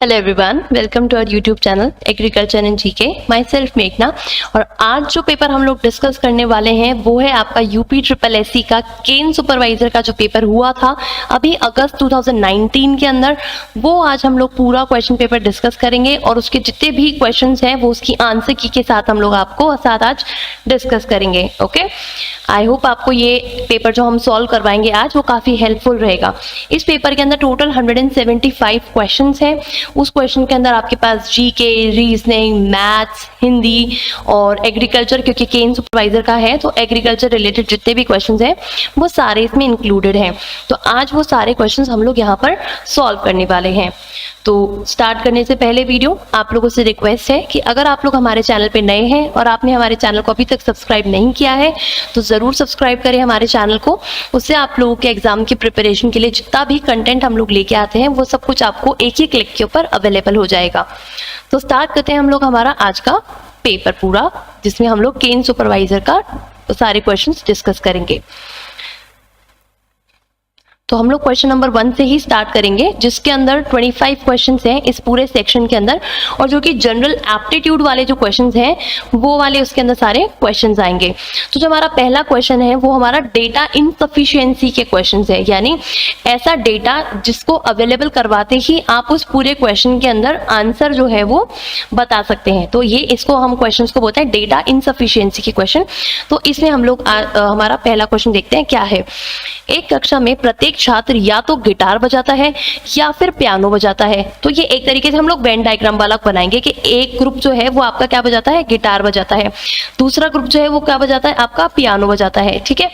Hello everyone, welcome to our YouTube channel agriculture and GK. Myself मेघना। और आज जो पेपर हम लोग डिस्कस करने वाले हैं वो है आपका यूपी ट्रिपल एससी का केन सुपरवाइजर का जो पेपर हुआ था अभी अगस्त 2019 के अंदर। वो आज हम लोग पूरा क्वेश्चन पेपर डिस्कस करेंगे और उसके जितने भी क्वेश्चंस हैं वो उसकी आंसर की के साथ हम लोग आपको साथ आज डिस्कस करेंगे। ओके, आई होप आपको ये पेपर जो हम सॉल्व करवाएंगे आज वो काफ़ी हेल्पफुल रहेगा। इस पेपर के अंदर टोटल 175 क्वेश्चंस हैं। उस क्वेश्चन के अंदर आपके पास जीके, रीजनिंग, मैथ्स, हिंदी और एग्रीकल्चर, क्योंकि केन सुपरवाइजर का है तो एग्रीकल्चर रिलेटेड जितने भी क्वेश्चंस हैं वो सारे इसमें इंक्लूडेड हैं। तो आज वो सारे क्वेश्चंस हम लोग यहाँ पर सॉल्व करने वाले हैं। तो स्टार्ट करने से पहले वीडियो आप लोगों से रिक्वेस्ट है कि अगर आप लोग हमारे चैनल पे नए हैं और आपने हमारे चैनल को अभी तक सब्सक्राइब नहीं किया है तो ज़रूर सब्सक्राइब करें हमारे चैनल को। उससे आप लोगों के एग्जाम की प्रिपरेशन के लिए जितना भी कंटेंट हम लोग लेके आते हैं वो सब कुछ आपको एक ही क्लिक के ऊपर अवेलेबल हो जाएगा। तो स्टार्ट करते हैं हम लोग हमारा आज का पेपर पूरा, जिसमें हम लोग केन सुपरवाइजर का सारे क्वेश्चंस डिस्कस करेंगे। तो हम लोग क्वेश्चन नंबर 1 से ही स्टार्ट करेंगे, जिसके अंदर 25 क्वेश्चंस हैं इस पूरे सेक्शन के अंदर, और जो कि जनरल एप्टीट्यूड वाले जो क्वेश्चंस हैं वो वाले उसके अंदर सारे क्वेश्चंस आएंगे। तो जो हमारा पहला क्वेश्चन है वो हमारा डेटा इनसफिशिएंसी के क्वेश्चंस है, यानी ऐसा डेटा जिसको अवेलेबल करवाते ही आप उस पूरे क्वेश्चन के अंदर आंसर जो है वो बता सकते हैं। तो ये इसको हम क्वेश्चन को बोलते हैं डेटा इनसफिशिएंसी के क्वेश्चन। तो इसमें हम लोग हमारा पहला क्वेश्चन देखते हैं क्या है। एक कक्षा में प्रत्येक छात्र या तो गिटार बजाता है या फिर पियानो बजाता है। तो ये एक तरीके से हम लोग वेन डायग्राम वाला बनाएंगे कि एक ग्रुप जो है वो आपका क्या बजाता है, गिटार बजाता है, दूसरा ग्रुप जो है वो क्या बजाता है, आपका पियानो बजाता है। ठीक है,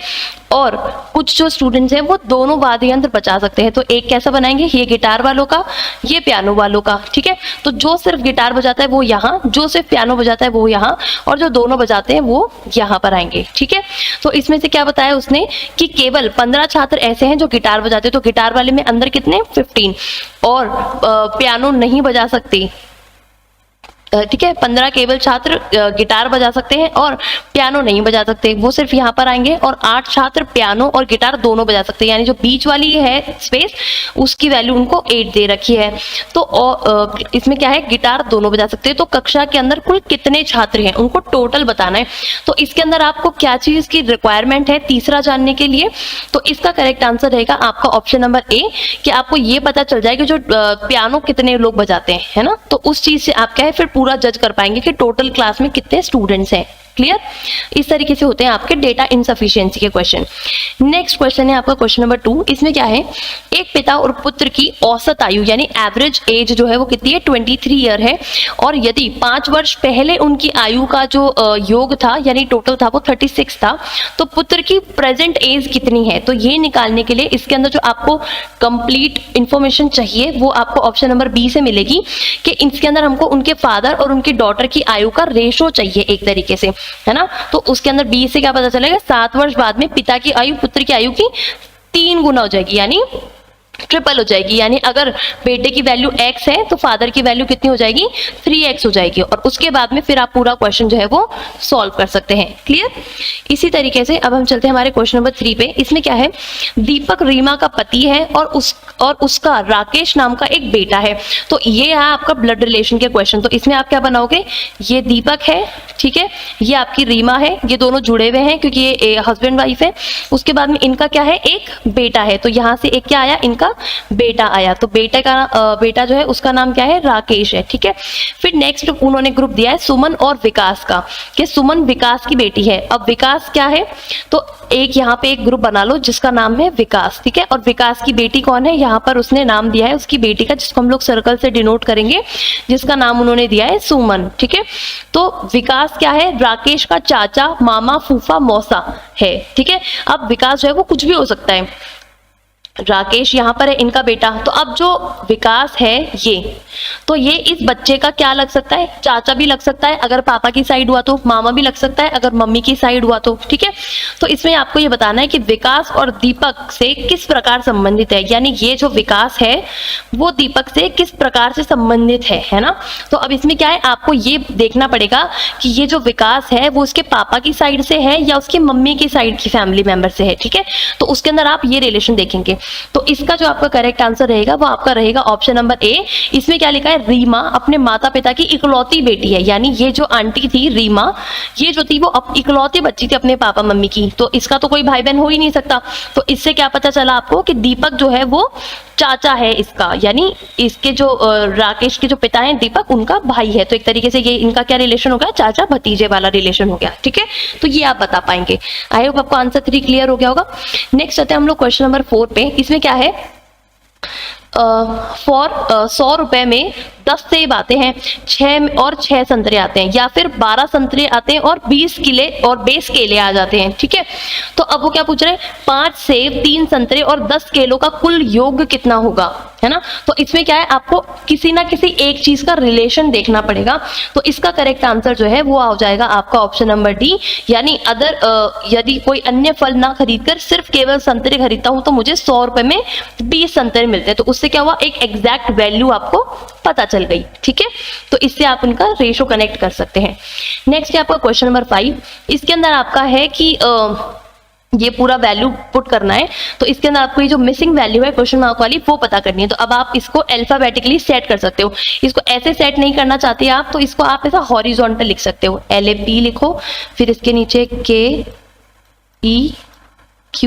और कुछ जो स्टूडेंट्स हैं वो दोनों वाद्य यंत्र बजा सकते हैं। तो एक कैसा बनाएंगे, ये गिटार वालों का, ये पियानो वालों का। ठीक है, तो जो सिर्फ गिटार बजाता है वो यहाँ, जो सिर्फ पियानो बजाता है वो यहाँ, और जो दोनों बजाते हैं वो यहाँ पर आएंगे। ठीक है, तो इसमें से क्या बताया उसने कि केवल 15 छात्र ऐसे हैं जो गिटार बजाते हैं। तो गिटार वाले में अंदर कितने, 15, और पियानो नहीं बजा सकते। ठीक है, 15 केवल छात्र गिटार बजा सकते हैं और पियानो नहीं बजा सकते, वो सिर्फ यहाँ पर आएंगे। और 8 छात्र पियानो और गिटार दोनों बजा सकते हैं, यानी जो बीच वाली है स्पेस उसकी वैल्यू उनको 8 दे रखी है। तो इसमें क्या है, गिटार दोनों बजा सकते हैं। तो कक्षा के अंदर कुल कितने छात्र हैं उनको टोटल बताना है। तो इसके अंदर आपको क्या चीज की रिक्वायरमेंट है तीसरा जानने के लिए, तो इसका करेक्ट आंसर रहेगा आपका ऑप्शन नंबर ए, कि आपको ये पता चल जाएगा जो पियानो कितने लोग बजाते हैं, है ना। तो उस चीज से आप क्या है फिर पूरा जज कर पाएंगे कि टोटल क्लास में कितने स्टूडेंट्स हैं। क्लियर, इस तरीके से होते हैं आपके डेटा इनसफिशिएंसी के क्वेश्चन। नेक्स्ट क्वेश्चन है आपका क्वेश्चन नंबर 2। इसमें क्या है, एक पिता और पुत्र की औसत आयु यानी एवरेज एज जो है वो कितनी है, 23 ईयर है। और यदि 5 वर्ष पहले उनकी आयु का जो योग था यानी टोटल था वो 36 था, तो पुत्र की प्रेजेंट एज कितनी है। तो ये निकालने के लिए इसके अंदर जो आपको कंप्लीट इंफॉर्मेशन चाहिए वो आपको ऑप्शन नंबर बी से मिलेगी, कि इसके अंदर हमको उनके फादर और उनकी डॉटर की आयु का रेशो चाहिए एक तरीके से, है ना। तो उसके अंदर 20 से क्या पता चलेगा, 7 वर्ष बाद में पिता की आयु पुत्र की आयु की 3 गुना हो जाएगी, यानी ट्रिपल हो जाएगी। यानी अगर बेटे की वैल्यू x है तो फादर की वैल्यू कितनी हो जाएगी, 3x हो जाएगी। और उसके बाद में फिर आप पूरा क्वेश्चन जो है वो सॉल्व कर सकते हैं। क्लियर, इसी तरीके से अब हम चलते हैं हमारे क्वेश्चन नंबर 3 पे। इसमें क्या है, दीपक रीमा का पति है और उसका राकेश नाम का एक बेटा है। तो ये है आपका ब्लड रिलेशन के क्वेश्चन। तो इसमें आप क्या बनाओगे, ये दीपक है, ठीक है, ये आपकी रीमा है, ये दोनों जुड़े हुए हैं क्योंकि ये हस्बैंड वाइफ है। उसके बाद में इनका क्या है, एक बेटा है। तो यहाँ से एक क्या आया, इनका बेटा आया। तो बेटा जो है उसका नाम क्या है, राकेश है। ठीक है, फिर नेक्स्ट उन्होंने ग्रुप दिया है सुमन और विकास का, कि सुमन विकास की बेटी है। अब विकास क्या है, तो एक यहाँ पे एक ग्रुप बना लो जिसका नाम है विकास। ठीक है, और विकास की बेटी कौन है, यहाँ पर उसने नाम दिया है उसकी बेटी का, जिसको हम लोग सर्कल से डिनोट करेंगे, जिसका नाम उन्होंने दिया है सुमन। ठीक है, तो विकास क्या है, राकेश का चाचा, मामा, फूफा, मौसा है। ठीक है, अब विकास जो है वो कुछ भी हो सकता है, राकेश यहाँ पर है इनका बेटा। तो अब जो विकास है ये इस बच्चे का क्या लग सकता है, चाचा भी लग सकता है अगर पापा की साइड हुआ तो, मामा भी लग सकता है अगर मम्मी की साइड हुआ तो। ठीक है, तो इसमें आपको ये बताना है कि विकास और दीपक से किस प्रकार संबंधित है, यानी ये जो विकास है वो दीपक से किस प्रकार से संबंधित है ना। तो अब इसमें क्या है, आपको ये देखना पड़ेगा कि ये जो विकास है वो उसके पापा की साइड से है या उसकी मम्मी की साइड की फैमिली मेंबर से है। ठीक है, तो उसके अंदर आप ये रिलेशन देखेंगे। तो इसका जो आपका करेक्ट आंसर रहेगा वो आपका रहेगा ऑप्शन नंबर ए। इसमें क्या लिखा है, रीमा अपने माता पिता की इकलौती बेटी है, यानी ये जो आंटी थी रीमा, ये जो थी वो इकलौती बच्ची थी अपने पापा मम्मी की, तो इसका तो कोई भाई बहन हो ही नहीं सकता। तो इससे क्या पता चला आपको कि दीपक जो है वो चाचा है इसका, यानी इसके जो राकेश के जो पिता हैं दीपक, उनका भाई है। तो एक तरीके से ये इनका क्या रिलेशन हो गया, चाचा भतीजे वाला रिलेशन हो गया। ठीक है, तो ये आप बता पाएंगे। आई होप आपको आंसर 3 क्लियर हो गया होगा। नेक्स्ट आते हैं हम लोग क्वेश्चन नंबर 4 पे। इसमें क्या है, 100 रुपए में 10 सेब आते हैं, 6 संतरे आते हैं, या फिर 12 संतरे आते हैं और 20 केले आ जाते हैं। ठीक है, तो अब वो क्या पूछ रहे हैं, 5 सेब, 3 संतरे और 10 केलों का कुल योग कितना होगा, है ना। तो इसमें क्या है, आपको किसी ना किसी एक चीज का रिलेशन देखना पड़ेगा। तो इसका करेक्ट आंसर जो है वो आ जाएगा आपका ऑप्शन नंबर डी, यानी यदि कोई अन्य फल ना खरीदकर सिर्फ केवल संतरे खरीदता हूं तो मुझे 100 रुपए में 20 संतरे मिलते हैं। तो उससे क्या हुआ, एक एग्जैक्ट वैल्यू आपको पता चल गई। ठीक है, तो इससे आप उनका रेशो कनेक्ट कर सकते हैं। नेक्स्ट है आपका क्वेश्चन नंबर 5। इसके अंदर आपका है कि ये पूरा वैल्यू पुट करना है, तो इसके अंदर आपको ये जो मिसिंग वैल्यू है क्वेश्चन मार्क वाली वो पता करनी है। तो अब आप इसको अल्फाबेटिकली सेट कर सकते हो। इसको ऐसे सेट नहीं करना चाहते आप, तो इसको आप ऐसा हॉरिजॉन्टल लिख सकते हो। LAP लिखो, फिर इसके नीचे KEQ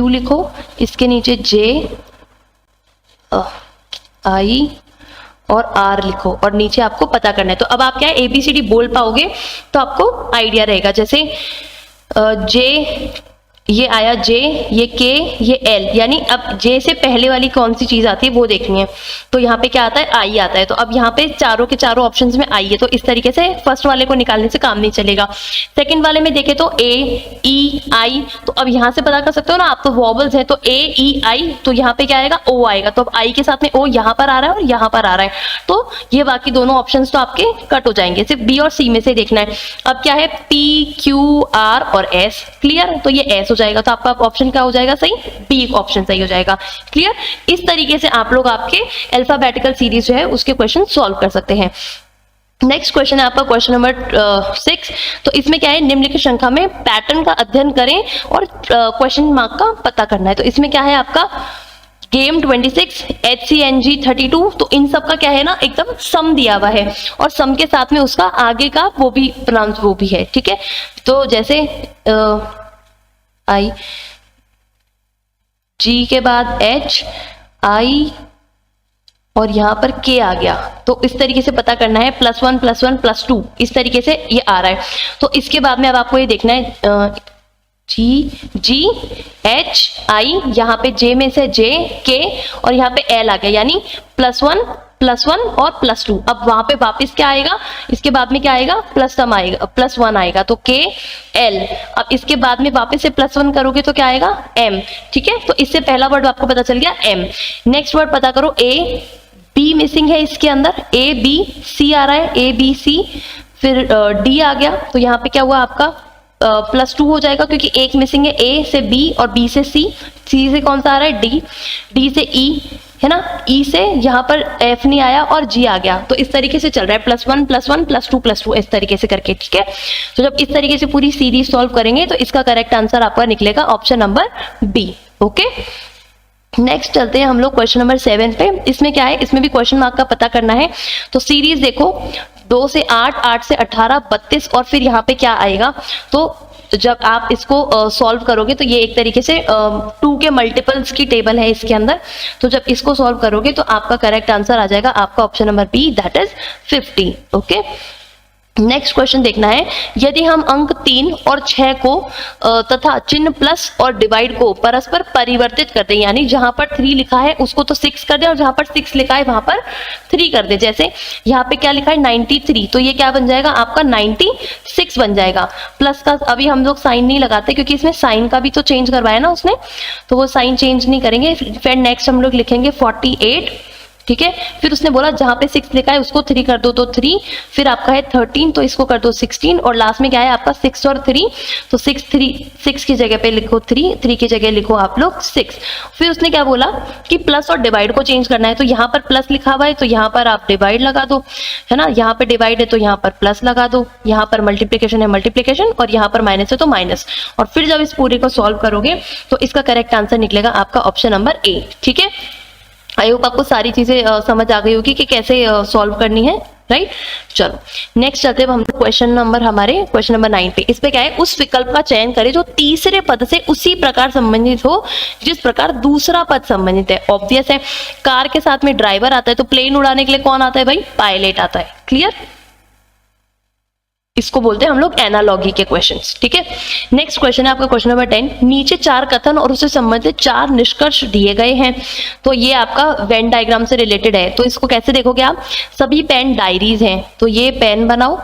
लिखो, इसके नीचे JI और R लिखो, और नीचे आपको पता करना है। तो अब आप क्या है, ABCD बोल पाओगे तो आपको आइडिया रहेगा। जैसे J, ये आया J, ये K, ये L, यानी अब J से पहले वाली कौन सी चीज आती है वो देखनी है। तो यहाँ पे क्या आता है, I आता है। तो अब यहाँ पे चारों के चारों ऑप्शंस में I है, तो इस तरीके से फर्स्ट वाले को निकालने से काम नहीं चलेगा। सेकंड वाले में देखें तो A, E, I, तो अब यहाँ से पता कर सकते हो ना आप, तो वॉबल्स है, तो A, E, I, तो यहाँ पे क्या आएगा, O आएगा। तो अब I के साथ में O यहाँ पर आ रहा है और यहाँ पर आ रहा है, तो ये बाकी दोनों ऑप्शन तो आपके कट हो जाएंगे, सिर्फ B और C में से देखना है। अब क्या है, P, Q, R और S, क्लियर। तो ये S जाएगा, तो आपका ऑप्शन क्या हो जाएगा, सही, बी ऑप्शन सही हो जाएगा। क्लियर। इस तरीके से आप लोग आपके अल्फाबेटिकल सीरीज जो है उसके क्वेश्चन सॉल्व कर सकते हैं। नेक्स्ट क्वेश्चन है आपका क्वेश्चन नंबर 6। तो इसमें क्या है, निम्नलिखित श्रृंखला में पैटर्न का अध्ययन करें और क्वेश्चन मार्क का पता करना है। तो इसमें क्या है आपका, गेम 26, HCNG 32, तो इन सब का क्या है ना, एकदम सम दिया हुआ है, और सम के साथ में उसका आगे का वो भी प्रोनाउंस वो भी है। ठीक है, तो जैसे I, G के बाद H, I और यहाँ पर K आ गया। तो इस तरीके से पता करना है, +1 +1 +2, इस तरीके से ये आ रहा है। तो इसके बाद में अब आपको ये देखना है, G, H, I, यहाँ पे J में से J, K और यहाँ पे L आ गया, यानी +1 +1 और +2। अब वहां पे वापस क्या आएगा, इसके बाद में क्या आएगा, +1 आएगा, तो K, L। अब इसके बाद में वापस से +1 करोगे तो क्या आएगा, M। ठीक है, तो इससे पहला वर्ड आपको पता चल गया M। नेक्स्ट वर्ड पता करो, A, B मिसिंग है इसके अंदर, A, B, C आ रहा है, A, B, C, फिर D आ गया। तो यहाँ पे क्या हुआ आपका, +2 हो जाएगा, क्योंकि एक मिसिंग है, A से B और B से C, C से कौन सा आ रहा है, D, D से E, है ना, E से यहाँ पर F नहीं आया और G आ गया। तो इस तरीके से चल रहा है, +1 +1 +2 +2, इस तरीके से करके। ठीक है, तो जब इस तरीके से पूरी सीरीज सॉल्व करेंगे तो इसका करेक्ट आंसर आपका निकलेगा option number B। Okay, next चलते हैं हम लोग क्वेश्चन नंबर 7 पे। इसमें क्या है, इसमें भी क्वेश्चन मार्क का पता करना है। तो सीरीज देखो, 2 से 8, 8 से 18, 32 और फिर यहाँ पे क्या आएगा। तो जब आप इसको सॉल्व करोगे तो ये एक तरीके से 2 के मल्टीपल्स की टेबल है इसके अंदर। तो जब इसको सॉल्व करोगे तो आपका करेक्ट आंसर आ जाएगा आपका option number B, that is 50। Okay, next question देखना है, यदि हम अंक 3 और 6 को तथा चिन्ह प्लस और डिवाइड को परस्पर परिवर्तित कर दें, यानी जहां पर 3 लिखा है उसको तो 6 कर दें और जहां पर 6 लिखा है वहां पर 3 कर दें। जैसे यहाँ पे क्या लिखा है 93, तो ये क्या बन जाएगा आपका 96 बन जाएगा। प्लस का अभी हम लोग साइन नहीं लगाते क्योंकि इसमें साइन का भी तो चेंज करवाया ना उसने, तो वो साइन चेंज नहीं करेंगे। फिर नेक्स्ट हम लोग लिखेंगे 48 ठीक है। फिर उसने बोला जहां पे 6 लिखा है उसको 3 कर दो तो 3, फिर आपका है 13 तो इसको कर दो 16, और लास्ट में क्या है आपका 6 और 3, तो 6 की जगह पे लिखो 3 की जगह लिखो आप लोग 6। फिर उसने क्या बोला कि प्लस और डिवाइड को चेंज करना है, तो यहाँ पर प्लस लिखा हुआ है तो यहाँ पर आप डिवाइड लगा दो, है ना। यहाँ पे डिवाइड है तो यहाँ पर प्लस लगा दो, यहाँ पर मल्टीप्लीकेशन है मल्टीप्लीकेशन, और यहाँ पर माइनस है तो माइनस। और फिर जब इस पूरे को सॉल्व करोगे तो इसका करेक्ट आंसर निकलेगा आपका ऑप्शन नंबर ए, ठीक है। आई होप आपको सारी चीजें समझ आ गई होगी कि कैसे सॉल्व करनी है, राइट। चलो नेक्स्ट चलते हैं हम क्वेश्चन नंबर 9 पे। इस पे क्या है, उस विकल्प का चयन करें जो तीसरे पद से उसी प्रकार संबंधित हो जिस प्रकार दूसरा पद संबंधित है। ऑब्वियस है, कार के साथ में ड्राइवर आता है तो प्लेन उड़ाने के लिए कौन आता है भाई, पायलट आता है। क्लियर, इसको बोलते हैं हम लोग एनालॉगी के क्वेश्चंस, ठीक है। नेक्स्ट क्वेश्चन है आपका क्वेश्चन नंबर 10। नीचे 4 कथन और उससे संबंधित 4 निष्कर्ष दिए गए हैं, तो ये आपका वेन डायग्राम से रिलेटेड है। तो इसको कैसे देखोगे आप, सभी पेन डायरीज हैं तो ये पेन बनाओ,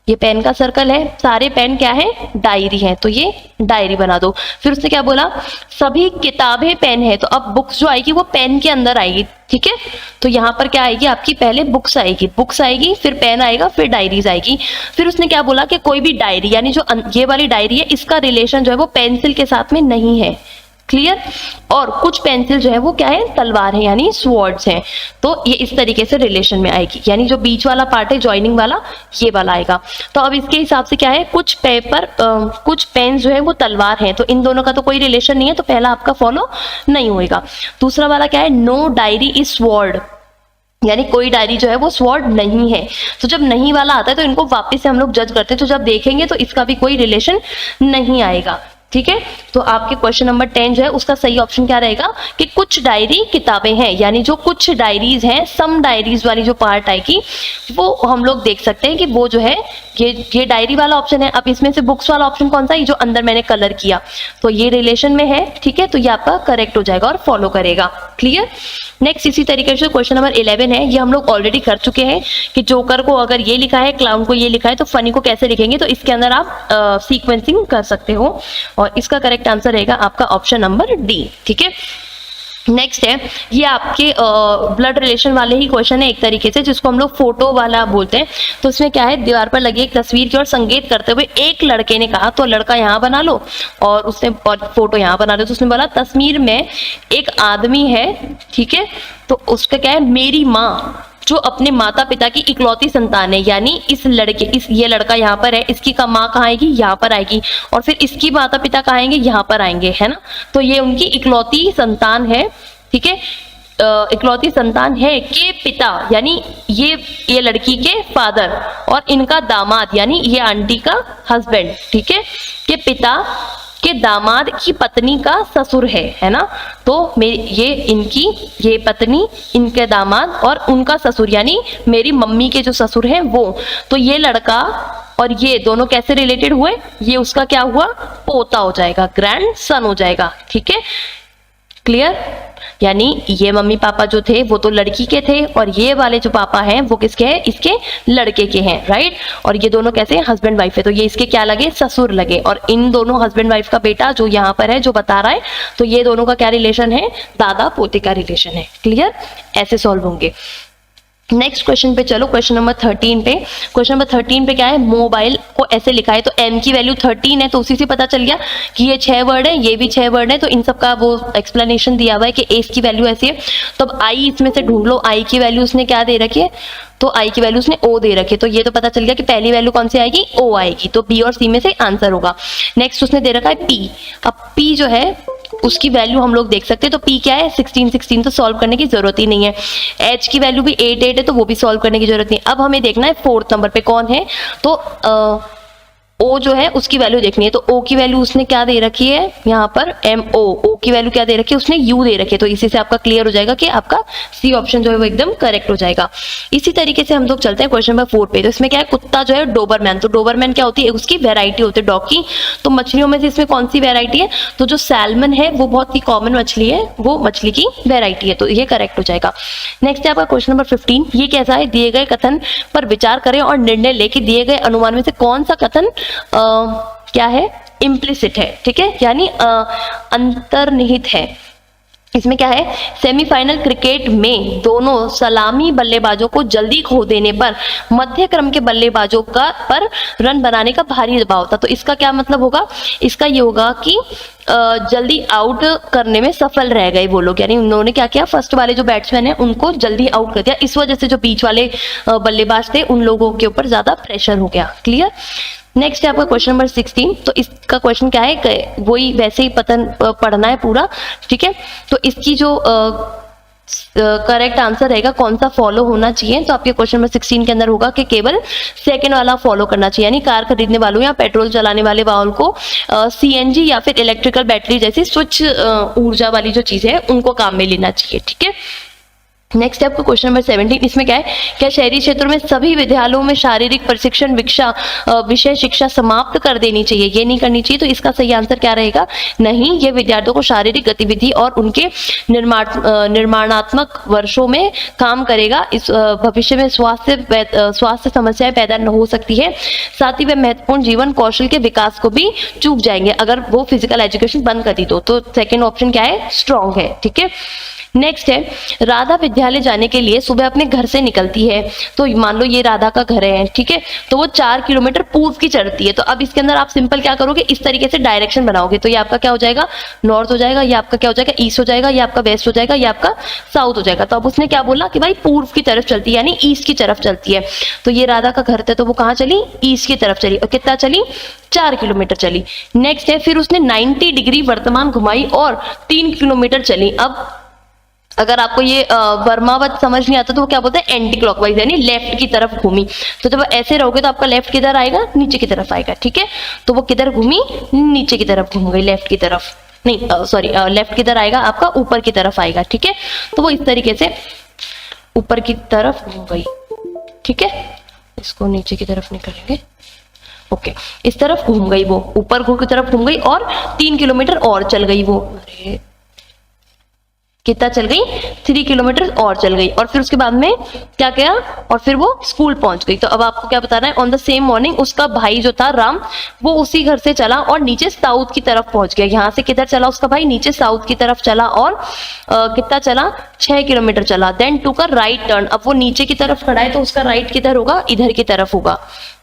ये पेन का सर्कल है, सारे पेन क्या है, डायरी है, तो ये डायरी बना दो। फिर उसने क्या बोला, सभी किताबें पेन है, तो अब बुक्स जो आएगी वो पेन के अंदर आएगी, ठीक है। तो यहाँ पर क्या आएगी आपकी, पहले बुक्स आएगी, फिर पेन आएगा, फिर डायरीज आएगी। फिर उसने क्या बोला कि कोई भी डायरी, यानी जो ये वाली डायरी है इसका रिलेशन जो है वो पेंसिल के साथ में नहीं है। क्लियर, और कुछ पेंसिल जो है वो क्या है, तलवार है, यानी स्वॉर्ड्स हैं, तो ये इस तरीके से रिलेशन में आएगी, यानी जो बीच वाला पार्ट है जॉइनिंग वाला ये वाला आएगा। तो अब इसके हिसाब से क्या है, कुछ कुछ पेन जो है वो तलवार है, तो इन दोनों का तो कोई रिलेशन नहीं है, तो पहला आपका फॉलो नहीं होएगा। दूसरा वाला क्या है, नो डायरी इज स्वॉर्ड, यानी कोई डायरी जो है वो स्वॉर्ड नहीं है। तो जब नहीं वाला आता है तो इनको वापस से हम लोग जज करते हैं, तो जब देखेंगे तो इसका भी कोई रिलेशन नहीं आएगा, ठीक है। तो आपके क्वेश्चन नंबर 10 जो है उसका सही ऑप्शन क्या रहेगा कि कुछ डायरी किताबें हैं, यानी जो कुछ डायरीज हैं, सम डायरीज वाली जो पार्ट आएगी वो हम लोग देख सकते हैं कि वो जो है ये डायरी वाला ऑप्शन है। अब इसमें से बुक्स वाला ऑप्शन कौन सा है, जो अंदर मैंने कलर किया, तो ये रिलेशन में है, ठीक है। तो ये आपका करेक्ट हो जाएगा और फॉलो करेगा। क्लियर, नेक्स्ट इसी तरीके से क्वेश्चन नंबर 11 है, ये हम लोग ऑलरेडी कर चुके हैं कि जोकर को अगर ये लिखा है, क्लाउन को ये लिखा है, तो फनी को कैसे लिखेंगे, तो इसके अंदर आप सीक्वेंसिंग कर सकते हो, और इसका करेक्ट आंसर रहेगा आपका ऑप्शन नंबर डी, ठीक है। नेक्स्ट है, ये आपके ब्लड रिलेशन वाले ही क्वेश्चन है एक तरीके से, जिसको हम लोग फोटो वाला बोलते हैं। तो इसमें क्या है, दीवार पर लगी एक तस्वीर की ओर संकेत करते हुए एक लड़के ने कहा, तो लड़का यहाँ बना लो और उसने फोटो यहाँ बना लो। तो उसने बोला तस्वीर में एक आदमी है, ठीक है, तो उसका क्या है, मेरी माँ जो अपने माता पिता की इकलौती संतान है, यानी ये लड़का यहाँ पर है, इसकी माँ कहाँ आएगी, यहाँ पर आएगी, और फिर इसकी माता पिता कहाँ आएंगे, यहाँ पर आएंगे, है ना। तो ये उनकी इकलौती संतान है, ठीक है। इकलौती संतान है के पिता, यानी ये लड़की के फादर, और इनका दामाद यानी ये आंटी का हस्बैंड, ठीक है, के पिता के दामाद की पत्नी का ससुर है ना। तो ये पत्नी, इनके दामाद और उनका ससुर, यानी मेरी मम्मी के जो ससुर हैं वो, तो ये लड़का और ये दोनों कैसे रिलेटेड हुए, ये उसका क्या हुआ, पोता हो जाएगा, ग्रैंड सन हो जाएगा, ठीक है। क्लियर, यानी ये मम्मी पापा जो थे वो तो लड़की के थे, और ये वाले जो पापा हैं वो किसके हैं, इसके लड़के के हैं, राइट। और ये दोनों कैसे हस्बैंड वाइफ है, तो ये इसके क्या लगे, ससुर लगे, और इन दोनों हस्बैंड वाइफ का बेटा जो यहाँ पर है, जो बता रहा है, तो ये दोनों का क्या रिलेशन है, दादा पोते का रिलेशन है। क्लियर, ऐसे सॉल्व होंगे। नेक्स्ट क्वेश्चन पे चलो, क्वेश्चन नंबर 13 पे। क्वेश्चन नंबर 13 पे क्या है, मोबाइल को ऐसे लिखा है, तो m की वैल्यू 13 है, तो उसी से पता चल गया कि ये 6 वर्ड है, ये भी 6 वर्ड है, तो इन सब का वो एक्सप्लेनेशन दिया हुआ है कि एस की वैल्यू ऐसी है। तो अब i इसमें से ढूंढ लो, i की वैल्यू उसने क्या दे रखी है, तो i की वैल्यू उसने o दे रखी है, तो ये तो पता चल गया कि पहली वैल्यू कौन सी आएगी, o आएगी, तो b और c में से आंसर होगा। नेक्स्ट उसने दे रखा है p, अब p जो है उसकी वैल्यू हम लोग देख सकते हैं, तो p क्या है 16, तो सॉल्व करने की जरूरत ही नहीं है। h की वैल्यू भी 8 है, तो वो भी सॉल्व करने की जरूरत नहीं। अब हमें देखना है 4th नंबर पे कौन है, तो O जो है उसकी वैल्यू देखनी है, तो O की वैल्यू उसने क्या दे रखी है, यहाँ पर MO, O की वैल्यू क्या दे रखी है, उसने U दे रखी है, तो इसी से आपका क्लियर हो जाएगा कि आपका C ऑप्शन जो है वो एकदम करेक्ट हो जाएगा। इसी तरीके से हम लोग चलते हैं क्वेश्चन नंबर 4 पे। तो इसमें क्या है, कुत्ता जो है डोबरमैन, तो डोबरमैन क्या होती है, उसकी वेराइटी होती है डॉग की, तो मछलियों में से इसमें कौन सी वेराइटी है, तो जो सैल्मन है वो बहुत ही कॉमन मछली है, वो मछली की वेराइटी है, तो ये करेक्ट हो जाएगा। नेक्स्ट है आपका क्वेश्चन नंबर 15, ये कैसा है, दिए गए कथन पर विचार करें और निर्णय लेके दिए गए अनुमान में से कौन सा कथन क्या है, इम्प्लिसिट है, ठीक है, यानी अंतर्निहित है, इसमें क्या है, सेमीफाइनल क्रिकेट में दोनों सलामी बल्लेबाजों को जल्दी खो देने पर मध्य क्रम के बल्लेबाजों का पर रन बनाने का भारी दबाव था। तो इसका क्या मतलब होगा, इसका ये होगा कि जल्दी आउट करने में सफल रह गए वो लोग, यानी उन्होंने क्या किया, फर्स्ट वाले जो बैट्समैन है उनको जल्दी आउट कर दिया, इस वजह से जो बीच वाले बल्लेबाज थे उन लोगों के ऊपर ज्यादा प्रेशर हो गया। क्लियर। नेक्स्ट है आपका क्वेश्चन नंबर 16। तो इसका क्वेश्चन क्या है, वही वैसे ही पढ़ना है पूरा, ठीक है। तो इसकी जो करेक्ट आंसर रहेगा कौन सा फॉलो होना चाहिए, तो आपके क्वेश्चन नंबर 16 के अंदर होगा कि केवल सेकंड वाला फॉलो करना चाहिए, यानी कार खरीदने वालों या पेट्रोल चलाने वाले वालों को सीएनजी या फिर इलेक्ट्रिकल बैटरी जैसी स्वच्छ ऊर्जा वाली जो चीजें हैं उनको काम में लेना चाहिए, ठीक है। नेक्स्ट है आपका क्वेश्चन नंबर 17। इसमें क्या है, क्या शहरी क्षेत्रों में सभी विद्यालयों में शारीरिक प्रशिक्षण विषय शिक्षा समाप्त कर देनी चाहिए, ये नहीं करनी चाहिए। तो इसका सही आंसर क्या रहेगा, नहीं, ये विद्यार्थियों को शारीरिक गतिविधि और उनके निर्माणात्मक वर्षों में काम करेगा। इस भविष्य में स्वास्थ्य समस्याएं पैदा न हो सकती है, साथ ही वे महत्वपूर्ण जीवन कौशल के विकास को भी चूक जाएंगे अगर वो फिजिकल एजुकेशन बंद कर दी तो सेकेंड ऑप्शन क्या है, स्ट्रॉन्ग है, ठीक है। नेक्स्ट है, राधा विद्यालय जाने के लिए सुबह अपने घर से निकलती है। तो मान लो ये राधा का घर है, ठीक है, तो वो 4 किलोमीटर पूर्व की चढ़ती है। तो अब इसके अंदर आप सिंपल क्या करोगे, इस तरीके से डायरेक्शन बनाओगे। तो ये आपका क्या हो जाएगा, नॉर्थ हो जाएगा, ये आपका क्या हो जाएगा, ईस्ट हो जाएगा, ये आपका वेस्ट हो जाएगा, ये आपका साउथ हो जाएगा। तो अब उसने क्या बोला कि भाई पूर्व की तरफ चलती है, यानी ईस्ट की तरफ चलती है। तो ये राधा का घर था तो वो कहाँ चली, ईस्ट की तरफ चली, और कितना चली, 4 किलोमीटर चली। नेक्स्ट है, फिर उसने 90 डिग्री वर्तमान घुमाई और 3 किलोमीटर चली। अब अगर आपको ये वर्मावत समझ नहीं आता तो वो क्या बोलते हैं, एंटी क्लॉकवाइज, यानी लेफ्ट की तरफ घूमी। तो जब ऐसे रहोगे तो आपका लेफ्ट किधर आएगा, नीचे की तरफ आएगा, ठीक है। तो वो किधर घूमी, नीचे की तरफ घूम गई, लेफ्ट की तरफ नहीं, सॉरी, लेफ्ट किधर आएगा आपका, ऊपर की तरफ आएगा, ठीक है। तो वो इस तरीके से ऊपर की तरफ घूम गई, ठीक है। इसको नीचे की तरफ नहीं करेंगे, ओके, इस तरफ घूम गई, वो ऊपर की तरफ घूम गई और 3 किलोमीटर और चल गई वो, अरे कितना चल गई, 3 किलोमीटर और चल गई। और फिर उसके बाद में क्या किया, और फिर वो स्कूल पहुंच गई। तो अब आपको क्या बताना है, ऑन द सेम मॉर्निंग उसका भाई जो था राम, वो उसी घर से चला और नीचे साउथ की तरफ पहुंच गया। यहाँ से किधर चला उसका भाई, नीचे साउथ की तरफ चला और कितना चला, 6 किलोमीटर चला। देन टू का राइट टर्न, अब वो नीचे की तरफ खड़ा है तो उसका राइट किधर होगा, इधर की तरफ होगा,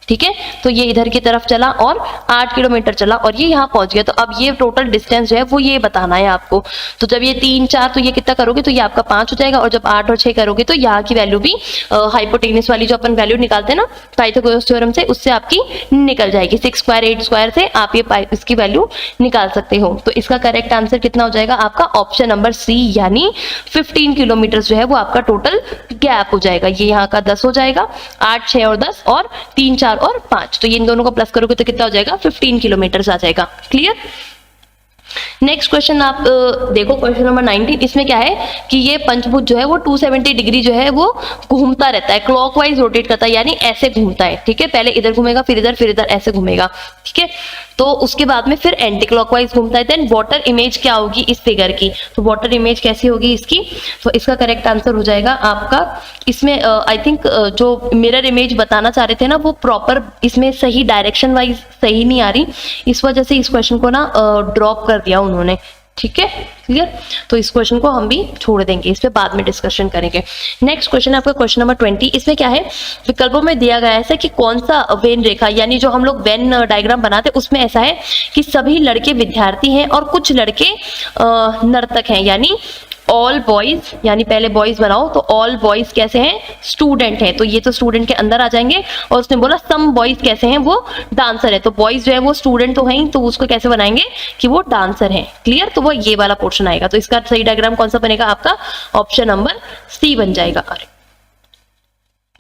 ठीक है। तो ये इधर की तरफ चला और 8 किलोमीटर चला और ये यहाँ पहुंच गया। तो अब ये टोटल डिस्टेंस जो है वो ये बताना है आपको। तो जब ये 3 4 तो ये कितना करोगे तो ये आपका 5 हो जाएगा, और जब 8 और 6 करोगे तो यहाँ की वैल्यू भी हाइपोटेनस वाली जो अपन वैल्यू निकालते हैं ना पाइथागोरस थ्योरम से, उससे आपकी निकल जाएगी। 6 स्क्वायर 8 स्क्वायर से आप ये इसकी वैल्यू निकाल सकते हो। तो इसका करेक्ट आंसर कितना हो जाएगा आपका, ऑप्शन नंबर सी, यानी 15 किलोमीटर जो है वो आपका टोटल गैप हो जाएगा। ये यहाँ का 10 हो जाएगा, 8 6 और 10 और 3 4 और 5, तो ये इन दोनों को प्लस करोगे तो कितना हो जाएगा, 15 किलोमीटर आ जाएगा। क्लियर। नेक्स्ट क्वेश्चन आप देखो, क्वेश्चन नंबर 19। इसमें क्या है कि ये पंचभुज जो है वो 270 डिग्री जो है वो घूमता रहता है, क्लॉकवाइज रोटेट करता है, यानी ऐसे घूमता है, ठीक है। पहले इधर घूमेगा, फिर इधर ऐसे घूमेगा, ठीक है। तो उसके बाद में फिर एंटी क्लॉकवाइज घूमता है। देन वाटर इमेज क्या होगी इस फिगर की, तो वाटर इमेज कैसी होगी इसकी, तो इसका करेक्ट आंसर हो जाएगा आपका, इसमें आई थिंक जो मिरर इमेज बताना चाह रहे थे ना वो प्रॉपर इसमें सही डायरेक्शन वाइज सही नहीं आ रही, इस वजह से इस क्वेश्चन को ना ड्रॉप कर दिया उन्होंने, ठीक है। क्लियर। तो इस क्वेश्चन को हम भी छोड़ देंगे, इस पे बाद में डिस्कशन करेंगे। नेक्स्ट क्वेश्चन है आपका क्वेश्चन नंबर 20। इसमें क्या है, विकल्पों में दिया गया है कि कौन सा वेन रेखा, यानी जो हम लोग वेन डायग्राम बनाते हैं उसमें ऐसा है कि सभी लड़के विद्यार्थी हैं और कुछ लड़के नर्तक हैं, यानी ऑल बॉयज, यानी पहले बॉयज बनाओ तो ऑल बॉयज कैसे हैं, स्टूडेंट है, तो ये तो स्टूडेंट के अंदर आ जाएंगे। और उसने बोला सम बॉयज कैसे हैं, वो डांसर है, तो बॉयज जो है वो स्टूडेंट तो हैं, तो उसको कैसे बनाएंगे कि वो डांसर हैं। क्लियर। तो वो ये वाला पोर्शन आएगा। तो इसका सही डायग्राम कौन सा बनेगा आपका, ऑप्शन नंबर सी बन जाएगा। अरे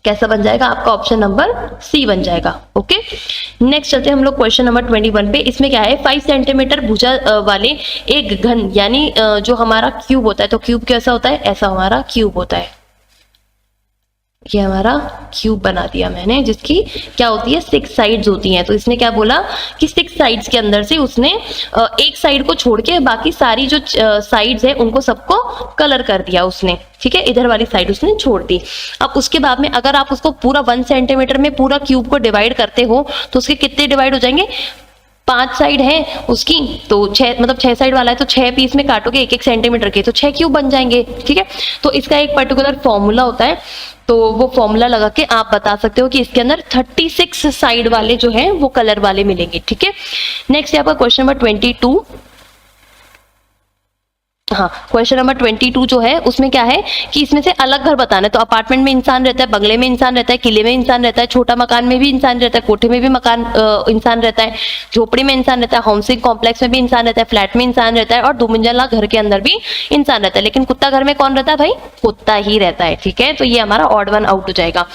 कैसा बन जाएगा आपका, ऑप्शन नंबर सी बन जाएगा। ओके। नेक्स्ट चलते हैं हम लोग क्वेश्चन नंबर 21 पे। इसमें क्या है, 5 सेंटीमीटर भुजा वाले एक घन, यानी जो हमारा क्यूब होता है, तो क्यूब कैसा होता है, ऐसा हमारा क्यूब होता है, ये हमारा क्यूब बना दिया मैंने, जिसकी क्या होती है 6 साइड्स होती हैं। तो इसने क्या बोला कि 6 साइड्स के अंदर से उसने एक साइड को छोड़ के बाकी सारी जो साइड्स है उनको सबको कलर कर दिया उसने, ठीक है। इधर वाली साइड उसने छोड़ दी। अब उसके बाद में अगर आप उसको पूरा 1 सेंटीमीटर में पूरा क्यूब को डिवाइड करते हो तो उसके कितने डिवाइड हो जाएंगे, 5 साइड है उसकी, तो 6 मतलब 6 साइड वाला है तो 6 पीस में काटोगे 1-1 सेंटीमीटर के, तो 6 क्यूब बन जाएंगे, ठीक है। तो इसका एक पर्टिकुलर फॉर्मूला होता है, तो वो फॉर्मूला लगा के आप बता सकते हो कि इसके अंदर 36 साइड वाले जो हैं वो कलर वाले मिलेंगे, ठीक है। नेक्स्ट है आपका क्वेश्चन नंबर 22। हाँ, क्वेश्चन नंबर 22 जो है उसमें क्या है कि इसमें से अलग घर बताना है। तो अपार्टमेंट में इंसान रहता है, बंगले में इंसान रहता है, किले में इंसान रहता है, छोटा मकान में भी इंसान रहता है, कोठे में भी मकान इंसान रहता है, झोपड़ी में इंसान रहता है, हाउसिंग कॉम्प्लेक्स में भी इंसान रहता है, फ्लैट में इंसान रहता है और 2 मंजिला घर के अंदर भी इंसान रहता है। लेकिन कुत्ता घर में कौन रहता है भाई? कुत्ता ही रहता है, ठीक है। तो ये हमारा ऑड वन आउट हो जाएगा।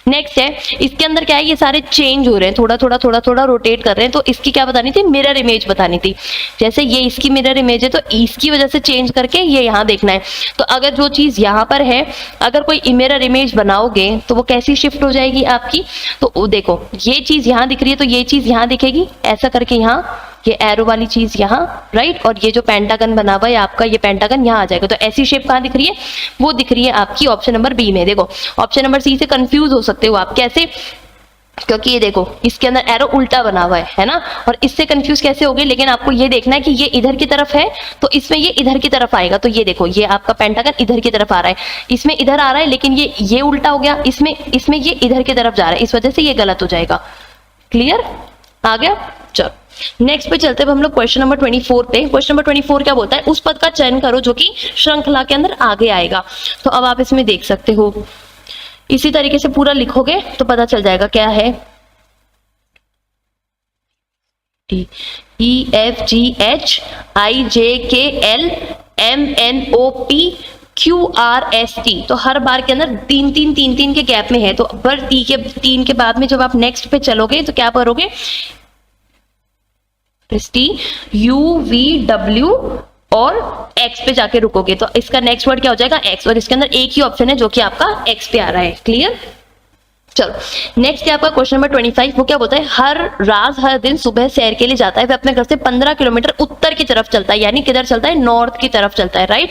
नेक्स्ट है, इसके अंदर क्या है, ये सारे चेंज हो रहे हैं, थोड़ा थोड़ा रोटेट कर रहे हैं। तो इसकी क्या बतानी थी? मिरर इमेज बतानी थी। जैसे ये इसकी मिरर इमेज है तो इसकी वजह से चेंज करके ये यहाँ देखना है। तो अगर जो चीज यहाँ पर है, अगर कोई मिरर इमेज बनाओगे तो वो कैसी शिफ्ट हो जाएगी आपकी? तो देखो ये चीज यहाँ दिख रही है तो ये चीज यहाँ दिखेगी, ऐसा करके यहाँ ये एरो वाली चीज यहाँ, राइट, और ये जो पेंटागन बना हुआ है आपका, ये पेंटागन यहाँ आ जाएगा। तो ऐसी शेप कहाँ दिख रही है? वो दिख रही है आपकी ऑप्शन नंबर बी में। देखो ऑप्शन नंबर सी से कंफ्यूज हो सकते हो आप, कैसे? क्योंकि ये देखो इसके अंदर एरो उल्टा बना हुआ है ना, और इससे कंफ्यूज कैसे होगे? लेकिन आपको ये देखना है कि ये इधर की तरफ है तो इसमें ये इधर की तरफ आएगा। तो ये देखो ये आपका पेंटागन इधर की तरफ आ रहा है, इसमें इधर आ रहा है, लेकिन ये उल्टा हो गया, इसमें ये इधर की तरफ जा रहा है, इस वजह से ये गलत हो जाएगा। क्लियर? आ गया? चलो नेक्स्ट पे चलते हैं हम लोग क्वेश्चन नंबर 24 पे। क्वेश्चन नंबर 24 क्या बोलता है? उस पद का चयन करो जो कि श्रृंखला के अंदर आगे आएगा। तो अब आप इसमें देख सकते हो, इसी तरीके से पूरा लिखोगे तो पता चल जाएगा क्या है। E F G H I J K L M N O P Q R S T। तो हर बार के अंदर 3-3 के गैप में है। तो पर 3 के बाद में जब आप नेक्स्ट पे चलोगे तो क्या करोगे? T U V W और X पे जाके रुकोगे। तो इसका नेक्स्ट वर्ड क्या हो जाएगा? X। और इसके अंदर एक ही ऑप्शन है जो कि आपका X पे आ रहा है। क्लियर? चलो नेक्स्ट है आपका क्वेश्चन नंबर 25। वो क्या बोलता है? राज हर दिन सुबह सैर के लिए जाता है। वह अपने घर से 15 किलोमीटर उत्तर की तरफ चलता है, यानी किधर चलता है? नॉर्थ की तरफ चलता है, राइट।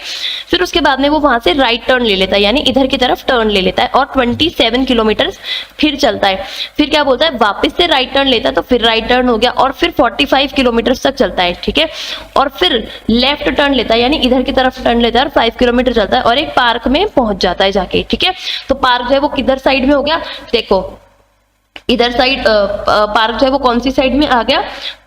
फिर उसके बाद में वो वहां से राइट टर्न ले लेता है, यानी इधर की तरफ टर्न ले लेता है और 27 किलोमीटर फिर चलता है। फिर क्या बोलता है? वापस से राइट टर्न लेता है, तो फिर राइट टर्न हो गया और फिर 45 किलोमीटर तक चलता है, ठीक है। और फिर लेफ्ट टर्न लेता है, यानी इधर की तरफ टर्न लेता है और 5 किलोमीटर चलता है और एक पार्क में पहुंच जाता है जाके, ठीक है। तो पार्क जो है वो किधर साइड में हो गया? देखो इधर साइड पार्क जो है वो कौन सी साइड में आ गया?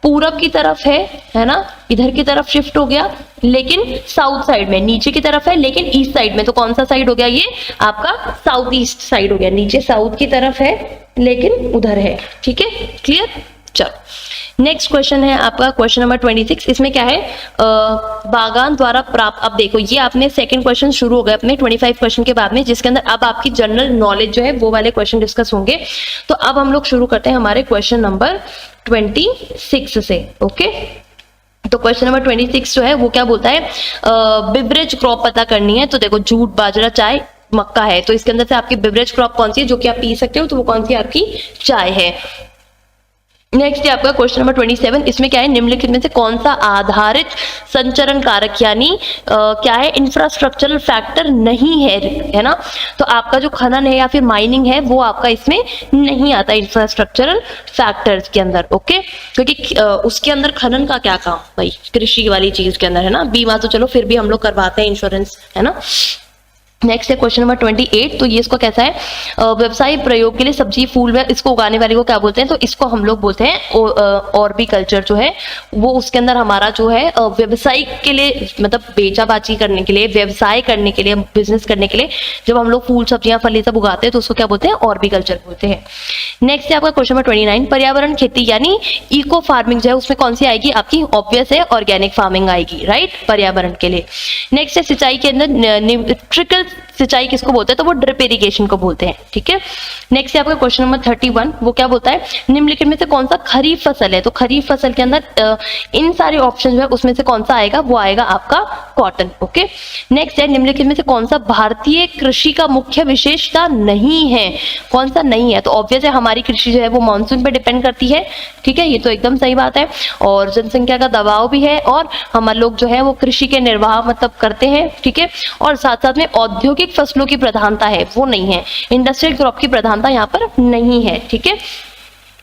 पूरब की तरफ है ना, इधर की तरफ शिफ्ट हो गया, लेकिन साउथ साइड में, नीचे की तरफ है लेकिन ईस्ट साइड में। तो कौन सा साइड हो गया? ये आपका साउथ ईस्ट साइड हो गया। नीचे साउथ की तरफ है लेकिन उधर है, ठीक है। क्लियर? चलो नेक्स्ट क्वेश्चन है आपका क्वेश्चन नंबर 26। इसमें क्या है? बागान द्वारा प्राप्त। अब देखो ये आपने सेकंड क्वेश्चन शुरू हो गए अपने 25 क्वेश्चन के बाद में, जिसके अंदर अब आपकी जनरल नॉलेज जो है वो वाले क्वेश्चन डिस्कस होंगे। तो अब हम लोग शुरू करते हैं हमारे क्वेश्चन नंबर 26 से। ओके, तो क्वेश्चन नंबर 26 जो है वो क्या बोलता है? बिवरेज क्रॉप पता करनी है। तो देखो जूट, बाजरा, चाय, मक्का है। तो इसके अंदर से आपकी बिवरेज क्रॉप कौन सी है जो कि आप पी सकते हो? तो वो कौन सी आपकी चाय है। नेक्स्ट है आपका क्वेश्चन नंबर 27। इसमें क्या है? निम्नलिखित में से कौन सा आधारित संचरण कारक यानी क्या है? इंफ्रास्ट्रक्चरल फैक्टर नहीं है ना। तो आपका जो खनन है या फिर माइनिंग है वो आपका इसमें नहीं आता इंफ्रास्ट्रक्चरल फैक्टर्स के अंदर। ओके, क्योंकि उसके अंदर खनन का क्या काम भाई? कृषि वाली चीज के अंदर है ना। बीमा तो चलो फिर भी हम लोग करवाते हैं, इंश्योरेंस है ना। नेक्स्ट है क्वेश्चन नंबर 28। तो ये इसको कैसा है? व्यवसायिक प्रयोग के लिए सब्जी, फूल व इसको उगाने वाले को क्या बोलते हैं? तो इसको हम लोग बोलते हैं ऑर्बिकल्चर जो है वो। उसके अंदर हमारा जो है व्यवसायिक के लिए, मतलब बेचाबाची करने के लिए, व्यवसाय करने के लिए, बिजनेस करने के लिए जब हम लोग फूल, सब्जियां, फल ये सब उगाते हैं तो उसको क्या बोलते हैं? ऑर्बिकल्चर बोलते हैं। नेक्स्ट है आपका क्वेश्चन नंबर 29। पर्यावरण खेती यानी इको फार्मिंग जो है उसमें कौन सी आएगी? आपकी ऑब्वियस है ऑर्गेनिक फार्मिंग आएगी, राइट, पर्यावरण के लिए। नेक्स्ट है सिंचाई के अंदर ट्रिकल सिंचाई किसको बोलते हैं? तो वो ड्रिप इरिगेशन को बोलते हैं, ठीक है। नेक्स्ट है आपका क्वेश्चन नंबर 31। वो क्या बोलता है? निम्नलिखित में से कौन सा खरीफ फसल है? तो खरीफ फसल के अंदर इन सारे ऑप्शन जो है उसमें से कौन सा आएगा? वो आएगा आपका कॉटन। ओके, नेक्स्ट है निम्नलिखित में से कौन सा भारतीय कृषि का मुख्य विशेषता नहीं है? कौन सा नहीं है? तो ऑब्वियस है हमारी कृषि जो है वो मानसून पे डिपेंड करती है, ठीक है, ये तो एकदम सही बात है। और जनसंख्या का दबाव भी है और हमारे लोग जो है वो कृषि के निर्वाह मतलब करते हैं, ठीक है। और साथ साथ में औद्योगिक फसलों की प्रधानता है वो नहीं है, इंडस्ट्रियल क्रॉप की प्रधानता यहाँ पर नहीं है, ठीक है।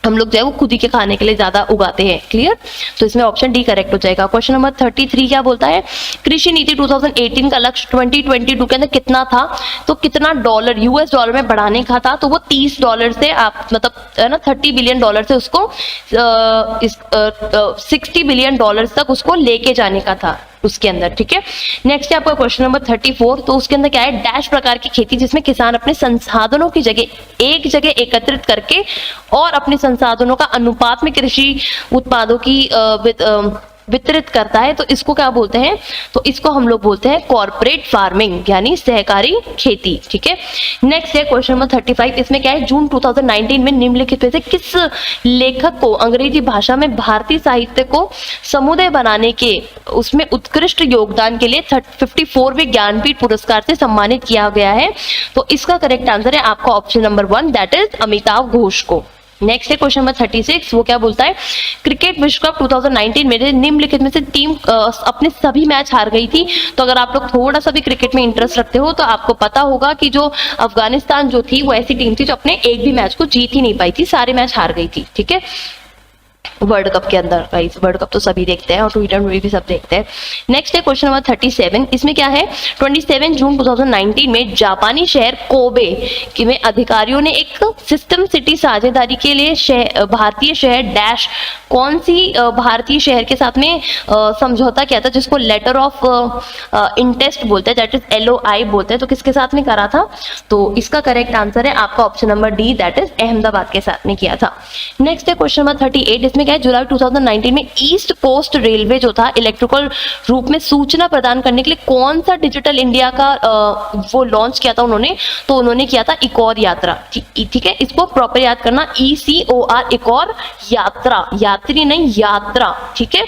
हम लोग जो है वो खुद ही के खाने के लिए ज्यादा उगाते हैं। क्लियर? तो इसमें ऑप्शन डी करेक्ट हो जाएगा। क्वेश्चन नंबर 33 क्या बोलता है, कृषि नीति 2018 का लक्ष्य 2022 के अंदर कितना था, तो कितना डॉलर यूएस डॉलर में बढ़ाने का था, तो वो $30 से आप मतलब है ना $30 बिलियन से उसको 60 बिलियन डॉलर्स तक उसको लेके जाने का था उसके अंदर। ठीक है, नेक्स्ट है आपका क्वेश्चन नंबर 34। तो उसके अंदर क्या है, डैश प्रकार की खेती जिसमें किसान अपने संसाधनों की जगह एक जगह एकत्रित करके और अपने संसाधनों का अनुपात में कृषि उत्पादों की वितरित करता है, तो इसको क्या बोलते हैं, तो इसको हम लोग बोलते हैं कॉर्पोरेट फार्मिंग यानी सहकारी खेती। ठीक है, नेक्स्ट है क्वेश्चन नंबर 35। इसमें क्या है, जून 2019 में निम्नलिखित में से किस लेखक को अंग्रेजी भाषा में भारतीय साहित्य को समुदाय बनाने के उसमें उत्कृष्ट योगदान के लिए 54वें ज्ञानपीठ पुरस्कार से सम्मानित किया गया है, तो इसका करेक्ट आंसर है आपका option number 1 that is Amitabh Ghosh को। नेक्स्ट है क्वेश्चन नंबर 36। वो क्या बोलता है, क्रिकेट विश्व कप 2019 में निम्नलिखित में से टीम अपने सभी मैच हार गई थी। तो अगर आप लोग थोड़ा सा भी क्रिकेट में इंटरेस्ट रखते हो तो आपको पता होगा कि जो अफगानिस्तान जो थी वो ऐसी टीम थी जो अपने एक भी मैच को जीत ही नहीं पाई थी, सारे मैच हार गई थी। ठीक है, वर्ल्ड कप के अंदर, गाइस वर्ल्ड कप तो सभी देखते हैं और ट्विटर में भी सब देखते हैं। नेक्स्ट है क्वेश्चन नंबर 37। इसमें क्या है, 27 जून 2019 में जापानी शहर कोबे के में अधिकारियों ने एक सिस्टम सिटी साझेदारी के लिए भारतीय शहर डैश कौन सी भारतीय शहर के साथ में समझौता किया था, जिसको लेटर ऑफ इंटेस्ट बोलते हैं, दैट इज LOI बोलते हैं। तो किसके साथ में करा था, तो इसका करेक्ट आंसर है आपका option number D that is Ahmedabad के साथ में किया था। नेक्स्ट है क्वेश्चन नंबर 38। इसमें क्या है, जुलाई 2019 में ईस्ट कोस्ट रेलवे जो था इलेक्ट्रिकल रूप में सूचना प्रदान करने के लिए कौन सा डिजिटल इंडिया का वो लॉन्च किया था उन्होंने, तो उन्होंने किया था इकोर यात्रा। ठीक है, इसको प्रॉपर याद करना, ECOR इकोर यात्रा, यात्री नहीं यात्रा। ठीक है,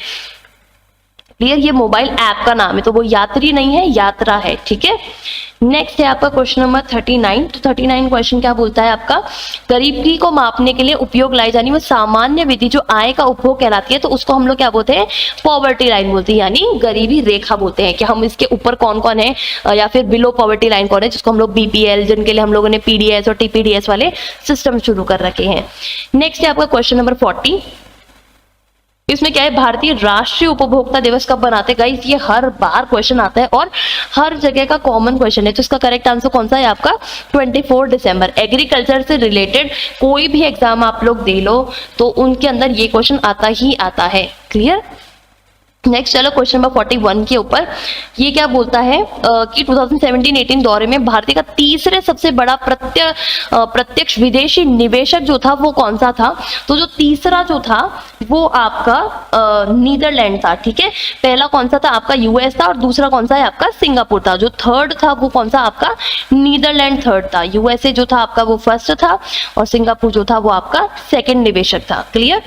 क्लियर, ये मोबाइल ऐप का नाम है, तो वो यात्री नहीं है यात्रा है। ठीक है, नेक्स्ट है आपका क्वेश्चन नंबर 39। तो 39 क्वेश्चन क्या बोलता है आपका, गरीबी को मापने के लिए उपयोग लाई जानी वो सामान्य विधि जो आय का उपभोग कहलाती है, तो उसको हम लोग क्या बोलते हैं, पॉवर्टी लाइन बोलते हैं, यानी गरीबी रेखा बोलते हैं। कि हम इसके ऊपर कौन कौन है या फिर बिलो पॉवर्टी लाइन कौन है, जिसको हम लोग BPL, जिनके लिए हम लोगों ने PDS और TPDS वाले सिस्टम शुरू कर रखे हैं। नेक्स्ट है आपका क्वेश्चन नंबर 40। इसमें क्या है, भारतीय राष्ट्रीय उपभोक्ता दिवस कब बनाते हैं, गाइस ये हर बार क्वेश्चन आता है और हर जगह का कॉमन क्वेश्चन है। तो इसका करेक्ट आंसर कौन सा है आपका 24 दिसंबर। एग्रीकल्चर से रिलेटेड कोई भी एग्जाम आप लोग दे लो तो उनके अंदर ये क्वेश्चन आता ही आता है। क्लियर, नेक्स्ट चलो क्वेश्चन नंबर 41 के ऊपर। ये क्या बोलता है कि 2017-18 दौरे में भारतीय का तीसरे सबसे बड़ा प्रत्यक्ष विदेशी निवेशक जो था वो कौन सा था, तो जो तीसरा जो था वो आपका नीदरलैंड था। ठीक है, पहला कौन सा था आपका US था और दूसरा कौन सा है आपका सिंगापुर था। जो थर्ड था वो कौन सा आपका नीदरलैंड थर्ड था, USA जो था आपका वो फर्स्ट था और सिंगापुर जो था वो आपका सेकेंड निवेशक था। क्लियर,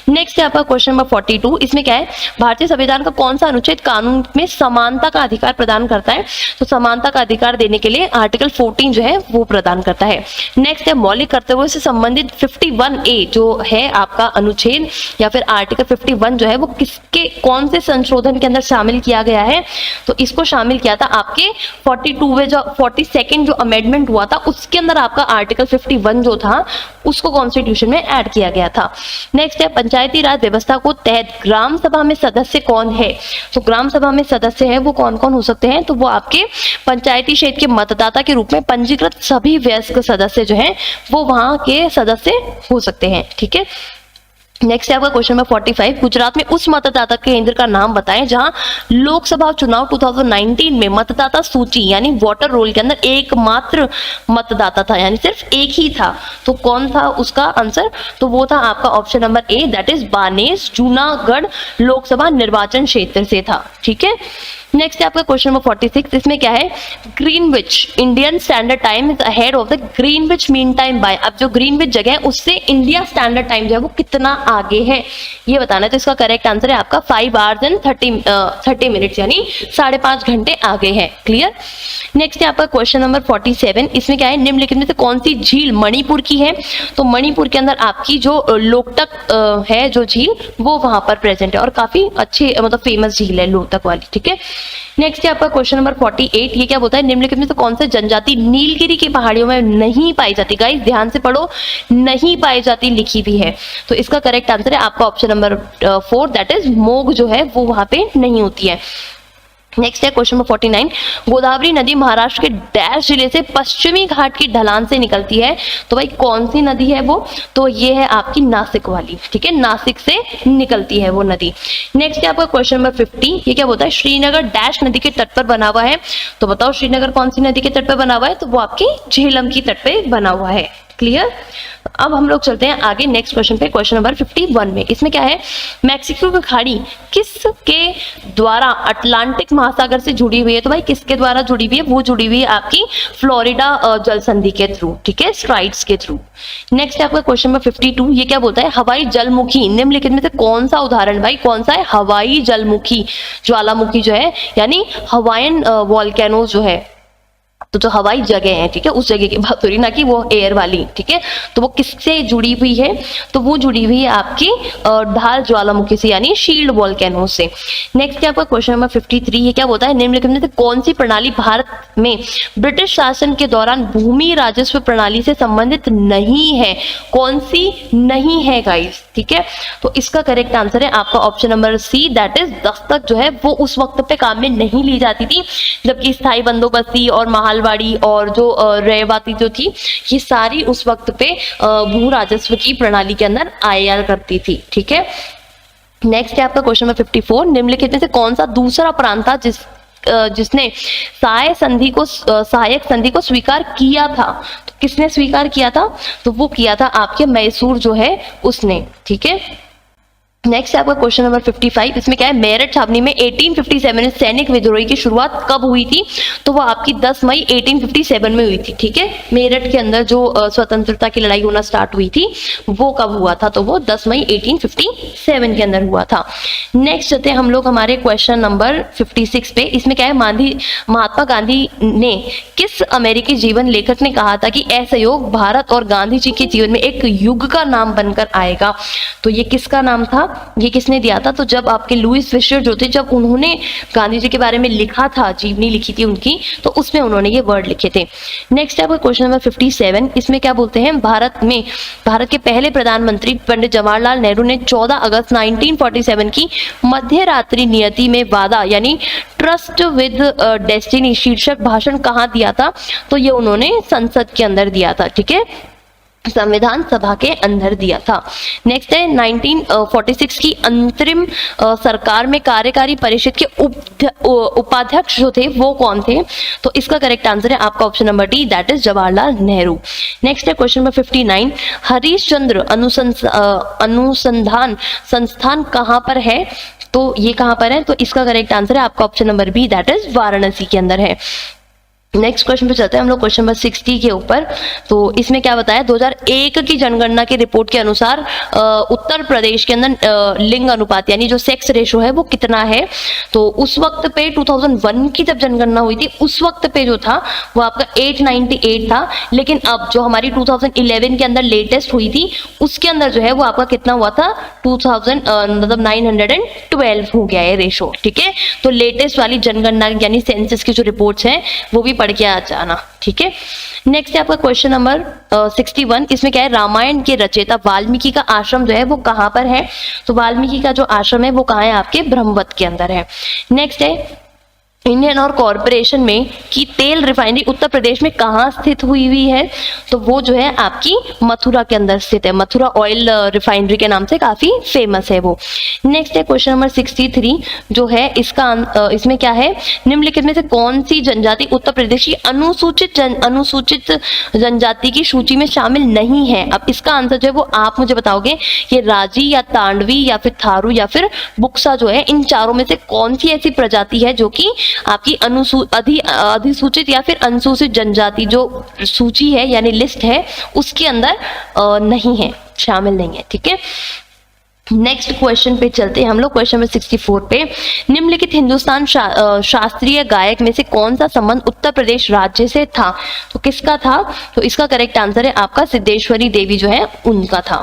नेक्स्ट है आपका क्वेश्चन नंबर 42। इसमें क्या है, भारतीय संविधान का कौन सा अनुच्छेद कानून में समानता का अधिकार प्रदान करता है, तो समानता का अधिकार देने के लिए आर्टिकल 14 जो है वो प्रदान करता है। नेक्स्ट है मौलिक कर्तव्यों से संबंधित 51A जो है आपका अनुच्छेद या फिर आर्टिकल 51 जो है वो किसके कौन से संशोधन के अंदर शामिल किया गया है, तो इसको शामिल किया था आपके 42वें जो 42nd जो अमेंडमेंट हुआ था उसके अंदर आपका आर्टिकल 51 जो था उसको कॉन्स्टिट्यूशन में ऐड किया गया था। नेक्स्ट है पंचायती राज व्यवस्था को तहत ग्राम सभा में सदस्य कौन है, तो ग्राम सभा में सदस्य है वो कौन कौन हो सकते हैं, तो वो आपके पंचायती क्षेत्र के मतदाता के रूप में पंजीकृत सभी वयस्क सदस्य जो हैं वो वहां के सदस्य हो सकते हैं। ठीक है, नेक्स्ट है आपका क्वेश्चन नंबर 45। गुजरात में उस मतदाता केंद्र का नाम बताएं जहां लोकसभा चुनाव 2019 में मतदाता सूची यानी वोटर रोल के अंदर एकमात्र मतदाता था, यानी सिर्फ एक ही था, तो कौन था उसका आंसर, तो वो था आपका option number A that is बानेस जूनागढ़ लोकसभा निर्वाचन क्षेत्र से था। ठीक है, नेक्स्ट है आपका क्वेश्चन नंबर 46। इसमें क्या है, Greenwich Indian standard time is ahead of the Greenwich mean time by, अब जो ग्रीनविच जगह है उससे इंडिया स्टैंडर्ड टाइम जो है वो कितना आगे है ये बताना है। तो इसका करेक्ट आंसर है आपका 5 hours and 30 minutes यानी 5.5 घंटे आगे है। क्लियर, नेक्स्ट है आपका क्वेश्चन नंबर 47। इसमें क्या है, निम्नलिखित में से कौन सी झील मणिपुर की है, तो मणिपुर के अंदर आपकी जो लोकटक है जो झील वो वहां पर प्रेजेंट है और काफी अच्छी मतलब फेमस झील है लोकटक वाली। ठीक है, नेक्स्ट है आपका क्वेश्चन नंबर 48। ये क्या बोलता है, निम्नलिखित में से कौन सा जनजाति नीलगिरी की पहाड़ियों में नहीं पाई जाती। गाइस ध्यान से पढ़ो, नहीं पाई जाती लिखी भी है, तो इसका करेक्ट आंसर है आपका ऑप्शन नंबर 4, दैट इज मोग जो है वो वहां पे नहीं होती है। नेक्स्ट है क्वेश्चन नंबर 49। गोदावरी नदी महाराष्ट्र के डैश जिले से पश्चिमी घाट की ढलान से निकलती है, तो भाई कौन सी नदी है वो, तो ये है आपकी नासिक वाली, ठीक है, नासिक से निकलती है वो नदी। नेक्स्ट है आपका क्वेश्चन नंबर 50। ये क्या बोलता है, श्रीनगर डैश नदी के तट पर बना हुआ है, तो बताओ श्रीनगर कौन सी नदी के तट पर बना हुआ है, तो वो आपकी झेलम की तट पे बना हुआ है। क्लियर। अब हम लोग चलते हैं आगे नेक्स्ट क्वेश्चन पे, क्वेश्चन नंबर 51 में। इसमें क्या है, मैक्सिको की खाड़ी किसके द्वारा अटलांटिक महासागर से जुड़ी हुई है, तो भाई किसके द्वारा जुड़ी हुई है, वो जुड़ी हुई है आपकी फ्लोरिडा जल संधि के थ्रू, ठीक है, स्ट्राइट्स के थ्रू। नेक्स्ट है आपका क्वेश्चन नंबर 52। ये क्या बोलता है, हवाई जलमुखी निम्नलिखित में से कौन सा उदाहरण, भाई कौन सा है, हवाई जलमुखी ज्वालामुखी जो है, यानी हवाईन वॉल्केनोज जो है, तो जो हवाई जगह है, ठीक है, उस जगह की बात हो रही, ना कि वो एयर वाली, ठीक है, तो वो किससे जुड़ी हुई है, तो वो जुड़ी हुई है आपकी ढाल ज्वालामुखी से, यानी शील्ड वॉल्केनो से। नेक्स्ट है आपका क्वेश्चन नंबर 53। ये क्या बोलता है, निम्नलिखित में से कौन सी प्रणाली भारत में ब्रिटिश शासन के दौरान भूमि राजस्व प्रणाली से संबंधित नहीं है, कौन सी नहीं है गाइस, ठीक है, तो इसका करेक्ट आंसर है आपका option number C, that is दस्तक जो है वो उस वक्त पे काम में नहीं ली जाती थी, जबकि स्थायी बंदोबस्ती और महालवाड़ी और जो रेवाती जो थी, ये सारी उस वक्त पे भू राजस्व की प्रणाली के अंदर आया करती थी, ठीक है। नेक्स्ट है आपका क्वेश्चन नंबर 54। निम्नलिखित में से कौन सा दूसरा प्रांत था जिसने सहायक संधि को स्वीकार किया था, तो किसने स्वीकार किया था, तो वो किया था आपके मैसूर जो है उसने, ठीक है। नेक्स्ट है आपका क्वेश्चन नंबर 55। इसमें क्या है, मेरठ छावनी में 1857 में सैनिक विद्रोह की शुरुआत कब हुई थी, तो वो आपकी 10 मई 1857 में हुई थी, ठीक है। मेरठ के अंदर जो स्वतंत्रता की लड़ाई होना स्टार्ट हुई थी वो कब हुआ था, तो वो 10 मई 1857 के अंदर हुआ था। नेक्स्ट चलते हैं हम लोग हमारे क्वेश्चन नंबर 56 पे। इसमें क्या है, महात्मा गांधी ने किस अमेरिकी जीवन लेखक ने कहा था कि असहयोग भारत और गांधी जी के जीवन में एक युग का नाम बनकर आएगा, तो ये किसका नाम था, ये किसने दिया था, तो जब आपके लुईस फिशर जो थे, जब उन्होंने गांधी जी के बारे में लिखा था, जीवनी लिखी थी उनकी, तो उसमें उन्होंने ये वर्ड लिखे थे। नेक्स्ट है आपका क्वेश्चन नंबर 57। इसमें क्या बोलते हैं, भारत के पहले प्रधानमंत्री पंडित जवाहरलाल नेहरू ने 14 अगस्त 1947 की मध्य रात्रि नियति में वादा यानी ट्रस्ट विद डेस्टिनी शीर्षक भाषण कहाँ दिया था, तो ये उन्होंने संसद के अंदर दिया था, ठीक है, संविधान सभा के अंदर दिया था। नेक्स्ट है 1946 की अंतरिम सरकार में कार्यकारी परिषद के उपाध्यक्ष जो थे वो कौन थे, तो इसका करेक्ट आंसर है आपका option number D, that is Jawaharlal Nehru. Next है क्वेश्चन नंबर 59। हरीशचंद्र अनुसंधान संस्थान कहाँ पर है, तो ये कहाँ पर है, तो इसका करेक्ट आंसर है आपका option number B, that is Varanasi के अंदर है। नेक्स्ट क्वेश्चन पे चलते हैं हम लोग क्वेश्चन नंबर 60 के ऊपर। तो इसमें क्या बताया, 2001 की जनगणना की रिपोर्ट के अनुसार उत्तर प्रदेश के अंदर लिंग अनुपात यानी जो सेक्स रेशो है वो कितना है, तो उस वक्त पे 2001 की जब जनगणना हुई थी उस वक्त पे जो था वो आपका 898 था, लेकिन अब जो हमारी 2011 के अंदर लेटेस्ट हुई थी उसके अंदर जो है वो आपका कितना हुआ था, 912 हो गया है रेशो, ठीक है। तो लेटेस्ट वाली जनगणना यानी सेंसस की जो रिपोर्ट्स हैं वो भी पढ़ के आ जाना, ठीक है। नेक्स्ट है आपका क्वेश्चन नंबर 61। इसमें क्या है, रामायण के रचयिता वाल्मीकि का आश्रम जो है वो कहाँ पर है, तो वाल्मीकि का जो आश्रम है वो कहाँ है, आपके ब्रह्मवत के अंदर है। नेक्स्ट है इंडियन और कॉरपोरेशन में की तेल रिफाइनरी उत्तर प्रदेश में कहाँ स्थित हुई है, तो वो जो है आपकी मथुरा के अंदर स्थित है, मथुरा ऑयल रिफाइनरी के नाम से काफी फेमस है वो। नेक्स्ट है क्वेश्चन नंबर 63 जो है इसमें क्या है, निम्नलिखित में से कौन सी जनजाति उत्तर प्रदेश की अनुसूचित जनजाति की सूची में शामिल नहीं है। अब इसका आंसर जो है वो आप मुझे बताओगे, ये राजी या तांडवी या फिर थारू या फिर बुक्सा जो है, इन चारों में से कौन सी ऐसी प्रजाति है जो कि आपकी अधिसूचित या फिर अनुसूचित जनजाति जो सूची है यानी लिस्ट है उसके अंदर नहीं है, शामिल नहीं है, ठीक है। नेक्स्ट क्वेश्चन पे चलते हैं हम लोग, क्वेश्चन नंबर 64 पे। निम्नलिखित हिंदुस्तान शास्त्रीय गायक में से कौन सा संबंध उत्तर प्रदेश राज्य से था? तो किसका था? तो इसका करेक्ट आंसर है आपका सिद्धेश्वरी देवी जो है उनका था।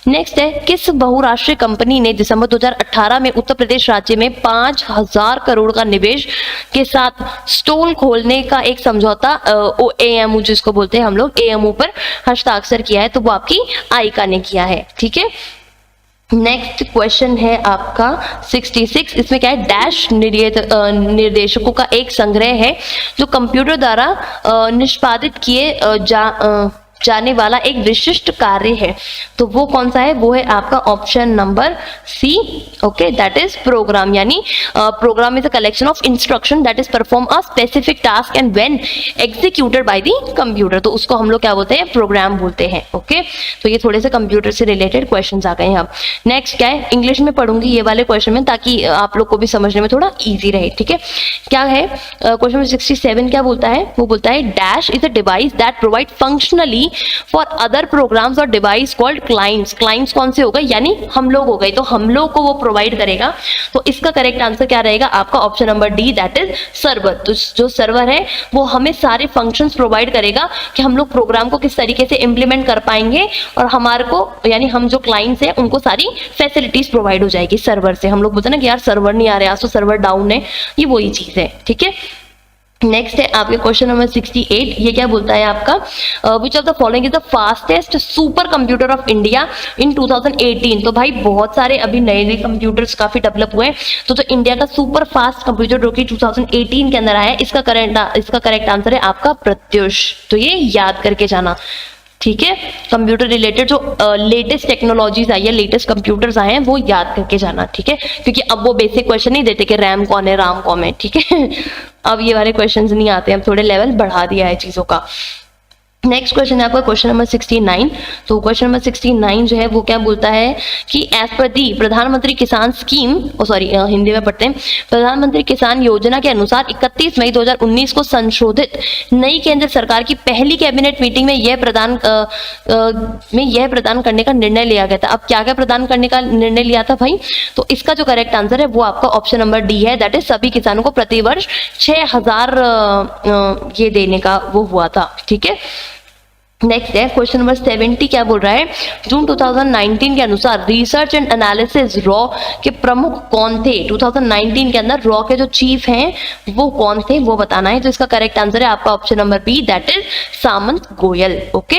नेक्स्ट है, किस बहुराष्ट्रीय कंपनी ने दिसंबर 2018 में उत्तर प्रदेश राज्य में 5000 करोड़ का निवेश के साथ स्टॉल खोलने का एक समझौता AMU जिसको बोलते हैं हम लोग AMU पर हस्ताक्षर किया है? तो वो आपकी आइका ने किया है। ठीक है, नेक्स्ट क्वेश्चन है आपका 66। इसमें क्या है, डैश निर्देशकों का एक संग्रह है जो कंप्यूटर द्वारा निष्पादित किए जाने वाला एक विशिष्ट कार्य है। तो वो कौन सा है? वो है आपका option number C. Okay, that is program, यानी program is a collection of instruction that is perform a specific task and when executed by the computer. तो उसको हम लोग क्या बोलते हैं? प्रोग्राम बोलते हैं। ओके, तो ये थोड़े से कंप्यूटर से रिलेटेड क्वेश्चंस आ गए हैं। अब नेक्स्ट क्या है, इंग्लिश में पढ़ूंगी ये वाले क्वेश्चन में ताकि आप लोग को भी समझने में थोड़ा ईजी रहे। ठीक है, क्या है क्वेश्चन नंबर 67 क्या बोलता है? वो बोलता है dash is a device that provide functionally for other programs और डिवाइस कॉल्ड क्लाइंट्स। क्लाइंट्स कौन से हो गए? यानी हम लोग हो गए, तो हम लोग को वो प्रोवाइड करेगा। तो इसका करेक्ट आंसर क्या रहेगा आपका? Option number D, that is server. तो जो सर्वर है वो हमें सारे फंक्शंस प्रोवाइड करेगा कि हम लोग प्रोग्राम को किस तरीके से इंप्लीमेंट कर पाएंगे, और हमारे को यानी हम जो क्लाइंट्स हैं उनको सारी फैसिलिटीज प्रोवाइड हो जाएगी सर्वर से। हम लोग बोलते हैं ना कि यार सर्वर नहीं आ रहा है, आज तो सर्वर डाउन है, ये वही चीज है। ठीक है, नेक्स्ट है आपके क्वेश्चन नंबर 68। ये क्या बोलता है आपका? विच of the following is the fastest super computer of India in 2018। तो भाई बहुत सारे अभी नए नए कंप्यूटर्स काफी डेवलप हुए हैं, तो जो इंडिया का सुपर फास्ट कंप्यूटर जो कि 2018 के अंदर आया है, इसका करेक्ट आंसर है आपका प्रत्युष। तो ये याद करके जाना। ठीक है, कंप्यूटर रिलेटेड जो लेटेस्ट टेक्नोलॉजीज आई है, लेटेस्ट कंप्यूटर्स आए हैं, वो याद करके जाना। ठीक है, क्योंकि अब वो बेसिक क्वेश्चन नहीं देते कि रैम कौन है, राम कौन है। ठीक है, अब ये वाले क्वेश्चंस नहीं आते, अब थोड़े लेवल बढ़ा दिया है चीजों का। नेक्स्ट क्वेश्चन है आपका क्वेश्चन नंबर 69। तो क्वेश्चन नंबर 69 जो है वो क्या बोलता है कि एज पर दी प्रधानमंत्री किसान स्कीम, हिंदी में पढ़ते हैं, प्रधानमंत्री किसान योजना के अनुसार 31 मई 2019 को संशोधित नई केंद्र सरकार की पहली कैबिनेट मीटिंग में यह प्रदान करने का निर्णय लिया गया था। अब क्या क्या प्रदान करने का निर्णय लिया था भाई? तो इसका जो करेक्ट आंसर है वो आपका ऑप्शन नंबर डी है, दैट इज सभी किसानों को प्रतिवर्ष 6000 ये देने का वो हुआ था। ठीक है, नेक्स्ट है क्वेश्चन नंबर 70। क्या बोल रहा है? जून 2019 के अनुसार रिसर्च एंड एनालिसिस रॉ के प्रमुख कौन थे? 2019 के अंदर रॉ के जो चीफ हैं वो कौन थे वो बताना है। तो इसका करेक्ट आंसर है आपका option number B, that is Samant Goyal. Okay,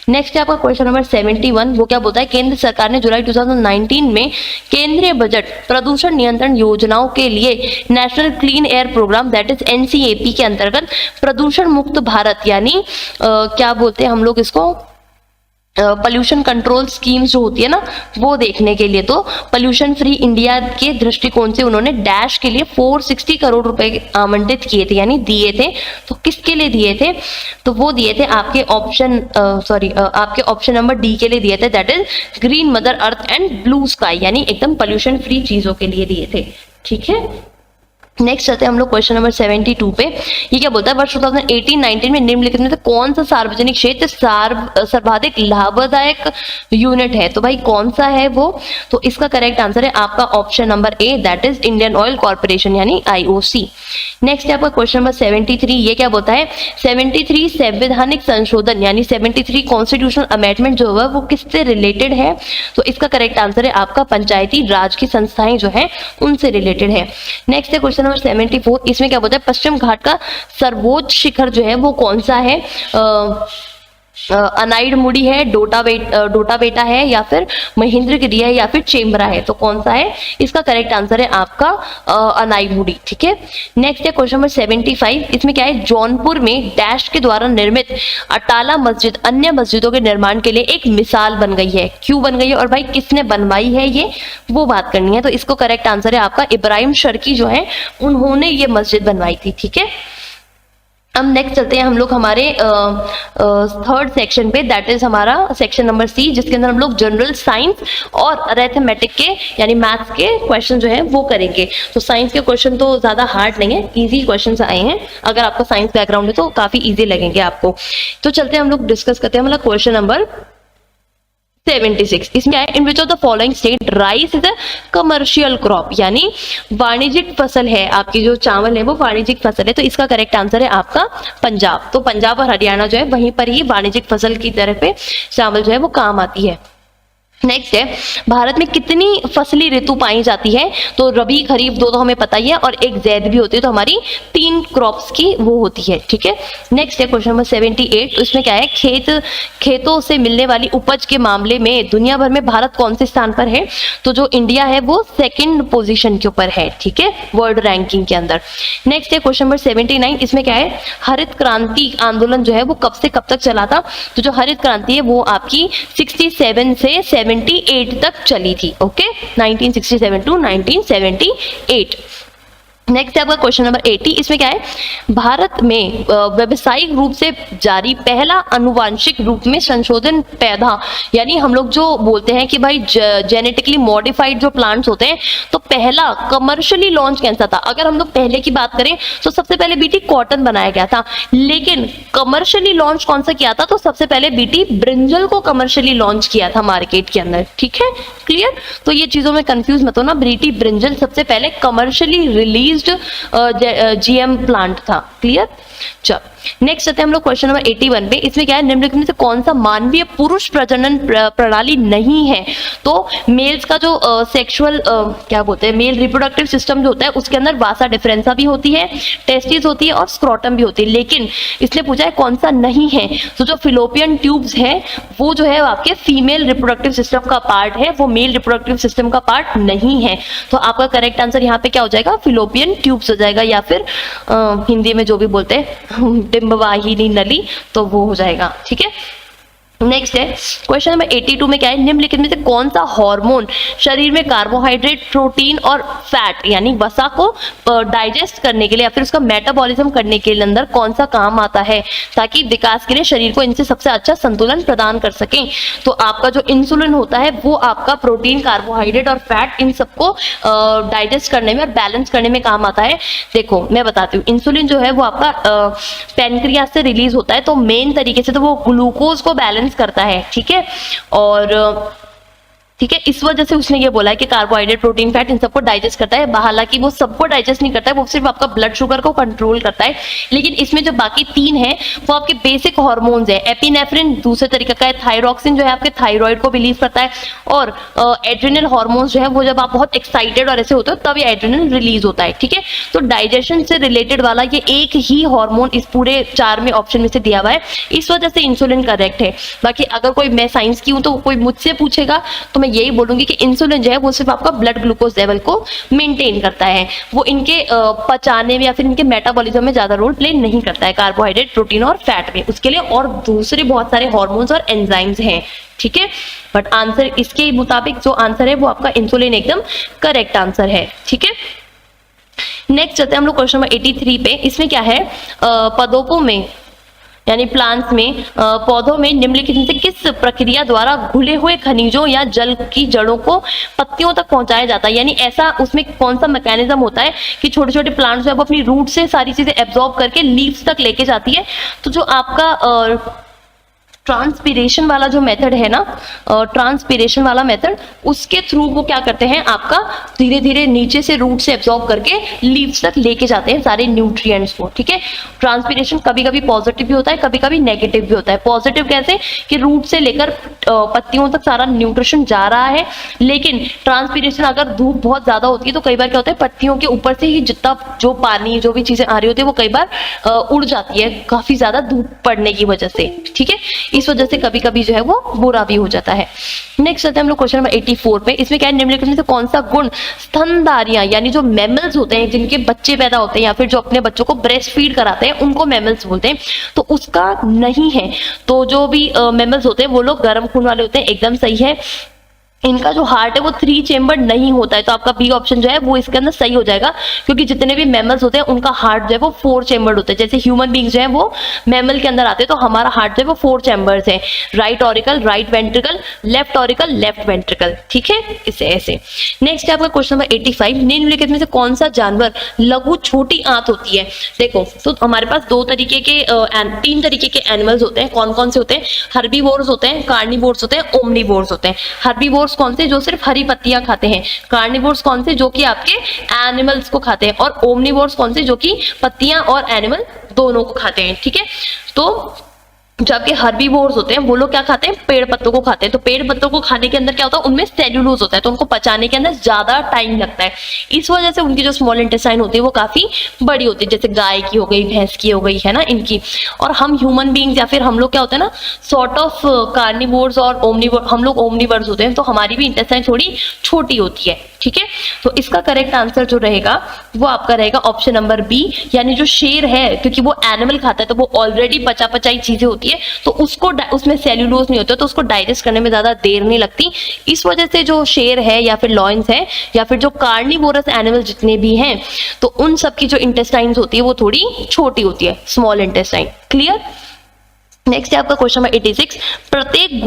next है आपका क्वेश्चन नंबर 71। वो क्या बोलता है? केंद्र सरकार ने जुलाई 2019 में केंद्रीय बजट प्रदूषण नियंत्रण योजनाओं के लिए national clean air program that is NCAP के अंतर्गत प्रदूषण मुक्त भारत, यानी क्या बोलते हैं हम लोग इसको, पॉल्यूशन कंट्रोल स्कीम्स जो होती है ना वो देखने के लिए, तो पॉल्यूशन फ्री इंडिया के दृष्टिकोण से उन्होंने डैश के लिए 460 करोड़ रुपए आवंटित किए थे, यानी दिए थे। तो किसके लिए दिए थे? तो वो दिए थे आपके ऑप्शन नंबर डी के लिए दिए थे, that is green mother earth and blue sky, यानी एकदम पॉल्यूशन फ्री चीजों के लिए दिए थे। ठीक है, नेक्स्ट आते हैं हम लोग क्वेश्चन नंबर 72 पे। ये क्या बोलता है? वर्ष 2018-19 में निम्नलिखित में से कौन सा सार्वजनिक क्षेत्र सर्वाधिक लाभदायक यूनिट है? तो भाई कौन सा है वो? तो इसका करेक्ट आंसर है आपका option number A, that is Indian oil corporation, यानी IOC। नेक्स्ट है आपका क्वेश्चन नंबर 73। ये क्या बोलता है? 73 संवैधानिक संशोधन यानी 73 कॉन्स्टिट्यूशनल अमेंडमेंट जो है वो किससे रिलेटेड है? तो इसका करेक्ट आंसर है आपका पंचायती राज की संस्थाएं जो है उनसे रिलेटेड है। नेक्स्ट है क्वेश्चन नंबर 74। इसमें क्या बोलता है? पश्चिम घाट का सर्वोच्च शिखर जो है वो कौन सा है? अनाइड मुड़ी है, डोटा बेटा है, या फिर महेंद्रगिरी है, या फिर चेम्बरा है? तो कौन सा है? इसका करेक्ट आंसर है आपका अनाइड मुड़ी। ठीक है, नेक्स्ट है क्वेश्चन नंबर 75। इसमें क्या है? जौनपुर में डैश के द्वारा निर्मित अटाला मस्जिद अन्य मस्जिदों के निर्माण के लिए एक मिसाल बन गई है। क्यों बन गई है और भाई किसने बनवाई है ये वो बात करनी है। तो इसको करेक्ट आंसर है आपका इब्राहिम शर्की जो है उन्होंने ये मस्जिद बनवाई थी। ठीक है, अब नेक्स्ट चलते हैं हम लोग हमारे थर्ड सेक्शन पे, दैट इज हमारा सेक्शन नंबर सी, जिसके अंदर हम लोग जनरल साइंस और अरिथमेटिक के यानी मैथ्स के क्वेश्चन जो है वो करेंगे। तो साइंस के क्वेश्चन तो ज्यादा हार्ड नहीं है, इजी क्वेश्चन आए हैं। अगर आपका साइंस बैकग्राउंड है तो काफी इजी लगेंगे आपको। तो चलते हैं हम लोग डिस्कस करते हैं मतलब क्वेश्चन नंबर 76। इसमें in which of the following state rice is a commercial crop, यानी वाणिज्यिक फसल है, आपकी जो चावल है वो वाणिज्यिक फसल है, तो इसका करेक्ट आंसर है आपका पंजाब। तो पंजाब और हरियाणा जो है वहीं पर ही वाणिज्यिक फसल की तरह पे चावल जो है वो काम आती है। नेक्स्ट है, भारत में कितनी फसली ऋतु पाई जाती है? तो रबी खरीफ दो तो हमें पता ही है, और एक जैद भी होती है, तो हमारी 3 क्रॉप्स की वो होती है, ठीक है। नेक्स्ट है क्वेश्चन नंबर 78। तो इसमें क्या है, खेतों से मिलने वाली उपज के मामले में दुनिया भर में भारत कौन से स्थान पर है? तो जो इंडिया है वो 2nd पोजिशन के ऊपर है, ठीक है, वर्ल्ड रैंकिंग के अंदर। नेक्स्ट है क्वेश्चन नंबर 79। इसमें क्या है, हरित क्रांति आंदोलन जो है वो कब से कब तक चला था? तो जो हरित क्रांति है वो आपकी 67 से 78 तक चली थी, ओके, 1967 टू 1978। नेक्स्ट है आपका क्वेश्चन नंबर 80। इसमें क्या है, भारत में व्यावसायिक रूप से जारी पहला अनुवांशिक रूप में संशोधन पौधा, यानी हम लोग जो बोलते हैं कि भाई जेनेटिकली मॉडिफाइड जो प्लांट्स होते हैं, तो पहला कमर्शियली लॉन्च कैसा था? अगर हम लोग पहले की बात करें तो सबसे पहले बीटी कॉटन बनाया गया था, लेकिन कमर्शियली लॉन्च कौन सा किया था? तो सबसे पहले बीटी ब्रिंजल को कमर्शियली लॉन्च किया था मार्केट के अंदर, ठीक है, क्लियर। तो ये चीजों में कंफ्यूज मत होना, बीटी ब्रिंजल सबसे पहले कमर्शियली रिलीज जीएम प्लांट था, क्लियर। चल नेक्स्ट आते हैं हम लोग क्वेश्चन नंबर 81 पे। इसमें क्या है, निम्नलिखित में से कौन सा मानवीय पुरुष प्रजनन प्रणाली नहीं है? तो मेल्स का जो सेक्सुअल क्या बोलते हैं, मेल रिप्रोडक्टिव सिस्टम जो होता है उसके अंदर वासा डिफरेंसा भी होती है, टेस्टिस होती है और स्क्रोटम भी होती है, लेकिन इसने पूछा है कौन सा नहीं है। तो जो फिलोपियन ट्यूब्स है वो जो है आपके फीमेल रिप्रोडक्टिव सिस्टम का पार्ट है, वो मेल रिप्रोडक्टिव सिस्टम का पार्ट नहीं है। तो आपका करेक्ट आंसर यहाँ पे क्या हो जाएगा, फिलोपियन ट्यूब्स हो जाएगा, या फिर हिंदी में जो भी बोलते हैं डिंबवाहिनी नली, तो वो हो जाएगा, ठीक है। नेक्स्ट है क्वेश्चन नंबर 82 में क्या है, निम्नलिखित में से कौन सा हार्मोन शरीर में कार्बोहाइड्रेट, प्रोटीन और फैट यानी वसा को डाइजेस्ट करने के लिए या फिर उसका मेटाबॉलिज्म करने के अंदर कौन सा काम आता है, ताकि विकास के लिए शरीर को इनसे सबसे अच्छा संतुलन प्रदान कर सकें? तो आपका जो इंसुलिन होता है वो आपका प्रोटीन, कार्बोहाइड्रेट और फैट इन सबको डाइजेस्ट करने में और बैलेंस करने में काम आता है। देखो मैं बताती हूँ, इंसुलिन जो है वो आपका पैनक्रियास से रिलीज होता है, तो मेन तरीके से तो वो ग्लूकोज को बैलेंस करता है, ठीक है, और ठीक है, इस वजह से उसने ये बोला है कि कार्बोहाइड्रेट, प्रोटीन, फैट इन सबको डाइजेस्ट करता है। हालांकि वो सबको डाइजेस्ट नहीं करता है, वो सिर्फ आपका ब्लड शुगर को कंट्रोल करता है, लेकिन इसमें जो बाकी 3 है वो आपके बेसिक हार्मोन्स है। एपिनेफ्रिन दूसरे तरीके का है, थायरॉक्सिन जो है आपके थायराइड को रिलीज करता है, और एड्रिनल हार्मोन्स जो है वो जब आप बहुत एक्साइटेड और ऐसे होते हो तब ये एड्रिनल रिलीज होता है, ठीक है। तो डाइजेशन से रिलेटेड वाला ये एक ही हार्मोन इस पूरे 4 में ऑप्शन में से दिया हुआ है, इस वजह से इंसुलिन करेक्ट है। बाकी अगर कोई, मैं साइंस की हूं तो कोई मुझसे पूछेगा तो यही बोलूंगी कि इंसुलिन जो है वो सिर्फ आपका ब्लड ग्लूकोज लेवल को मेंटेन करता है, वो इनके पचाने में या फिर इनके मेटाबॉलिज्म में ज्यादा रोल प्ले नहीं करता है, कार्बोहाइड्रेट, प्रोटीन और फैट में। उसके लिए और दूसरे बहुत सारे हार्मोन्स और एंजाइम्स हैं, ठीक है। बट आंसर इसके मुताबिक जो आंसर है वो आपका इंसुलिन एकदम करेक्ट आंसर है, ठीक है। नेक्स्ट चलते हैं हम लोग क्वेश्चन नंबर 83 पे। इसमें क्या है, पौधों में यानी प्लांट्स में, पौधों में निम्नलिखित में से किस प्रक्रिया द्वारा घुले हुए खनिजों या जल की जड़ों को पत्तियों तक पहुंचाया जाता है? यानी ऐसा उसमें कौन सा मैकेनिज्म होता है कि छोटे छोटे प्लांट्स जो है वो अपनी रूट से सारी चीजें एब्जॉर्ब करके लीव्स तक लेके जाती है? तो जो आपका ट्रांसपीरेशन वाला जो मेथड है ना, ट्रांसपीरेशन वाला मेथड, उसके थ्रू वो क्या करते हैं, आपका धीरे धीरे नीचे से रूट से एब्जॉर्ब करके लीव्स तक लेके जाते हैं सारे न्यूट्रिएंट्स को, ठीक है। ट्रांसपीरेशन कभी कभी पॉजिटिव भी होता है, कभी कभी नेगेटिव भी होता है। पॉजिटिव कैसे कि रूट से लेकर पत्तियों तक सारा न्यूट्रिशन जा रहा है, लेकिन ट्रांसपीरेशन अगर धूप बहुत ज्यादा होती है तो कई बार क्या होता है, पत्तियों के ऊपर से ही जितना जो पानी, जो भी चीजें आ रही होती है वो कई बार उड़ जाती है काफी ज्यादा धूप पड़ने की वजह से, ठीक है। इस वजह से कभी कभी जो है वो बुरा भी हो जाता है। नेक्स्ट आते हैं हम लोग क्वेश्चन नंबर 84 पे। इसमें क्या है, निम्नलिखित में से कौन सा गुण स्तनधारियां यानी जो मैमल्स होते हैं, जिनके बच्चे पैदा होते हैं या फिर जो अपने बच्चों को ब्रेस्ट फीड कराते हैं, उनको मैमल्स बोलते हैं, तो उसका नहीं है। तो जो भी मैमल्स होते हैं वो लोग गर्म खून वाले होते हैं, एकदम सही है। इनका जो हार्ट है वो 3 चेम्बर नहीं होता है, तो आपका बी ऑप्शन जो है वो इसके अंदर सही हो जाएगा, क्योंकि जितने भी मैमल्स होते हैं उनका हार्ट जो है वो 4 चेम्बर्ड होता है। जैसे ह्यूमन बींग्स जो है वो मैमल के अंदर आते हैं, तो हमारा हार्ट जो है वो 4 चैम्बर्स है, right auricle, right ventricle, left auricle, left ventricle, ठीक है, इसे ऐसे। नेक्स्ट है आपका क्वेश्चन नंबर 85, निम्नलिखित में से कौन सा जानवर लघु छोटी आंत होती है। देखो, तो हमारे पास 3 तरीके के एनिमल्स होते हैं। कौन कौन से होते हैं? हर्बीवोर्स होते हैं, कार्निवोर्स होते हैं, ओमनीवोर्स होते हैं। हर्बीवोर्स कौन से? जो सिर्फ हरी पत्तियां खाते हैं। कार्निवोर्स कौन से? जो कि आपके एनिमल्स को खाते हैं। और ओमनीवोर्स कौन से? जो कि पत्तियां और एनिमल दोनों को खाते हैं, ठीक है। तो जो आपके हर्बीवोर्स होते हैं वो लोग क्या खाते हैं? पेड़ पत्तों को खाते हैं। तो पेड़ पत्तों को खाने के अंदर क्या होता है? उनमें सेल्यूलोज होता है, तो उनको पचाने के अंदर ज्यादा टाइम लगता है। इस वजह से उनकी जो स्मॉल इंटेस्टाइन होती है वो काफी बड़ी होती है, जैसे गाय की हो गई, भैंस की हो गई, है ना, इनकी। और हम ह्यूमन बींग्स या फिर हम लोग क्या होते हैं ना, सॉर्ट ऑफ कार्निवोर्स और ओमनीवोर्स, हम लोग ओमनीवर्स होते हैं, तो हमारी भी इंटेस्टाइन थोड़ी छोटी होती है, ठीक है। तो इसका करेक्ट आंसर जो रहेगा वो आपका रहेगा ऑप्शन नंबर बी, यानी जो शेर है, क्योंकि वो एनिमल खाता है तो वो ऑलरेडी पचा पचाई चीजें होती है, तो उसको उसमें सेल्यूलोज नहीं होता, तो उसको डाइजेस्ट करने में ज्यादा देर नहीं लगती। इस वजह से जो शेर है या फिर लॉयंस है या फिर जो कार्निवोरस एनिमल जितने भी हैं, तो उन सब की जो इंटेस्टाइन्स होती है वो थोड़ी छोटी होती है, स्मॉल इंटेस्टाइन। क्लियर? नेक्स्ट है आपका क्वेश्चन नंबर 86, प्रत्येक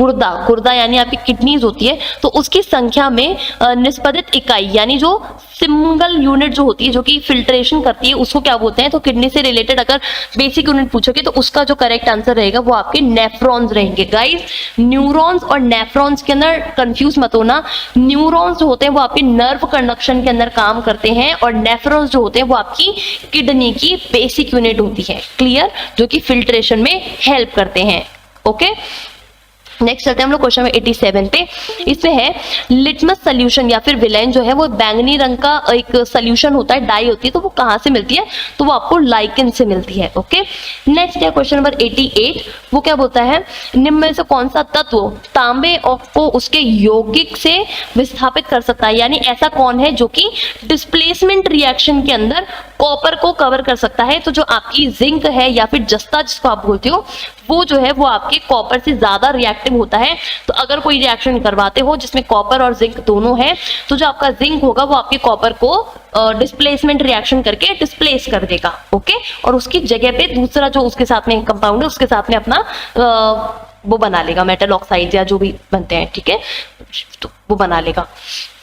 गुर्दा यानी आपकी किडनीज होती है, तो उसकी संख्या में निष्पदित इकाई यानी जो सिंगल यूनिट जो होती है, जो कि फिल्ट्रेशन करती है, उसको क्या बोलते हैं? तो किडनी से रिलेटेड अगर बेसिक यूनिट पूछोगे तो उसका जो करेक्ट आंसर रहेगा वो आपके नेफ्रॉन्स रहेंगे। गाइस, न्यूरॉन्स और नेफ्रॉन्स के अंदर कंफ्यूज मत होना। न्यूरॉन्स जो होते हैं वो आपके नर्व कंडक्शन के अंदर काम करते हैं, और नेफ्रॉन्स जो होते हैं वो आपकी किडनी की बेसिक यूनिट होती है, क्लियर, जो कि फिल्ट्रेशन में हेल्प करते हैं। ओके, नेक्स्ट चलते हैं हम लोग क्वेश्चन नंबर 87 पे। इसमें है लिटमस सोल्यूशन या फिर विलेन जो है वो बैंगनी रंग का एक सोल्यूशन होता है, डाई होती है, तो वो कहाँ से मिलती है? तो वो आपको लाइकेन से मिलती है। ओके, नेक्स्ट है क्वेश्चन नंबर 88, वो क्या बोलता है? निम्न में से कौन सा तत्व तांबे को उसके यौगिक से विस्थापित कर सकता है, यानी ऐसा कौन है जो कि डिस्प्लेसमेंट रिएक्शन के अंदर कॉपर को कवर कर सकता है? तो जो आपकी जिंक है या फिर जस्ता जिसको आप बोलते हो, वो जो है वो आपके कॉपर से ज्यादा रिएक्टिव होता है। तो अगर कोई रिएक्शन करवाते हो जिसमें कॉपर और जिंक दोनों है, तो जो आपका जिंक होगा वो आपके कॉपर को डिस्प्लेसमेंट रिएक्शन करके डिस्प्लेस कर देगा। ओके, और उसकी जगह पे दूसरा जो उसके साथ में कंपाउंड है उसके साथ में अपना वो बना लेगा, मेटल ऑक्साइड या जो भी बनते हैं, ठीक है, तो वो बना लेगा।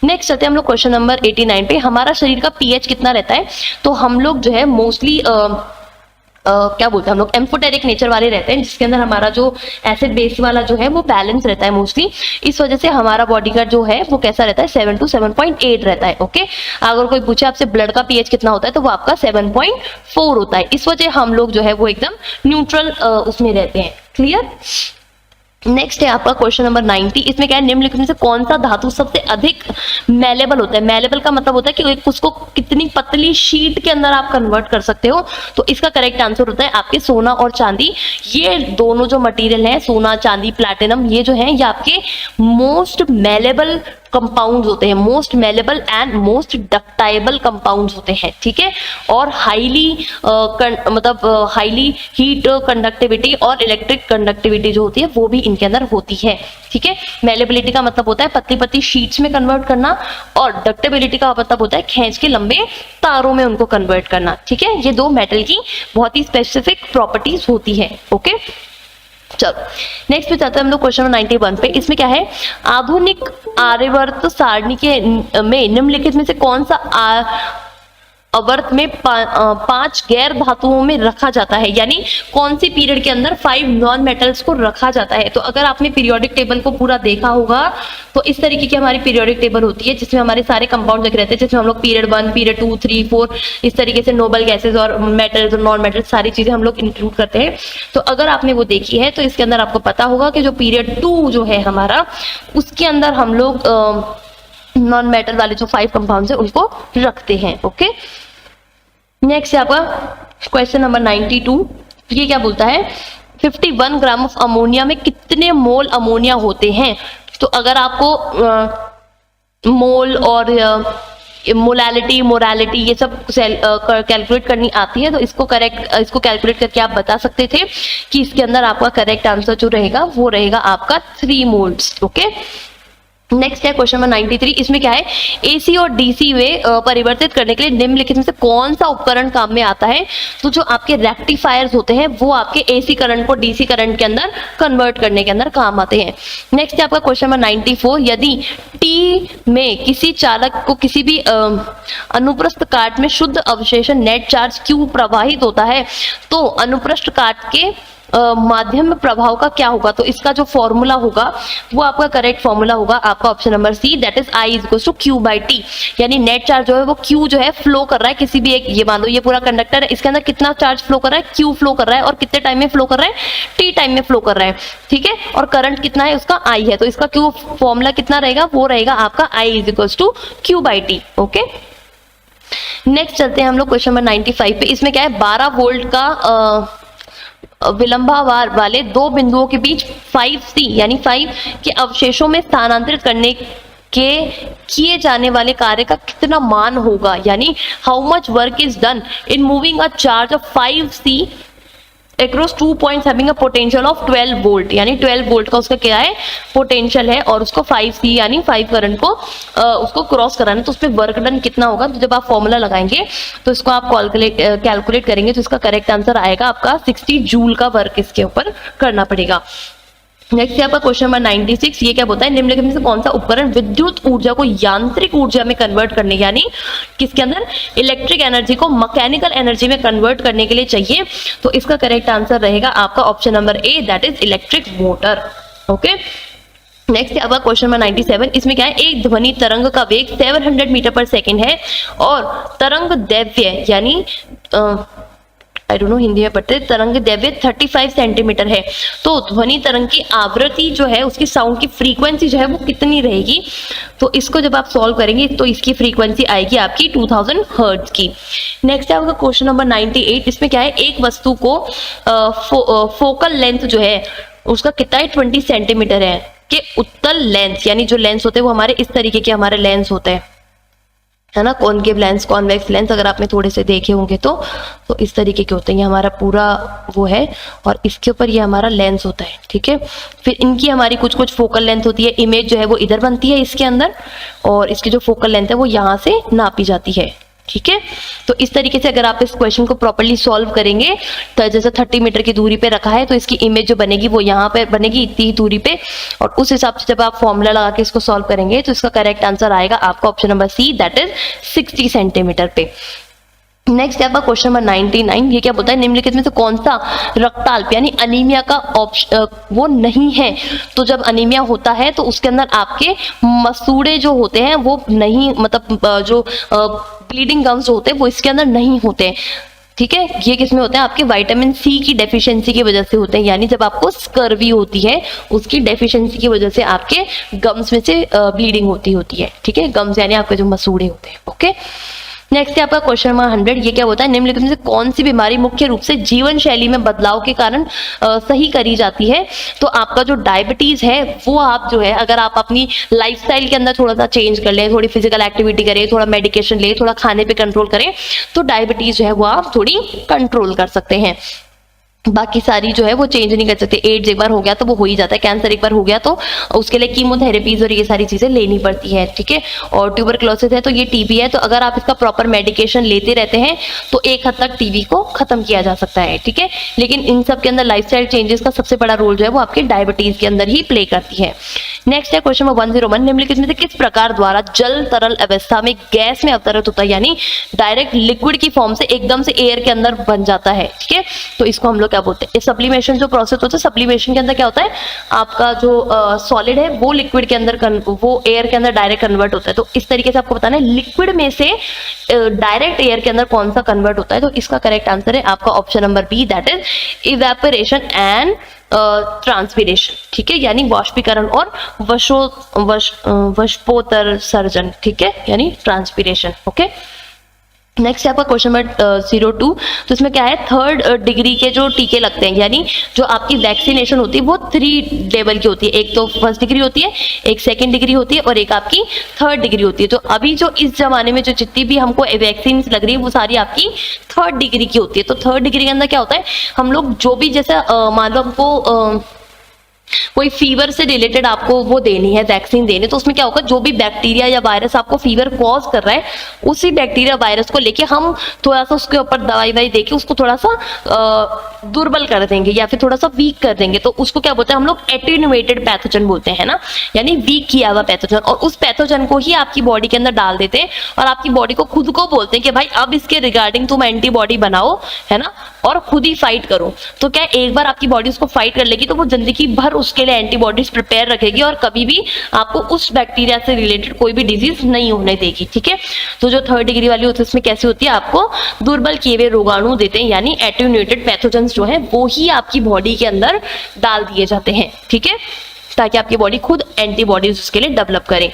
नेक्स्ट चलते हैं हम लोग क्वेश्चन नंबर 89 पे। हमारा शरीर का पीएच कितना रहता है? तो हम लोग जो है मोस्टली क्या बोलते हैं, हम लोग एम्फोटेरिक नेचर वाले रहते हैं, जिसके अंदर हमारा जो एसिड बेस वाला जो है वो बैलेंस रहता है मोस्टली। इस वजह से हमारा बॉडी का जो है वो कैसा रहता है? 7 to 7.8 रहता है। ओके, अगर कोई पूछे आपसे ब्लड का पीएच कितना होता है, तो वो आपका 7.4 होता है। इस वजह हम लोग जो है वो एकदम न्यूट्रल उसमें रहते हैं। क्लियर? नेक्स्ट है आपका क्वेश्चन नंबर 90। इसमें क्या है? निम्नलिखित में से कौन सा धातु सबसे अधिक मेलेबल होता है? मेलेबल का मतलब होता है कि उसको कितनी पतली शीट के अंदर आप कन्वर्ट कर सकते हो। तो इसका करेक्ट आंसर होता है आपके सोना और चांदी। ये दोनों जो मटेरियल है, सोना, चांदी, प्लैटिनम, ये जो है ये आपके मोस्ट मेलेबल कंपाउंड्स होते हैं, most malleable and most ductile compounds होते हैं, ठीक है। और हाईली मतलब हाईली हीट कंडक्टिविटी और इलेक्ट्रिक कंडक्टिविटी जो होती है वो भी इनके अंदर होती है, ठीक है। मेलेबिलिटी का मतलब होता है पतली पतली शीट्स में कन्वर्ट करना, और डक्टिबिलिटी का मतलब होता है खींच के लंबे तारों में उनको कन्वर्ट करना, ठीक है। ये दो मेटल की बहुत ही स्पेसिफिक प्रॉपर्टीज होती है। ओके, चलो नेक्स्ट पे चलते हैं हम लोग क्वेश्चन नंबर 91 पे। इसमें क्या है? आधुनिक आर्यवर्त सारणी के में निम्नलिखित में से कौन सा आवर्त में 5 गैर धातुओं में रखा जाता है, यानी कौन सी पीरियड के अंदर 5 नॉन मेटल्स को रखा जाता है? तो अगर आपने पीरियोडिक टेबल को पूरा देखा होगा तो इस तरीके की हमारी पीरियोडिक टेबल होती है, जिसमें हमारे सारे कंपाउंड लिखे रहते हैं, जिसमें हम लोग पीरियड 1, पीरियड 2, 3, 4 इस तरीके से नोबल गैसेज और मेटल्स और नॉन मेटल्स सारी चीजें हम लोग इंक्लूड करते हैं। तो अगर आपने वो देखी है तो इसके अंदर आपको पता होगा कि जो पीरियड 2 जो है हमारा, उसके अंदर हम लोग नॉन मेटल वाले जो 5 कंपाउंड्स है उनको रखते हैं। ओके, नेक्स्ट है आपका क्वेश्चन नंबर 92। ये क्या बोलता है? 51 ग्राम ऑफ अमोनिया में कितने मोल अमोनिया होते हैं? तो अगर आपको मोल और मोरालिटी ये सब कैलकुलेट करनी आती है तो इसको कैलकुलेट करके आप बता सकते थे कि इसके अंदर आपका करेक्ट आंसर जो रहेगा वो रहेगा आपका 3 मोल्स। ओके, नेक्स्ट है क्वेश्चन नंबर 93। इसमें क्या है, एसी और डीसी में परिवर्तित करने के लिए निम्नलिखित में से कौन सा उपकरण काम में आता है? तो जो आपके रेक्टिफायर्स होते हैं वो आपके एसी करंट को डीसी करंट के अंदर कन्वर्ट करने के अंदर काम आते हैं। नेक्स्ट है आपका क्वेश्चन नंबर 94। यदि टी में किसी चालक को किसी भी अनुप्रस्थ काट में शुद्ध अवशेषण नेट चार्ज क्यू प्रवाहित होता है तो अनुप्रस्थ काट के माध्यम में प्रभाव का क्या होगा? तो इसका जो फॉर्मूला होगा वो आपका करेक्ट फॉर्मूला होगा आपका option number C, that is I is to Q by T. यानी नेट चार्ज जो है वो क्यू जो है फ्लो कर रहा है किसी भी एक, ये मान लो ये पूरा कंडक्टर है, इसके अंदर कितना चार्ज फ्लो कर रहा है? क्यू फ्लो कर रहा है। और कितने टाइम में फ्लो कर रहा है? टी टाइम में फ्लो कर रहा है, ठीक है। और करंट कितना है? उसका आई है। तो इसका क्यू फॉर्मूला कितना रहेगा? वो रहेगा आपका I is equal to Q by T. Okay, next चलते हैं हम लोग क्वेश्चन नंबर 95 पे। इसमें क्या है, 12 वोल्ट का विलंबावार वाले दो बिंदुओं के बीच 5C यानी 5 के अवशेषों में स्थानांतरित करने के किए जाने वाले कार्य का कितना मान होगा? यानी how much work is done in moving a charge of 5C across 2 points having a potential of 12 volt. यानी 12 वोल्ट का उसका क्या है? पोटेंशियल है और उसको 5C यानी 5 करंट को उसको क्रॉस कराना है, तो उसमें वर्क डन कितना होगा? तो जब आप फॉर्मूला लगाएंगे तो इसको आप कैलकुलेट करेंगे तो इसका करेक्ट आंसर आएगा आपका 60 जूल का वर्क इसके ऊपर करना पड़ेगा। नेक्स्ट है आपका क्वेश्चन नंबर 96। ये क्या बोलता है, निम्नलिखित में से कौन सा उपकरण विद्युत ऊर्जा को यांत्रिक ऊर्जा में कन्वर्ट करने, यानी किसके अंदर, इलेक्ट्रिक एनर्जी को मैकेनिकल एनर्जी में कन्वर्ट करने के लिए चाहिए? तो इसका करेक्ट आंसर रहेगा आपका option number A, that is electric motor. Okay, next है आपका क्वेश्चन नंबर 97। इसमें क्या है, एक ध्वनि तरंग का वेग 700 मीटर पर सेकेंड है और तरंग दैर्घ्य यानी आई डोंट नो हिंदी में पढ़ते, तरंग दैर्घ्य 35 सेंटीमीटर है। तो ध्वनि तरंग की आवृत्ति जो है, उसकी साउंड की फ्रीक्वेंसी जो है वो कितनी रहेगी? तो इसको जब आप सॉल्व करेंगे तो इसकी फ्रीक्वेंसी आएगी आपकी 2000 हर्ट्ज की। नेक्स्ट है आपका क्वेश्चन नंबर 98। इसमें क्या है, एक वस्तु को फोकल लेंथ जो है उसका कितना है, 20 सेंटीमीटर है कि उत्तल लेंस, यानी जो लेंस होते हैं वो हमारे इस तरीके के हमारे लेंस होते हैं, है ना, कॉनकेव लेंस, कॉन्वेक्स लेंस, अगर आपने थोड़े से देखे होंगे तो इस तरीके के होते हैं। ये हमारा पूरा वो है और इसके ऊपर ये हमारा लेंस होता है, ठीक है। फिर इनकी हमारी कुछ कुछ फोकल लेंथ होती है, इमेज जो है वो इधर बनती है इसके अंदर और इसकी जो फोकल लेंथ है वो यहाँ से नापी जाती है, ठीक है। तो इस तरीके से अगर आप इस क्वेश्चन को प्रॉपर्ली सॉल्व करेंगे तो जैसे 30 मीटर की दूरी पे रखा है तो इसकी इमेज जो बनेगी वो यहाँ पे बनेगी इतनी ही दूरी पे, और उस हिसाब से जब आप फॉर्मूला लगा के इसको सॉल्व करेंगे तो इसका करेक्ट आंसर आएगा आपका option number C, that is 60 centimetre पे। नेक्स्ट है आपका क्वेश्चन नंबर 99। ये क्या बोलता है, निम्नलिखित में से कौन सा रक्ताल्प यानी अनीमिया का ऑप्शन वो नहीं है? तो जब अनीमिया होता है तो उसके अंदर आपके मसूड़े जो होते हैं वो नहीं, मतलब जो ब्लीडिंग गम्स होते हैं वो इसके अंदर नहीं होते, ठीक है। ये किसमें होते हैं, आपके विटामिन सी की डेफिशिएंसी की वजह से होते हैं। यानी जब आपको स्कर्वी होती है उसकी डेफिशिएंसी की वजह से आपके गम्स में से ब्लीडिंग होती है, ठीक है। गम्स यानी आपके जो मसूड़े होते हैं। ओके, नेक्स्ट है आपका क्वेश्चन नंबर 100। ये क्या होता है, निम्नलिखित में से कौन सी बीमारी मुख्य रूप से जीवन शैली में बदलाव के कारण सही करी जाती है? तो आपका जो डायबिटीज है वो आप जो है अगर आप अपनी लाइफस्टाइल के अंदर थोड़ा सा चेंज कर लें, थोड़ी फिजिकल एक्टिविटी करें, थोड़ा मेडिकेशन लें, थोड़ा खाने पे कंट्रोल करें तो डायबिटीज जो है वो आप थोड़ी कंट्रोल कर सकते हैं। बाकी सारी जो है वो चेंज नहीं कर सकते। एड्स एक बार हो गया तो वो हो ही जाता है, कैंसर एक बार हो गया तो उसके लिए कीमोथेरेपीज और ये सारी चीजें लेनी पड़ती है, ठीक है। और ट्यूबरक्लोसिस है तो ये टीबी है, तो अगर आप इसका प्रॉपर मेडिकेशन लेते रहते हैं तो एक हद तक टीबी को खत्म किया जा सकता है, ठीक है। लेकिन इन सब के अंदर लाइफस्टाइल चेंजेस का सबसे बड़ा रोल जो है वो आपके डायबिटीज के अंदर ही प्ले करती है। नेक्स्ट है क्वेश्चन नंबर 101। निम्नलिखित में से किस प्रकार द्वारा जल तरल अवस्था में गैस में अवतरित होता है, यानी डायरेक्ट लिक्विड की फॉर्म से एकदम से एयर के अंदर बन जाता है, ठीक है। तो इसको हम लोग क्या बोलते हैं, सब्लिमेशन जो प्रोसेस होता है, सब्लिमेशन के अंदर क्या होता है, आपका जो सॉलिड है वो लिक्विड के अंदर वो एयर के अंदर डायरेक्ट कन्वर्ट होता है। तो इस तरीके से आपको बताना है लिक्विड में से डायरेक्ट एयर के अंदर कौन सा कन्वर्ट होता है। तो इसका करेक्ट आंसर है आपका option number B, that is evaporation and transpiration, ठीक है। यानी वाष्पीकरण और वशपोत्सर्जन, ठीक है, यानी ट्रांसपिरेशन। ओके, नेक्स्ट है आपका क्वेश्चन नंबर 02। तो इसमें क्या है, 3rd डिग्री के जो टीके लगते हैं, यानी जो आपकी वैक्सीनेशन होती है वो 3 लेवल की होती है। एक तो 1st डिग्री होती है, एक 2nd डिग्री होती है और एक आपकी 3rd डिग्री होती है। तो अभी जो इस जमाने में जो जितनी भी हमको वैक्सीन लग रही है वो सारी आपकी 3rd डिग्री की होती है। तो 3rd डिग्री के अंदर क्या होता है, हम लोग जो भी जैसे मान लो हमको कोई फीवर से रिलेटेड आपको वो देनी है, वैक्सीन देनी, तो उसमें क्या होगा, जो भी बैक्टीरिया या वायरस आपको फीवर कॉज कर रहा है, उसी बैक्टीरिया वायरस को लेके हम थोड़ा सा उसके ऊपर दवाई वाई देके उसको थोड़ा सा दुर्बल कर देंगे या फिर थोड़ा सा वीक कर देंगे। तो उसको क्या बोलते हैं हम लोग, एटेन्युएटेड पैथोजन बोलते हैं ना, यानी वीक किया हुआ पैथोजन। और उस पैथोजन को ही आपकी बॉडी के अंदर डाल देते हैं और आपकी बॉडी को खुद को बोलते हैं कि भाई अब इसके रिगार्डिंग तुम एंटीबॉडी बनाओ, है ना, और खुद ही फाइट करो। तो क्या एक बार आपकी बॉडी उसको फाइट कर लेगी तो वो जिंदगी भर उसके लिए एंटीबॉडीज प्रिपेयर रखेगी और कभी भी आपको उस बैक्टीरिया से रिलेटेड कोई भी डिजीज नहीं होने देगी, ठीक है। तो जो 3rd डिग्री वाली होती है उसमें कैसी होती है, आपको दुर्बल किए हुए रोगाणु देते हैं, यानी एटेन्युएटेड पैथोजेंस जो है वो ही आपकी बॉडी के अंदर डाल दिए जाते हैं, ठीक है, ताकि आपकी बॉडी खुद एंटीबॉडीज उसके लिए डेवलप करे।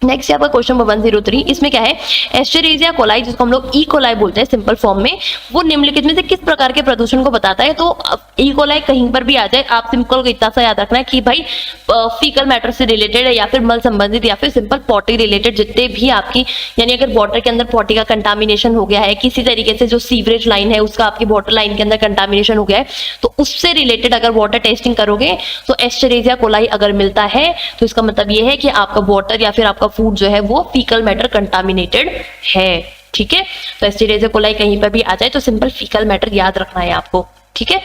नेक्स्ट आपका क्वेश्चन नंबर 103, इसमें क्या है, एस्चेरिचिया कोलाई, जिसको हम लोग ई कोलाई बोलते हैं सिंपल फॉर्म में, वो निम्नलिखित में से किस प्रकार के प्रदूषण को बताता है। तो ई कोलाई कहीं पर भी आ जाए, आप सिंपल को इतना सा याद रखना है कि भाई फीकल मैटर से रिलेटेड है या फिर मल संबंधित या फिर सिंपल पॉटी रिलेटेड, जितने भी आपकी, यानी अगर वाटर के अंदर पॉटी का कंटामिनेशन हो गया है, किसी तरीके से जो सीवरेज लाइन है उसका आपकी वाटर लाइन के अंदर कंटामिनेशन हो गया है, तो उससे रिलेटेड अगर वाटर टेस्टिंग करोगे तो एस्चेरिचिया कोलाई अगर मिलता है तो इसका मतलब ये है कि आपका वाटर या फिर आपका फूड जो है वो फीकल मैटर कंटामिनेटेड है, ठीक है। तो एस्चेरिचिया कोलाई कहीं पर भी आ जाए तो सिंपल फीकल मैटर याद रखना है आपको, ठीक है।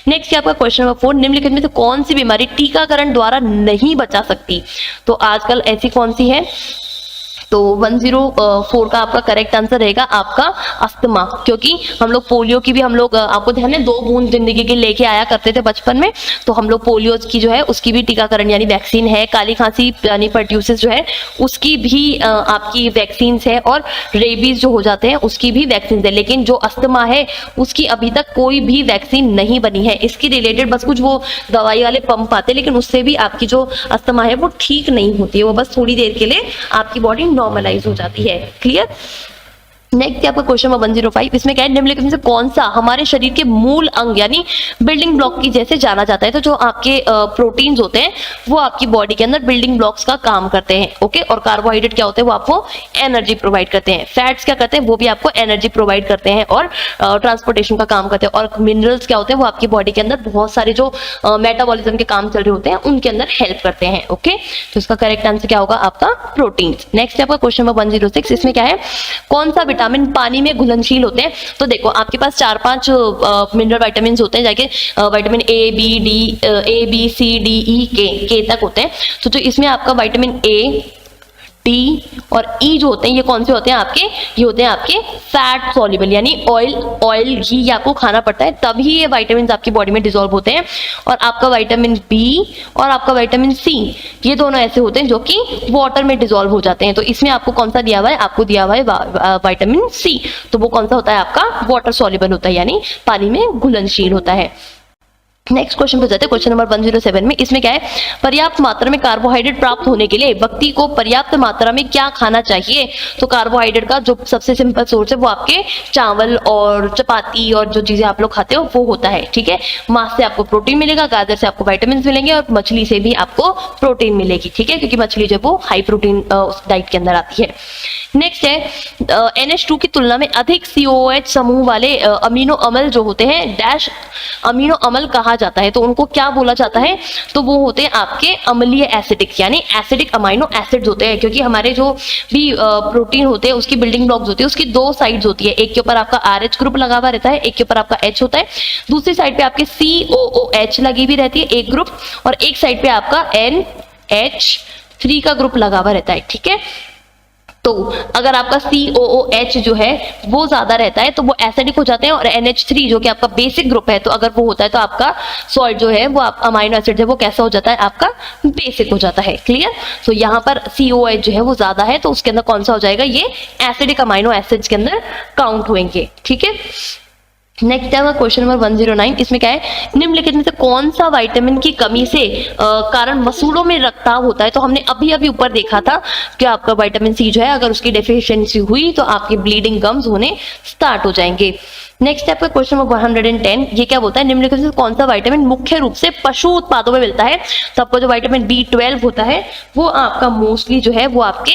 नेक्स्ट आपका क्वेश्चन नंबर 4, निम्नलिखित में से कौन सी बीमारी टीकाकरण द्वारा नहीं बचा सकती। तो आजकल ऐसी कौन सी है, तो 104 का आपका करेक्ट आंसर रहेगा आपका अस्थमा, क्योंकि हम लोग पोलियो की भी हम लोग, आपको ध्यान है 2 बूंद जिंदगी के लेके आया करते थे बचपन में, तो हम लोग पोलियो की जो है उसकी भी टीकाकरण यानी वैक्सीन है, काली खांसी यानी पर्ट्यूसिस जो है उसकी भी आपकी वैक्सीन है, और रेबीज जो हो जाते हैं उसकी भी वैक्सीन है। लेकिन जो अस्थमा है उसकी अभी तक कोई भी वैक्सीन नहीं बनी है। इसकी रिलेटेड बस कुछ वो दवाई वाले पंप आते हैं, लेकिन उससे भी आपकी जो अस्थमा है वो ठीक नहीं होती है, वो बस थोड़ी देर के लिए आपकी बॉडी नॉर्मलाइज हो जाती है, क्लियर। नेक्स्ट आपका क्वेश्चन नंबर 105, इसमें क्या है, निम्नलिखित में से कौन सा हमारे शरीर के मूल अंग यानी बिल्डिंग ब्लॉक की जैसे जाना जाता है। तो जो आपके प्रोटीन्स होते हैं वो आपकी बॉडी के अंदर बिल्डिंग ब्लॉक्स का काम करते हैं, ओके। और कार्बोहाइड्रेट क्या होते हैं, वो आपको एनर्जी प्रोवाइड करते हैं। फैट्स क्या करते हैं, वो भी आपको एनर्जी प्रोवाइड करते हैं और ट्रांसपोर्टेशन का काम करते हैं। और मिनरल्स क्या होते हैं, वो आपकी बॉडी के अंदर बहुत सारे जो मेटाबॉलिज्म के काम चल रहे होते हैं उनके अंदर हेल्प करते हैं, ओके। तो इसका करेक्ट आंसर क्या होगा, आपका प्रोटीन। नेक्स्ट आपका क्वेश्चन नंबर 106, इसमें क्या है, कौन सा विटामिन पानी में घुलनशील होते हैं। तो देखो आपके पास 4-5 मिनरल विटामिन होते हैं, जाके vitamin A B C D E के तक होते हैं। तो जो इसमें आपका विटामिन ए, डी और ई जो होते हैं, ये कौन से होते हैं आपके, ये होते हैं आपके फैट सॉल्युबल, यानी ऑयल घी आपको खाना पड़ता है तभी ये विटामिन आपकी बॉडी में डिसॉल्व होते हैं। और आपका विटामिन बी और आपका विटामिन सी, ये दोनों ऐसे होते हैं जो कि वाटर में डिसॉल्व हो जाते हैं। तो इसमें आपको कौन सा दिया हुआ है, आपको दिया हुआ है विटामिन सी, तो वो कौन सा होता है आपका वाटर सॉल्युबल होता है, यानी पानी में घुलनशील होता है। नेक्स्ट क्वेश्चन पे जाते हैं, क्वेश्चन नंबर 107 में, इसमें क्या है, पर्याप्त मात्रा में कार्बोहाइड्रेट प्राप्त होने के लिए व्यक्ति को पर्याप्त मात्रा में क्या खाना चाहिए। तो कार्बोहाइड्रेट का जो सबसे सिंपल सोर्स है वो आपके चावल और चपाती और जो चीजें आप लोग खाते हो वो होता है, ठीक है। मांस से आपको प्रोटीन मिलेगा, गाजर से आपको विटामिन मिलेंगे और मछली से भी आपको प्रोटीन मिलेगी, ठीक है, क्योंकि मछली जो वो हाई प्रोटीन उस डाइट के अंदर आती है। नेक्स्ट है NH2 की तुलना में अधिक COOH समूह वाले अमीनो अम्ल जो होते हैं डैश अमीनो अम्ल कहा जाता है। तो उनको क्या बोला जाता है, तो वो होते हैं आपके अम्लीय एसिडिक, यानी एसिडिक अमीनो एसिड्स होते हैं। क्योंकि हमारे जो भी प्रोटीन होते हैं उसकी बिल्डिंग ब्लॉक्स होती है, उसकी 2 साइड्स होती है, एक के ऊपर आपका RH ग्रुप लगा हुआ रहता है, एक के ऊपर आपका H होता है, दूसरी साइड पे आपके COOH लगी हुई रहती है एक ग्रुप, और एक साइड पे आपका NH3 का ग्रुप लगा हुआ रहता है, ठीक है। तो अगर आपका COOH जो है वो ज्यादा रहता है तो वो एसिडिक हो जाते हैं, और NH3 जो कि आपका बेसिक ग्रुप है, तो अगर वो होता है तो आपका सॉल्ट जो है वो अमाइनो एसिड है वो कैसा हो जाता है, आपका बेसिक हो जाता है, क्लियर। तो यहाँ पर COOH जो है वो ज्यादा है तो उसके अंदर कौन सा हो जाएगा, ये एसिडिक अमाइनो एसिड्स के अंदर काउंट होंगे, ठीक है। नेक्स्ट है क्वेश्चन नंबर 109, इसमें क्या है, निम्नलिखित में से कौन सा विटामिन की कमी से कारण मसूड़ों में रक्तस्राव होता है। तो हमने अभी अभी ऊपर देखा था कि आपका विटामिन सी जो है अगर उसकी डेफिशिएंसी हुई तो आपकी ब्लीडिंग गम्स होने स्टार्ट हो जाएंगे। नेक्स्ट है आपका क्वेश्चन नंबर 110। ये क्या बोलता है, निम्नलिखित में से कौन सा विटामिन मुख्य रूप से पशु उत्पादों में मिलता है। तो आपको जो विटामिन B12 होता है वो आपका मोस्टली जो है वो आपके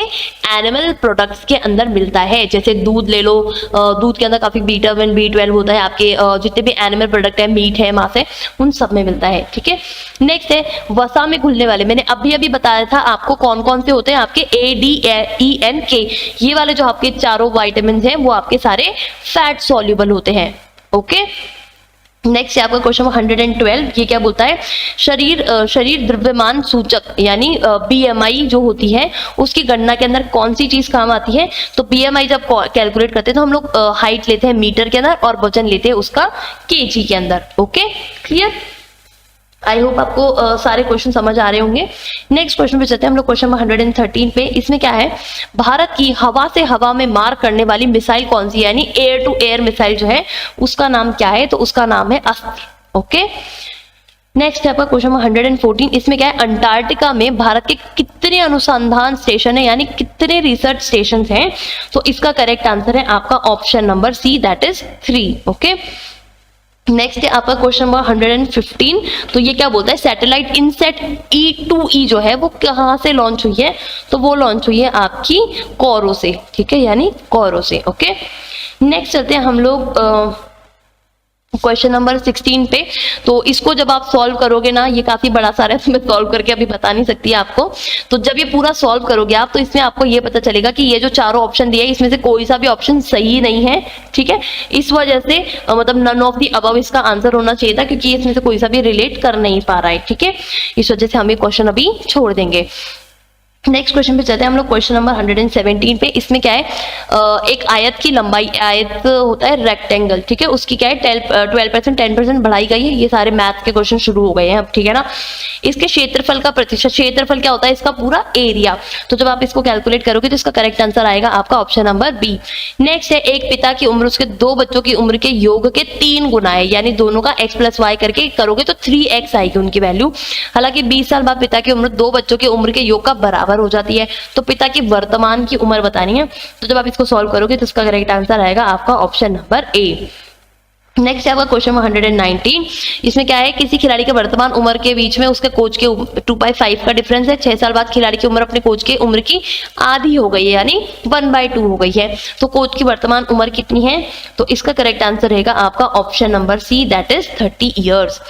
एनिमल प्रोडक्ट्स के अंदर मिलता है। जैसे दूध ले लो, दूध के अंदर काफी विटामिन B12 होता है। आपके जितने भी एनिमल प्रोडक्ट है, मीट है, मांस है, उन सब में मिलता है। ठीक है, नेक्स्ट है वसा में घुलने वाले। मैंने अभी अभी बताया था आपको कौन कौन से होते हैं, आपके A, D, E, N, K। ये वाले जो आपके चारों विटामिन हैं वो आपके सारे फैट सॉल्युबल होते हैं। ओके, नेक्स्ट है आपका क्वेश्चन 112। ये क्या बोलता है, शरीर द्रव्यमान सूचक यानी BMI जो होती है उसकी गणना के अंदर कौन सी चीज काम आती है। तो BMI जब कैलकुलेट करते हैं तो हम लोग हाइट लेते हैं मीटर के अंदर और वजन लेते हैं उसका केजी के अंदर। Okay, clear. आई होप आपको सारे क्वेश्चन समझ आ रहे होंगे। नेक्स्ट क्वेश्चन पे चलते हैं हम लोग, क्वेश्चन नंबर 113 पे। इसमें क्या है, भारत की हवा से हवा में मार करने वाली मिसाइल कौन सी है, यानी एयर टू एयर मिसाइल जो है उसका नाम क्या है। तो उसका नाम है अस्त्र। ओके, नेक्स्ट है आपका क्वेश्चन नंबर 114। इसमें क्या है, अंटार्कटिका में भारत के कितने अनुसंधान स्टेशन है, यानी कितने रिसर्च स्टेशन हैं। तो इसका करेक्ट आंसर है आपका option number C, that is 3। Okay, next है आपका क्वेश्चन नंबर 115। तो ये क्या बोलता है, सैटेलाइट इनसेट E2E जो है वो कहाँ से लॉन्च हुई है। तो वो लॉन्च हुई है आपकी कोरो से। ठीक है, यानी कोरो से। ओके, नेक्स्ट चलते हैं हम लोग क्वेश्चन नंबर 16 पे। तो इसको जब आप सॉल्व करोगे ना, ये काफी बड़ा सारा है तो मैं सॉल्व करके अभी बता नहीं सकती आपको। तो जब ये पूरा सॉल्व करोगे आप तो इसमें आपको ये पता चलेगा कि ये जो चारों ऑप्शन दिए इसमें से कोई सा भी ऑप्शन सही नहीं है। ठीक है, इस वजह से मतलब नन ऑफ द अबव इसका आंसर होना चाहिए था, क्योंकि इसमें से कोई सा भी रिलेट कर नहीं पा रहा है। ठीक है, इस वजह से हम ये क्वेश्चन अभी छोड़ देंगे। नेक्स्ट क्वेश्चन पे चलते हैं हम लोग, क्वेश्चन नंबर 117 पे। इसमें क्या है, एक आयत की लंबाई, आयत होता है रेक्टेंगल, ठीक है, उसकी क्या है 12% 10% बढ़ाई गई है। ये सारे मैथ के क्वेश्चन शुरू हो गए हैं अब। ठीक है ना, इसके क्षेत्रफल का प्रतिशत, क्षेत्रफल क्या होता है इसका पूरा एरिया। तो जब आप इसको कैलकुलेट करोगे तो इसका करेक्ट आंसर आएगा आपका ऑप्शन नंबर बी। नेक्स्ट है, एक पिता की उम्र उसके 2 बच्चों की उम्र के योग के 3 गुना है, यानी दोनों का x + y करके करोगे तो 3x आएगी उनकी वैल्यू। हालांकि 20 साल बाद पिता की उम्र 2 बच्चों की उम्र के योग का बराबर हो जाती है। तो पिता की वर्तमान की उम्र बतानी है। तो जब आप इसको सॉल्व करोगे तो इसका करेक्ट आंसर आएगा आपका ऑप्शन नंबर ए। नेक्स्ट है आपका क्वेश्चन 119। इसमें क्या है, किसी खिलाड़ी के वर्तमान उम्र के बीच में उसके कोच के 2/5 का डिफरेंस है। 6 साल बाद खिलाड़ी की उम्र अपने कोच के उम्र की आधी हो गई है, यानी 1/2 हो गई है। तो कोच की वर्तमान उम्र कितनी है। तो इसका करेक्ट आंसर रहेगा आपका option number C, that is 30 years.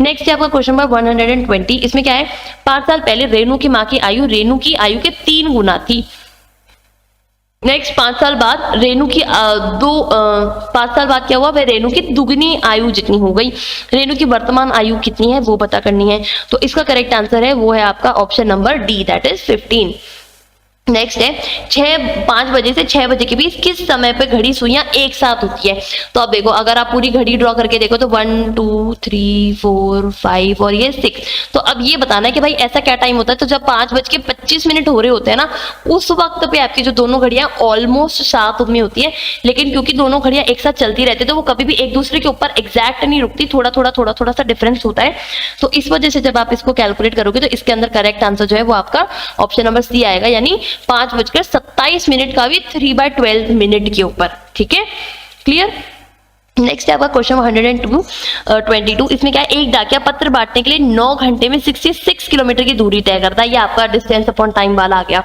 Next है आपका क्वेश्चन नंबर 120। इसमें क्या है, 5 साल पहले रेणु की माँ की आयु रेणु की आयु के 3 गुना थी। नेक्स्ट 5 साल बाद रेणु की 5 साल बाद क्या हुआ, वह रेणु की दुगनी आयु जितनी हो गई। रेणु की वर्तमान आयु कितनी है वो पता करनी है। तो इसका करेक्ट आंसर है वो है आपका option number D, that is 15। Next है, 5 बजे से 6 बजे के बीच किस समय पे घड़ी सुइयां एक साथ होती है। तो अब देखो, अगर आप पूरी घड़ी ड्रॉ करके देखो तो 1 2 3 4 5 और ये 6। तो अब ये बताना है कि भाई ऐसा क्या टाइम होता है। तो जब 5:25 हो रहे होते हैं ना, उस वक्त पे आपकी जो दोनों घड़ियां ऑलमोस्ट साथ में होती है। लेकिन क्योंकि दोनों घड़ियां एक साथ चलती रहती है तो वो कभी भी एक दूसरे के ऊपर एग्जैक्ट नहीं रुकती, थोड़ा सा डिफरेंस होता है। तो इस वजह से जब आप इसको कैलकुलेट करोगे तो इसके अंदर करेक्ट आंसर जो है वो आपका ऑप्शन नंबर सी आएगा, यानी 5:27 का भी 3/12 के ऊपर। ठीक है, क्लियर। नेक्स्ट है आपका क्वेश्चन 122। इसमें क्या है, एक डाकिया पत्र बांटने के लिए 9 घंटे में 66 किलोमीटर की दूरी तय करता है। ये आपका डिस्टेंस अपॉन टाइम वाला आ गया।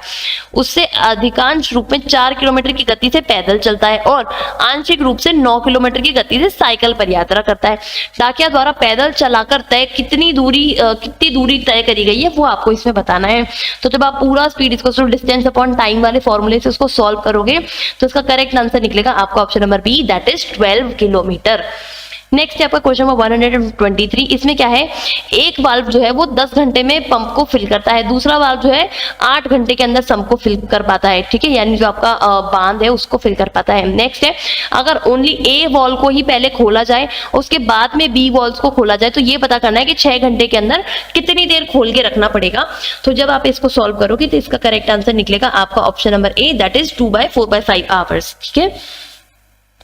उससे अधिकांश रूप में 4 किलोमीटर की गति से पैदल चलता है और आंशिक रूप से 9 किलोमीटर की गति से साइकिल पर यात्रा करता है। डाकिया द्वारा पैदल चलाकर कितनी दूरी तय करी गई है वो आपको इसमें बताना है। तो जब आप पूरा स्पीड इसको डिस्टेंस अपॉन टाइम वाले फॉर्मूले से उसको सॉल्व करोगे तो इसका करेक्ट आंसर निकलेगा आपका option number B, that is 12 kilometre. Next है आपका क्वेश्चन नंबर 123। इसमें क्या है, एक वाल्व जो है वो 10 घंटे में पंप को फिल करता है, दूसरा वाल्व जो है 8 घंटे के अंदर सम्प को फिल कर पाता है। ठीक है, यानी जो आपका बांध है उसको फिल कर पाता है। नेक्स्ट है, अगर ओनली ए वॉल को ही पहले खोला जाए उसके बाद में बी वॉल्स को खोला जाए तो ये पता करना है कि 6 घंटे के अंदर कितनी देर खोल के रखना पड़ेगा। तो जब आप इसको सॉल्व करोगे तो इसका करेक्ट आंसर निकलेगा आपका option number A, that is 2/4/5 hours. ठीक है,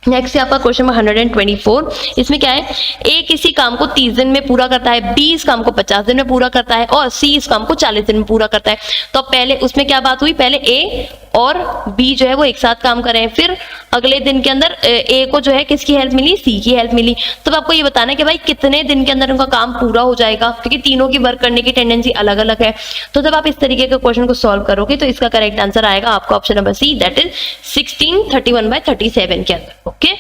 नेक्स्ट है आपका क्वेश्चन नंबर 124। इसमें क्या है, ए किसी काम को 30 दिन में पूरा करता है, बी इस काम को 50 दिन में पूरा करता है और सी इस काम को 40 दिन में पूरा करता है। तो पहले उसमें क्या बात हुई, पहले ए और बी जो है वो एक साथ काम कर रहे हैं, फिर अगले दिन के अंदर ए को जो है किसकी हेल्प मिली, सी की हेल्प मिली। तो आपको ये बताना है कि भाई कितने दिन के अंदर उनका काम पूरा हो जाएगा, क्योंकि तीनों की वर्क करने की टेंडेंसी अलग अलग है। तो जब आप इस तरीके के क्वेश्चन को सॉल्व करोगे तो इसका करेक्ट आंसर आएगा आपका option number C, that is 1631/37 के अंदर। ओके,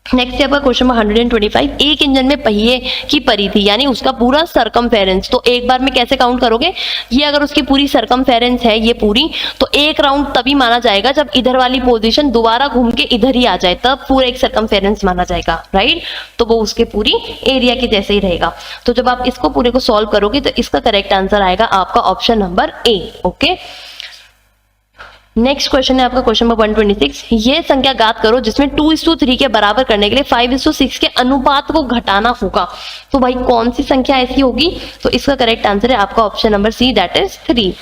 नेक्स्ट है आपका क्वेश्चन नंबर 125। एक इंजन में पहिए की परिधि यानी उसका पूरा सरकमफेरेंस, तो एक बार में कैसे काउंट करोगे, ये अगर उसकी पूरी सरकमफेरेंस है ये पूरी, तो एक राउंड तभी माना जाएगा जब इधर वाली पोजीशन दोबारा घूम के इधर ही आ जाए, तब पूरा एक सरकमफेरेंस माना जाएगा, राइट। तो वो उसके पूरी एरिया के जैसे ही रहेगा। तो जब आप इसको पूरे को सॉल्व करोगे तो इसका करेक्ट आंसर आएगा आपका ऑप्शन नंबर ए। ओके, नेक्स्ट क्वेश्चन है आपका क्वेश्चन नंबर 126। ये संख्या ज्ञात करो जिसमें 2:3 के बराबर करने के लिए 5:6 के अनुपात को घटाना होगा। तो भाई कौन सी संख्या ऐसी होगी, तो इसका करेक्ट आंसर है आपका option number C, that is 3।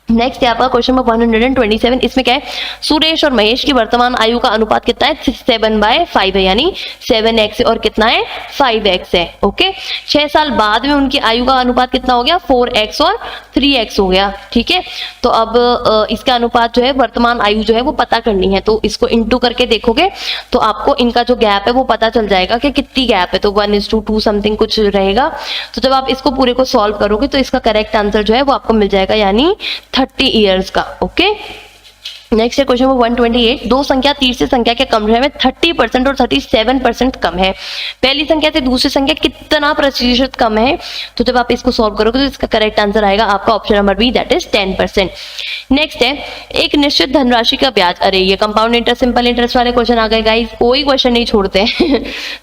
Next है आपका क्वेश्चन नंबर 127। इसमें क्या है, सुरेश और महेश की वर्तमान आयु का अनुपात कितना है, 7/5 है, यानी 7x और कितना है 5x है। ओके, 6 साल बाद में उनकी आयु का अनुपात कितना हो गया, 4x और 3x हो गया। ठीक है, तो अब इसका अनुपात जो है वर्तमान आयु जो है वो पता करनी है, तो इसको इंटू करके देखोगे तो आपको इनका जो गैप है वो पता चल जाएगा कि कितनी गैप है, तो 1:2 समथिंग कुछ रहेगा। तो जब आप इसको पूरे को सॉल्व करोगे तो इसका करेक्ट आंसर जो है वो आपको मिल जाएगा, यानी 30 ईयर्स का। ओके, नेक्स्ट है क्वेश्चन नंबर 128। दो संख्या तीसरी संख्या के कम में 30% और 37% कम है। पहली संख्या से दूसरी संख्या कितना प्रतिशत कम है, तो जब आप इसको सॉल्व करोगे तो इसका करेक्ट आंसर आएगा आपका option number B, that is 10%। Next है, एक निश्चित धनराशि का ब्याज, अरे ये कंपाउंड इंटरेस्ट सिंपल इंटरेस्ट वाले क्वेश्चन आ गए गाइस, कोई क्वेश्चन नहीं छोड़ते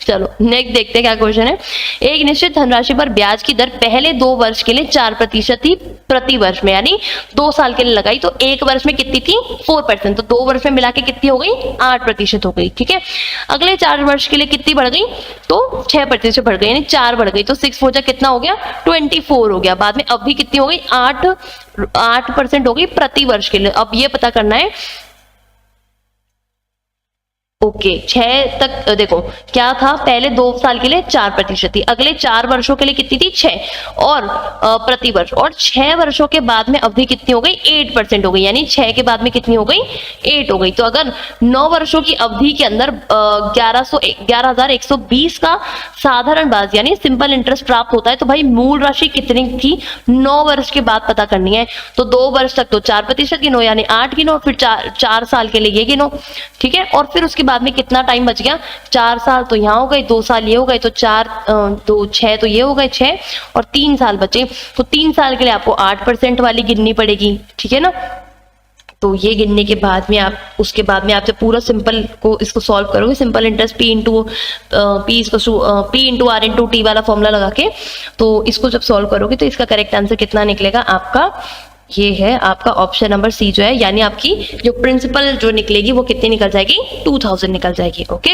चलो नेक्स्ट देखते हैं क्या क्वेश्चन है। एक निश्चित धनराशि पर ब्याज की दर पहले 2 वर्ष के लिए 4% थी प्रति वर्ष में, यानी 2 साल के लिए लगाई, तो एक वर्ष में कितनी थी 4%, तो 2 वर्ष में मिला के कितनी हो गई 8% हो गई। ठीक है, अगले 4 वर्ष के लिए कितनी बढ़ गई, तो 6% बढ़ गई, यानी 4 बढ़ गई, तो 6 4 कितना हो गया 24 हो गया। बाद में अवधि कितनी हो गई 8% हो गई प्रति वर्ष के लिए। अब ये पता करना है, ओके 6 तक देखो क्या था, पहले 2 साल के लिए 4% थी, अगले 4 वर्षों के लिए कितनी थी 6 और प्रति वर्ष, और 6 वर्षों के बाद में अवधि कितनी हो गई 8% हो गई, यानी 6 के बाद में कितनी हो गई 8 हो गई। तो अगर 9 वर्षों की अवधि के अंदर 11,120 का साधारण ब्याज यानी सिंपल इंटरेस्ट प्राप्त होता है, तो भाई मूल राशि कितनी थी 9 वर्ष के बाद पता करनी है। तो 2 वर्ष तक तो 4% गिनो, यानी 8 गिनो, फिर 4 साल के लिए ये गिनो। ठीक है, और फिर उसके बाद में कितना टाइम बच गया, 4 साल तो यहाँ हो गए, 2 साल ये हो गए, तो 6 तो ये हो गए 6 और 3 साल बचे, तो 3 साल के लिए आपको 8% वाली गिननी पड़ेगी। ठीक है ना, तो ये गिनने के बाद में आप उसके बाद में आप जब पूरा सिंपल को इसको सॉल्व करोगे, simple interest P into R into T वाला फॉर्मूला लगा के, तो इसको जब सॉल्व करोगे तो इसका करेक्ट आंसर कितना निकलेगा आपका, ये है आपका ऑप्शन नंबर सी जो है, यानी आपकी जो प्रिंसिपल जो निकलेगी वो कितनी निकल जाएगी 2000 निकल जाएगी। ओके,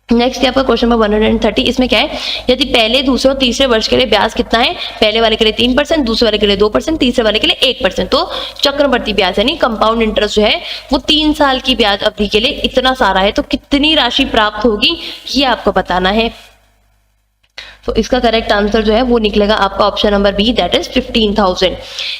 नेक्स्ट है आपका क्वेश्चन नंबर 130। इसमें क्या है, यदि पहले दूसरे और तीसरे वर्ष के लिए ब्याज कितना है, पहले वाले के लिए 3%, दूसरे वाले के लिए 2%, तीसरे वाले के लिए 1%, तो चक्रवर्ती ब्याज यानी कंपाउंड इंटरेस्ट जो है वो 3 साल की ब्याज अवधि के लिए इतना सारा है, तो कितनी राशि प्राप्त होगी ये आपको बताना है। तो इसका करेक्ट आंसर जो है वो निकलेगा आपका option number B, that is 15,000।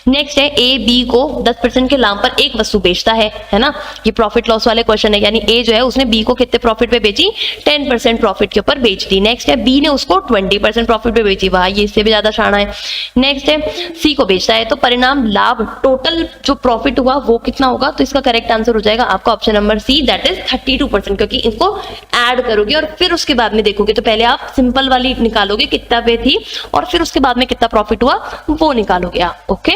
Next है, ए बी को 10% के लाभ पर एक वस्तु बेचता है ना, ये प्रॉफिट लॉस वाले क्वेश्चन है, यानी ए जो है उसने बी को कितने प्रॉफिट पे बेची 10% प्रॉफिट के ऊपर बेच दी। नेक्स्ट है, बी ने उसको 20% प्रॉफिट पे बेची, वाह ये इससे भी ज्यादा शाना है। नेक्स्ट है, सी को बेचता है, तो परिणाम लाभ टोटल जो प्रॉफिट हुआ वो कितना होगा, तो इसका करेक्ट आंसर हो जाएगा आपका option number C, that is 32%, क्योंकि इनको ऐड करोगे और फिर उसके बाद में देखोगे, तो पहले आप सिंपल वाली निकालोगे कितना पे थी और फिर उसके बाद में कितना प्रॉफिट हुआ वो निकालोगे आप। ओके,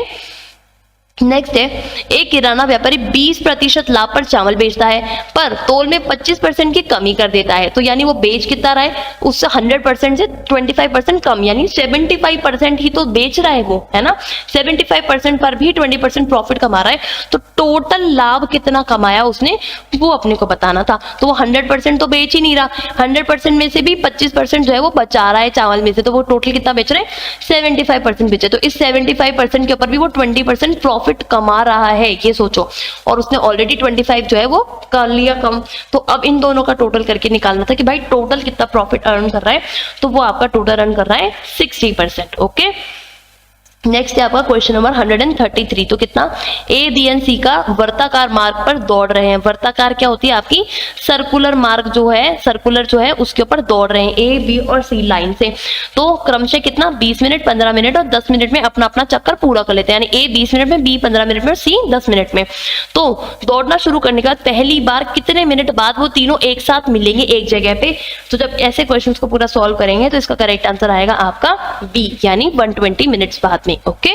नेक्स्ट है, एक किराना व्यापारी 20% लाभ पर चावल बेचता है, पर तोल में 25% की कमी कर देता है, तो यानी वो बेच कितना रहा है, उससे 100% से 25% कम, यानी 75% ही तो बेच रहा है वो, है ना, 75% पर भी 20% प्रॉफिट कमा रहा है, तो टोटल लाभ कितना कमाया उसने वो अपने को बताना था। तो वो 100% तो बेच ही नहीं रहा, 100% में से भी 25% जो है वो बचा रहा है चावल में से, तो वो टोटल कितना बेच रहे हैं 75% बेचे, तो इस 75% के ऊपर भी वो 20% प्रॉफिट कमा रहा है, ये सोचो, और उसने ऑलरेडी 25 जो है वो कर लिया कम, तो अब इन दोनों का टोटल करके निकालना था कि भाई टोटल कितना प्रॉफिट अर्न कर रहा है, तो वो आपका टोटल अर्न कर रहा है 60%। ओके, नेक्स्ट है आपका क्वेश्चन नंबर 133। तो कितना, ए बी एंड सी का वर्ताकार मार्ग पर दौड़ रहे हैं। वर्ताकार क्या होती है, आपकी सर्कुलर मार्ग जो है, सर्कुलर जो है उसके ऊपर दौड़ रहे हैं ए बी और सी लाइन से। तो क्रमशः कितना, 20 मिनट, 15 मिनट और 10 मिनट में अपना अपना चक्कर पूरा कर लेते हैं, यानी ए 20 मिनट में, बी 15 मिनट में और सी 10 मिनट में। तो दौड़ना शुरू करने के बाद पहली बार कितने मिनट बाद वो तीनों एक साथ मिलेंगे एक जगह पे। तो जब ऐसे क्वेश्चन को पूरा सॉल्व करेंगे तो इसका करेक्ट आंसर आएगा आपका बी, यानी 120 मिनट्स बाद में। ओके,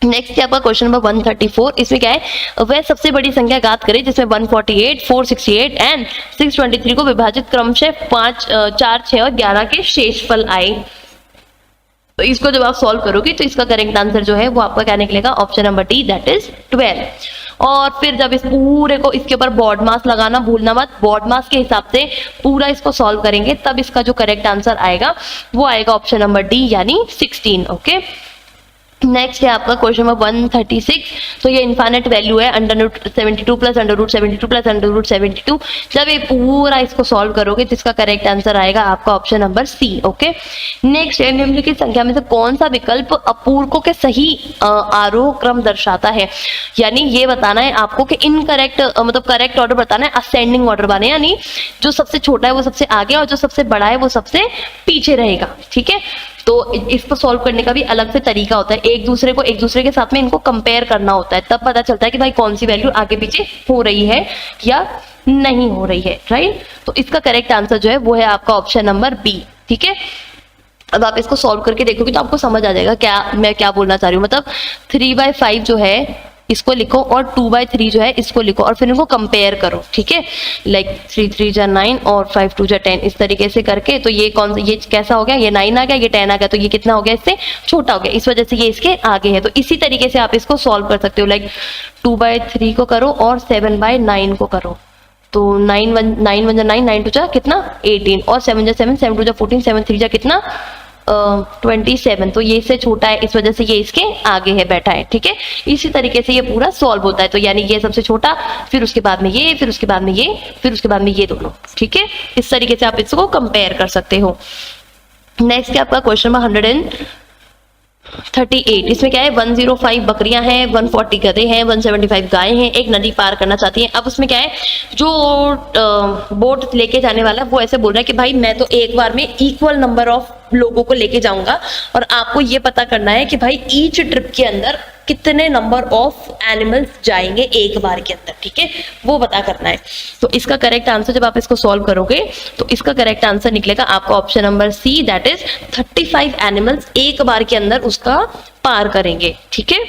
नेक्स्ट है आपका क्वेश्चन नंबर 134। इसमें क्या है, वह सबसे बड़ी संख्या ज्ञात करें जिसमें 148, 468 एंड 623 को विभाजित क्रमशः 5, 4, 6 और 11 के शेषफल आए। तो इसको जब आप सॉल्व करोगे तो इसका करेक्ट आंसर जो है वो आपका क्या निकलेगा, option number D, that is 12। और फिर जब इस पूरे को इसके ऊपर बॉड मास लगाना भूलना मत, बॉड मास के हिसाब से पूरा इसको सॉल्व करेंगे तब इसका जो करेक्ट आंसर आएगा वो आएगा ऑप्शन नंबर डी, यानी 16। ओके, नेक्स्ट है आपका क्वेश्चन नंबर 136। तो ये इनफाइनाइट वैल्यू है, √72 प्लस √72 प्लस √72। जब ये पूरा इसको सॉल्व करोगे तो इसका करेक्ट आंसर आएगा आपका option number C. Okay, next है, निम्नलिखित संख्या में से कौन सा विकल्प अपूर्को के सही आरोह क्रम दर्शाता है। यानी ये बताना है आपको कि इनकरेक्ट मतलब करेक्ट ऑर्डर बताना है, असेंडिंग ऑर्डर बनाए, यानी जो सबसे छोटा है वो सबसे आगे और जो सबसे बड़ा है वो सबसे पीछे रहेगा। ठीक है, तो इसको सॉल्व करने का भी अलग से तरीका होता है, एक दूसरे के साथ में इनको कंपेयर करना होता है, तब पता चलता है कि भाई कौन सी वैल्यू आगे पीछे हो रही है या नहीं हो रही है, राइट। तो इसका करेक्ट आंसर जो है वो है आपका ऑप्शन नंबर बी। ठीक है, अब आप इसको सॉल्व करके देखोगे तो आपको समझ आ जाएगा क्या मैं क्या बोलना चाह रही हूँ। मतलब 3/5 जो है इसको लिखो और 2/3 जो है इसको लिखो और फिर इनको कंपेयर करो। ठीक है, लाइक 3 3 जा 9 और 5 2 जा 10, इस तरीके से करके। तो ये कौन सा, ये कैसा हो गया, ये 9 आ गया, ये 10 आ गया, तो ये कितना हो गया, इससे छोटा हो गया, इस वजह से ये इसके आगे है। तो इसी तरीके से आप इसको सॉल्व कर सकते हो, लाइक 2/3 को करो और 7/9 को करो। तो 9 1 जा 9, 9 2 जा कितना 18 और 7 जा 7, 7 2 जा 14, 7 3 जा कितना 27। तो ये इससे छोटा है, इस वजह से ये इसके आगे है, बैठा है। ठीक है, इसी तरीके से ये पूरा सॉल्व होता है। तो यानी ये सबसे छोटा, फिर उसके बाद में ये, फिर उसके बाद में ये, फिर उसके बाद में ये दोनों। ठीक है, इस तरीके से आप इसको कंपेयर कर सकते हो। नेक्स्ट है आपका क्वेश्चन नंबर 138। इसमें क्या है, 105 बकरियां हैं, 140 गधे हैं, 175 गायें हैं, एक नदी पार करना चाहती हैं। अब उसमें क्या है, जो बोट लेके जाने वाला वो ऐसे बोल रहा है कि भाई मैं तो एक बार में इक्वल नंबर ऑफ लोगों को लेके जाऊंगा और आपको ये पता करना है कि भाई ईच ट्रिप के अंदर कितने नंबर ऑफ एनिमल्स जाएंगे एक बार के अंदर। ठीक है, वो पता करना है। तो इसका करेक्ट आंसर जब आप इसको सॉल्व करोगे तो इसका करेक्ट आंसर निकलेगा आपका option number C, that is 35 animals एक बार के अंदर उसका पार करेंगे। ठीक है,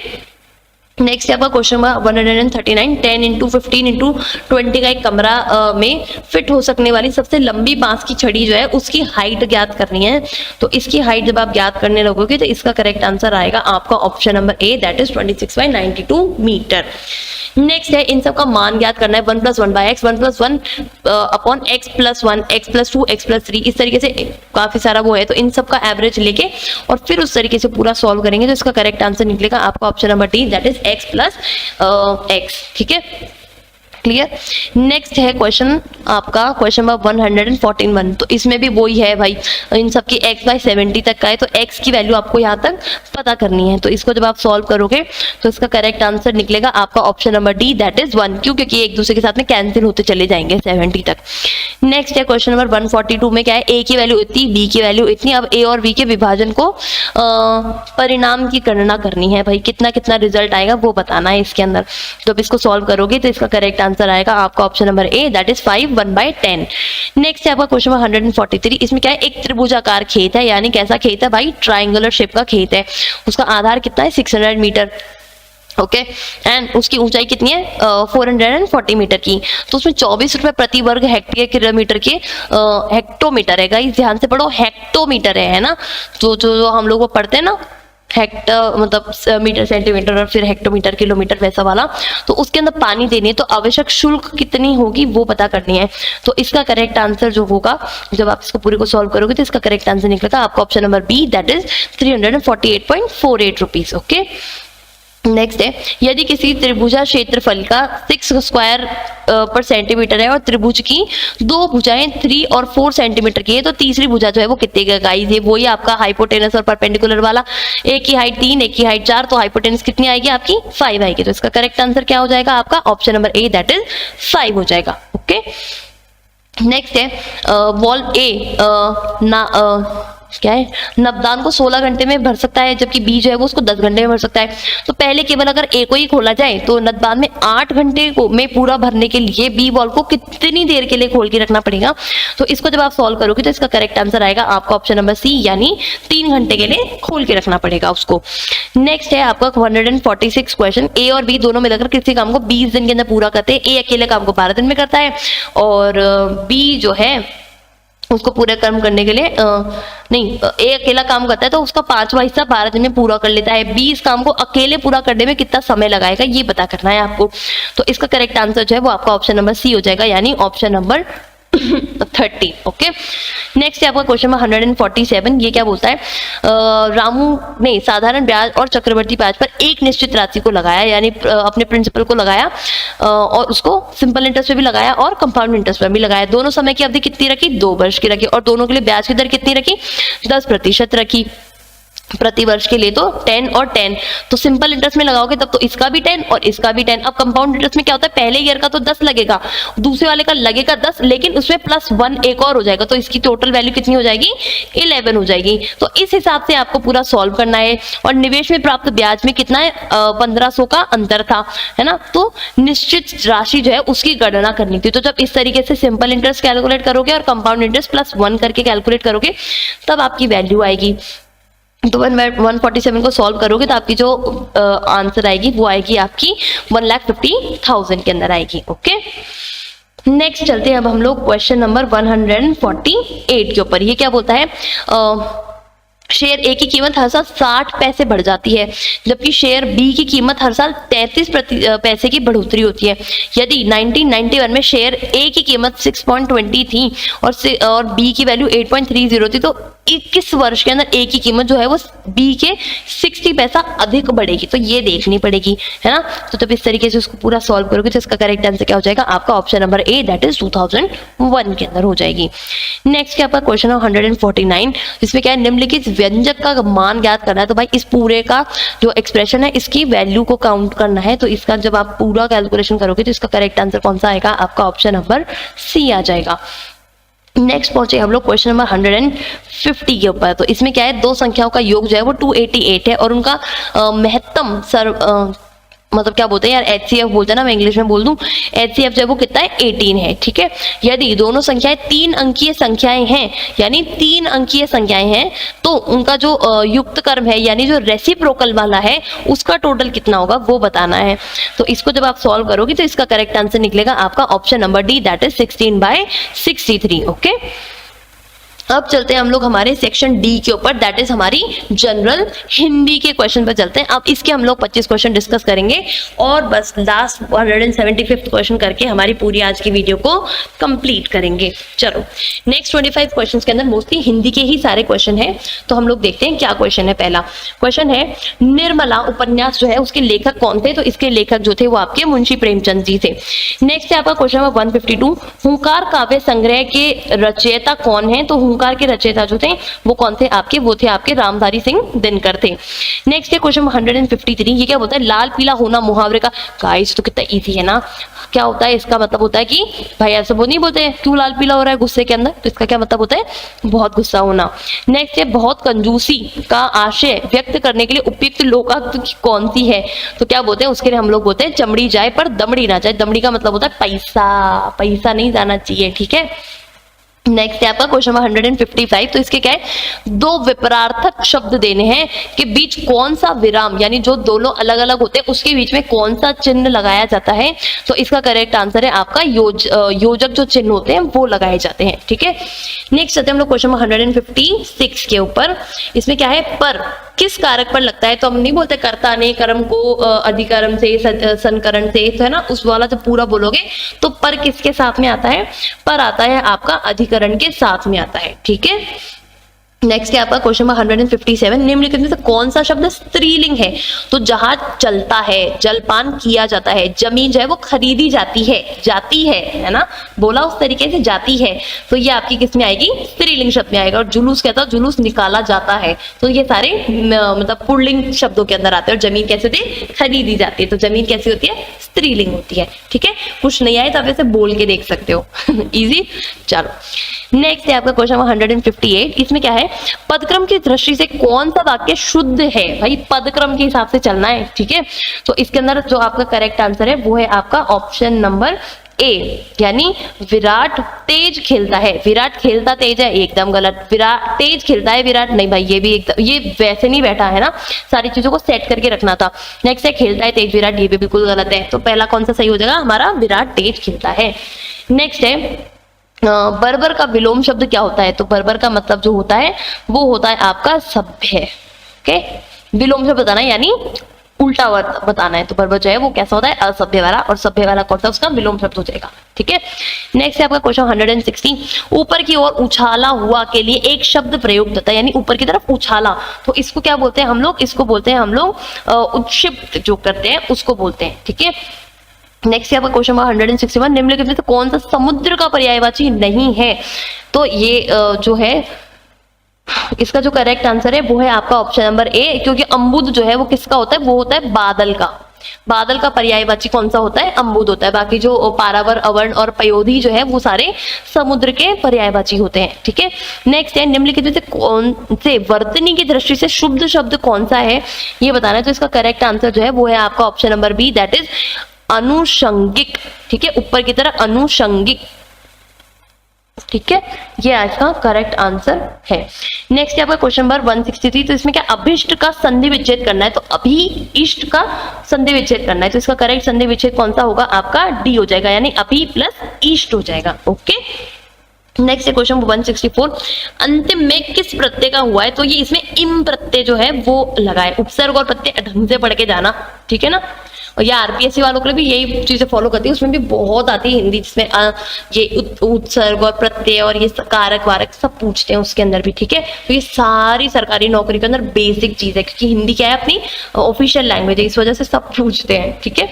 नेक्स्ट आपका क्वेश्चन नंबर 139। 10 × 15 × 20 का एक कमरा में फिट हो सकने वाली सबसे लंबी बांस की छड़ी जो है उसकी हाइट ज्ञात करनी है। तो इसकी हाइट जब आप ज्ञात करने लगोगे तो इसका करेक्ट आंसर आएगा आपका option number A, that is 26/92 metre. Next है, इन सब का मान ज्ञात करना है। 1 + 1/x, 1 + 1 upon x + 1, x + 2, x + 3, इस तरीके से काफी सारा वो है। तो इन सब का एवरेज लेके और फिर उस तरीके से पूरा सॉल्व करेंगे तो इसका करेक्ट आंसर निकलेगा आपका option number D, that is x + x। ठीक है, क्लियर। नेक्स्ट है क्वेश्चन आपका क्वेश्चन नंबर 141। तो इसमें भी वही है भाई, इन सब की x/70 तक का है, तो x की वैल्यू आपको यहाँ तक पता करनी है। तो इसको जब आप सॉल्व करोगे तो इसका करेक्ट आंसर निकलेगा आपका option number D, that is 1, क्योंकि एक दूसरे के साथ में कैंसिल होते चले जाएंगे 70 तक। नेक्स्ट है क्वेश्चन नंबर 142 में क्या है, a की वैल्यू इतनी, b की वैल्यू इतनी। अब a और b के विभाजन को परिणाम की गणना करनी है, भाई कितना कितना रिजल्ट आएगा वो बताना है इसके अंदर। तो अब इसको सॉल्व करोगे तो इसका करेक्ट आंसर आएगा आपका option number A, that is 5 1/10। Next है आपका क्वेश्चन नंबर 143। इसमें क्या है, एक त्रिभुजाकार खेत है, यानी कैसा खेत है भाई, ट्रायंगुलर शेप का खेत है। उसका आधार कितना है, 600 मीटर। ओके, एंड उसकी ऊंचाई कितनी है, 440 मीटर की। तो उसमें 24 रुपए प्रति वर्ग हेक्टेयर किलोमीटर के हेक्टोमीटर है, गाइस ध्यान से पढ़ो, हेक्टोमीटर है ना। तो जो हम लोग वो पढ़ते हैं ना, हेक्टर मतलब मीटर सेंटीमीटर और फिर हेक्टोमीटर किलोमीटर वैसा वाला, तो उसके अंदर पानी देनी है। तो आवश्यक शुल्क कितनी होगी वो पता करनी है। तो इसका करेक्ट आंसर जो होगा जब आप इसको पूरे को सॉल्व करोगे तो इसका करेक्ट आंसर निकलेगा आपका option number B, that is 348.48 rupees. Okay, next है, यदि किसी त्रिभुजा क्षेत्रफल का 6 स्क्वायर पर सेंटीमीटर है और त्रिभुज की दो भुजाएं 3 और 4 सेंटीमीटर की है, तो तीसरी भुजा जो है वो कितने का गाइस, ये वही आपका हाइपोटेनस और परपेंडिकुलर वाला, एक की हाइट 3 एक की हाइट 4, तो हाइपोटेनस कितनी आएगी आपकी 5 आएगी। तो इसका करेक्ट आंसर क्या हो जाएगा आपका option number A, that is 5 हो जाएगा। ओके, नेक्स्ट है वॉल ए क्या है, नवदान को 16 घंटे में भर सकता है, जबकि बी जो है वो उसको 10 घंटे में भर सकता है। तो पहले केवल अगर ए को ही खोला जाए तो नवदान में 8 घंटे में पूरा भरने के लिए बी बॉल को कितनी देर के लिए खोल के रखना पड़ेगा। तो इसको जब आप सॉल्व करोगे तो इसका करेक्ट आंसर आएगा आपका ऑप्शन नंबर सी, यानी 3 घंटे के लिए खोल के रखना पड़ेगा उसको। नेक्स्ट है आपका 146 क्वेश्चन, ए और बी दोनों मिलकर किसी काम को 20 दिन के अंदर पूरा करते हैं। ए अकेले काम को 12 दिन में करता है और बी जो है उसको पूरे कर्म करने के लिए ए अकेला काम करता है तो उसका 5वां हिस्सा 12 दिन में पूरा कर लेता है। बी इस काम को अकेले पूरा करने में कितना समय लगाएगा ये पता करना है आपको। तो इसका करेक्ट आंसर जो है वो आपका ऑप्शन नंबर सी हो जाएगा, यानी ऑप्शन नंबर 30। ओके, नेक्स्ट है आपका क्वेश्चन नंबर 147। ये क्या बोलता है, रामू ने साधारण ब्याज और चक्रवर्ती ब्याज पर एक निश्चित राशि को लगाया, यानी अपने प्रिंसिपल को लगाया और उसको सिंपल इंटरेस्ट पे भी लगाया और कंपाउंड इंटरेस्ट पे भी लगाया। दोनों समय की अवधि कितनी रखी, 2 वर्ष की रखी, और दोनों के लिए ब्याज की दर कितनी रखी, 10% रखी। प्रति वर्ष के लिए तो 10 और 10, तो सिंपल इंटरेस्ट में लगाओगे तब तो इसका भी 10 और इसका भी 10। अब कंपाउंड इंटरेस्ट में क्या होता है, पहले ईयर का तो 10 लगेगा, दूसरे वाले का लगेगा 10, लेकिन उसमें +1 एक और हो जाएगा, तो इसकी टोटल वैल्यू कितनी हो जाएगी, 11 हो जाएगी। तो इस हिसाब से आपको पूरा सॉल्व करना है। और निवेश में प्राप्त ब्याज में कितना है, 1500 का अंतर था, है ना, तो निश्चित राशि जो है उसकी गणना करनी थी। तो जब इस तरीके से सिंपल इंटरेस्ट कैलकुलेट करोगे और कंपाउंड इंटरेस्ट +1 करके कैलकुलेट करोगे तब आपकी वैल्यू आएगी। तो 147 को सॉल्व करोगे तो आपकी जो आंसर आएगी वो आएगी आपकी 1,50,000 के अंदर आएगी। ओके, नेक्स्ट चलते हैं अब हम लोग क्वेश्चन नंबर 148 के ऊपर। ये क्या बोलता है, शेयर ए की कीमत हर साल 60 पैसे बढ़ जाती है, जबकि शेयर बी की कीमत हर साल 33 पैसे की बढ़ोतरी होती है। यदि 1991 में शेयर ए की कीमत 6.20 थी और बी की वैल्यू 8.30 थी, तो 21 वर्ष के अंदर ए की कीमत जो है वो बी के 60 पैसा अधिक बढ़ेगी। तो ये देखनी पड़ेगी, है ना। तो जब इस तरीके से उसको पूरा सॉल्व करोगे तो इसका करेक्ट आंसर क्या हो जाएगा आपका option number A, that is 2001 के अंदर हो जाएगी। नेक्स्ट क्या आपका क्वेश्चन है 149, इसमें क्या है, निम्नलिखित व्यंजक का मान ज्ञात करना है। तो भाई इस पूरे का जो एक्सप्रेशन है इसकी वैल्यू को काउंट करना है। तो इसका जब आप पूरा कैलकुलेशन करोगे तो इसका करेक्ट आंसर कौन सा आएगा, आपका ऑप्शन नंबर सी आ जाएगा। नेक्स्ट पहुंचे हम लोग क्वेश्चन नंबर 150 के ऊपर। तो इसमें क्या है, दो संख्याओं का योग जो है वो 288 है और उनका महत्तम मतलब क्या बोलते हैं यार, HCF बोलते हैं ना, मैं इंग्लिश में बोल दूं, HCF जो है वो कितना है, 18 है। ठीक है, यदि दोनों संख्याएं 3 अंकीय संख्याएं हैं, यानी 3 अंकीय संख्याएं हैं, तो उनका जो युक्त कर्म है यानी जो रेसिप्रोकल वाला है उसका टोटल कितना होगा वो बताना है। तो इसको जब आप सॉल्व करोगे तो इसका करेक्ट आंसर निकलेगा आपका option number D, that is 16/63। Okay, अब चलते हैं हम लोग हमारे सेक्शन डी के ऊपर, दैट इज हमारी जनरल हिंदी के क्वेश्चन पर चलते हैं। अब इसके हम लोग 25 क्वेश्चन डिस्कस करेंगे और बस लास्ट 175 क्वेश्चन करके हमारी पूरी आज की वीडियो को कंप्लीट करेंगे। चलो, नेक्स्ट 25 क्वेश्चंस के अंदर मोस्टली हिंदी के ही सारे क्वेश्चन हैं, तो हम लोग देखते हैं क्या क्वेश्चन है। पहला क्वेश्चन है, निर्मला उपन्यास जो है उसके लेखक कौन थे। तो इसके लेखक जो थे वो आपके मुंशी प्रेमचंद जी थे। नेक्स्ट है आपका क्वेश्चन नंबर 152, हुंकार काव्य संग्रह के रचयिता कौन है। तो हुंकार के रचयिता जो थे वो कौन थे आपके, वो थे आपके रामधारी सिंह दिनकर थे। नेक्स्ट है क्वेश्चन 153, ये क्या बोलता है, लाल पीला होना मुहावरे का। गाइस तो कितना इजी है ना, क्या होता है, इसका मतलब होता है कि भाई ऐसे वो नहीं बोलते क्यों लाल पीला हो रहा है गुस्से के अंदर, तो इसका क्या मतलब होता है, बहुत गुस्सा होना। नेक्स्ट है, बहुत कंजूसी का आशय व्यक्त करने के लिए उपयुक्त लोकायुक्त कौन सी है। तो क्या बोलते हैं उसके लिए हम लोग बोलते हैं, चमड़ी जाए पर दमड़ी ना जाए। दमड़ी का मतलब होता है पैसा, पैसा नहीं जाना चाहिए। ठीक है, नेक्स्ट है आपका क्वेश्चन नंबर 155, तो इसके क्या है, दो विपरार्थक शब्द देने हैं कि बीच कौन सा विराम, यानी जो दोनों अलग अलग होते हैं उसके बीच में कौन सा चिन्ह लगाया जाता है। तो इसका करेक्ट आंसर है आपका योजक जो चिन्ह होते हैं वो लगाए जाते हैं। ठीक है, नेक्स्ट आते हैं हम लोग क्वेश्चन नंबर 156 के ऊपर। इसमें क्या है, पर किस कारक पर लगता है। तो हम नहीं बोलते कर्ता ने कर्म को अधिकर्म से संकरण से, तो है ना, उस वाला जब पूरा बोलोगे तो पर किसके साथ में आता है, पर आता है आपका अधिकरण के साथ में आता है। ठीक है, नेक्स्ट है आपका क्वेश्चन नंबर 157, निम्नलिखित में से कौन सा शब्द स्त्रीलिंग है? तो जहाज चलता है, जलपान किया जाता है, जमीन जो है वो खरीदी जाती है ना, बोला उस तरीके से जाती है, तो ये आपकी किस में आएगी? स्त्रीलिंग शब्द में आएगा। और जुलूस कहता है जुलूस निकाला जाता है, तो ये सारे मतलब पुल्लिंग शब्दों के अंदर आते हैं। और जमीन कैसे होती है? खरीदी जाती है, तो जमीन कैसी होती है? स्त्रीलिंग होती है। ठीक है, कुछ नहीं आए तो आप ऐसे बोल के देख सकते हो। इजी। चलो नेक्स्ट है आपका क्वेश्चन नंबर 158, इसमें क्या है? पदक्रम की दृष्टि से कौन सा वाक्य शुद्ध है? भाई पदक्रम के हिसाब से चलना है। ठीक है, तो इसके अंदर जो आपका करेक्ट आंसर है वो है आपका ऑप्शन नंबर ए, यानी विराट तेज खेलता है। विराट खेलता तेज है, एकदम गलत। विराट तेज खेलता है, विराट नहीं भाई, ये भी एकदम, ये वैसे नहीं बैठा है ना, सारी चीजों को सेट करके रखना था। नेक्स्ट है खेलता है तेज विराट, ये भी बिल्कुल गलत है। तो पहला कौन सा सही हो जाएगा? हमारा विराट तेज खेलता है। नेक्स्ट है बर्बर का विलोम शब्द क्या होता है? तो बर्बर का मतलब जो होता है वो होता है आपका सभ्य। ओके, विलोम शब्द बताना है यानी उल्टा अर्थ बताना है। तो बर्बर जो है वो कैसा होता है? असभ्य वाला, और सभ्य वाला कौन सा? उसका विलोम शब्द हो जाएगा। ठीक है, नेक्स्ट है आपका क्वेश्चन 160, ऊपर की ओर उछाला हुआ के लिए एक शब्द प्रयुक्त होता है, यानी ऊपर की तरफ उछाला, तो इसको क्या बोलते हैं हम लोग? इसको बोलते हैं हम लोग उत्क्षिप्त जो करते हैं उसको बोलते हैं। ठीक है, नेक्स्ट है आपका क्वेश्चन नंबर 161, निम्नलिखित में से कौन सा समुद्र का पर्यायवाची नहीं है? तो ये जो है इसका जो करेक्ट आंसर है वो है आपका ऑप्शन नंबर ए, क्योंकि अम्बुद जो है वो किसका होता है? वो होता है बादल का। बादल का पर्यायवाची कौन सा होता है? अम्बुद होता है। बाकी जो पारावर, अवर्ण और पयोधी जो है वो सारे समुद्र के पर्यायवाची होते हैं। ठीक है, नेक्स्ट है निम्नलिखित में से कौन से वर्तनी की दृष्टि से शुद्ध शब्द कौन सा है ये बताना है। तो इसका करेक्ट आंसर जो है वो है आपका option number B, that is अनुषंगिक। ठीक है, ऊपर की तरह अनुषंगिक। ठीक है, ये आज का करेक्ट आंसर है। नेक्स्ट है आपका क्वेश्चन नंबर 163, तो इसमें क्या अभिष्ट का संधि विच्छेद करना है? तो अभी इष्ट का संधि विच्छेद करना है, तो इसका करेक्ट संधि विच्छेद कौन सा होगा? आपका डी हो जाएगा, यानी अभी प्लस इष्ट हो जाएगा। ओके, नेक्स्ट है क्वेश्चन 164, अंतिम में किस प्रत्यय का हुआ है? तो ये इसमें इम प्रत्यय जो है वो लगाए। उपसर्ग और प्रत्यय ढंग से पढ़ के जाना। ठीक है ना, और ये आरपीएससी वालों के लिए भी यही चीजें फॉलो करती है, उसमें भी बहुत आती है हिंदी, जिसमें ये उत्सर्ग और प्रत्यय और ये कारक वारक सब पूछते हैं उसके अंदर भी। ठीक है, तो ये सारी सरकारी नौकरी के अंदर बेसिक चीज है, क्योंकि हिंदी क्या है? अपनी ऑफिशियल लैंग्वेज है, इस वजह से सब पूछते हैं। ठीक है,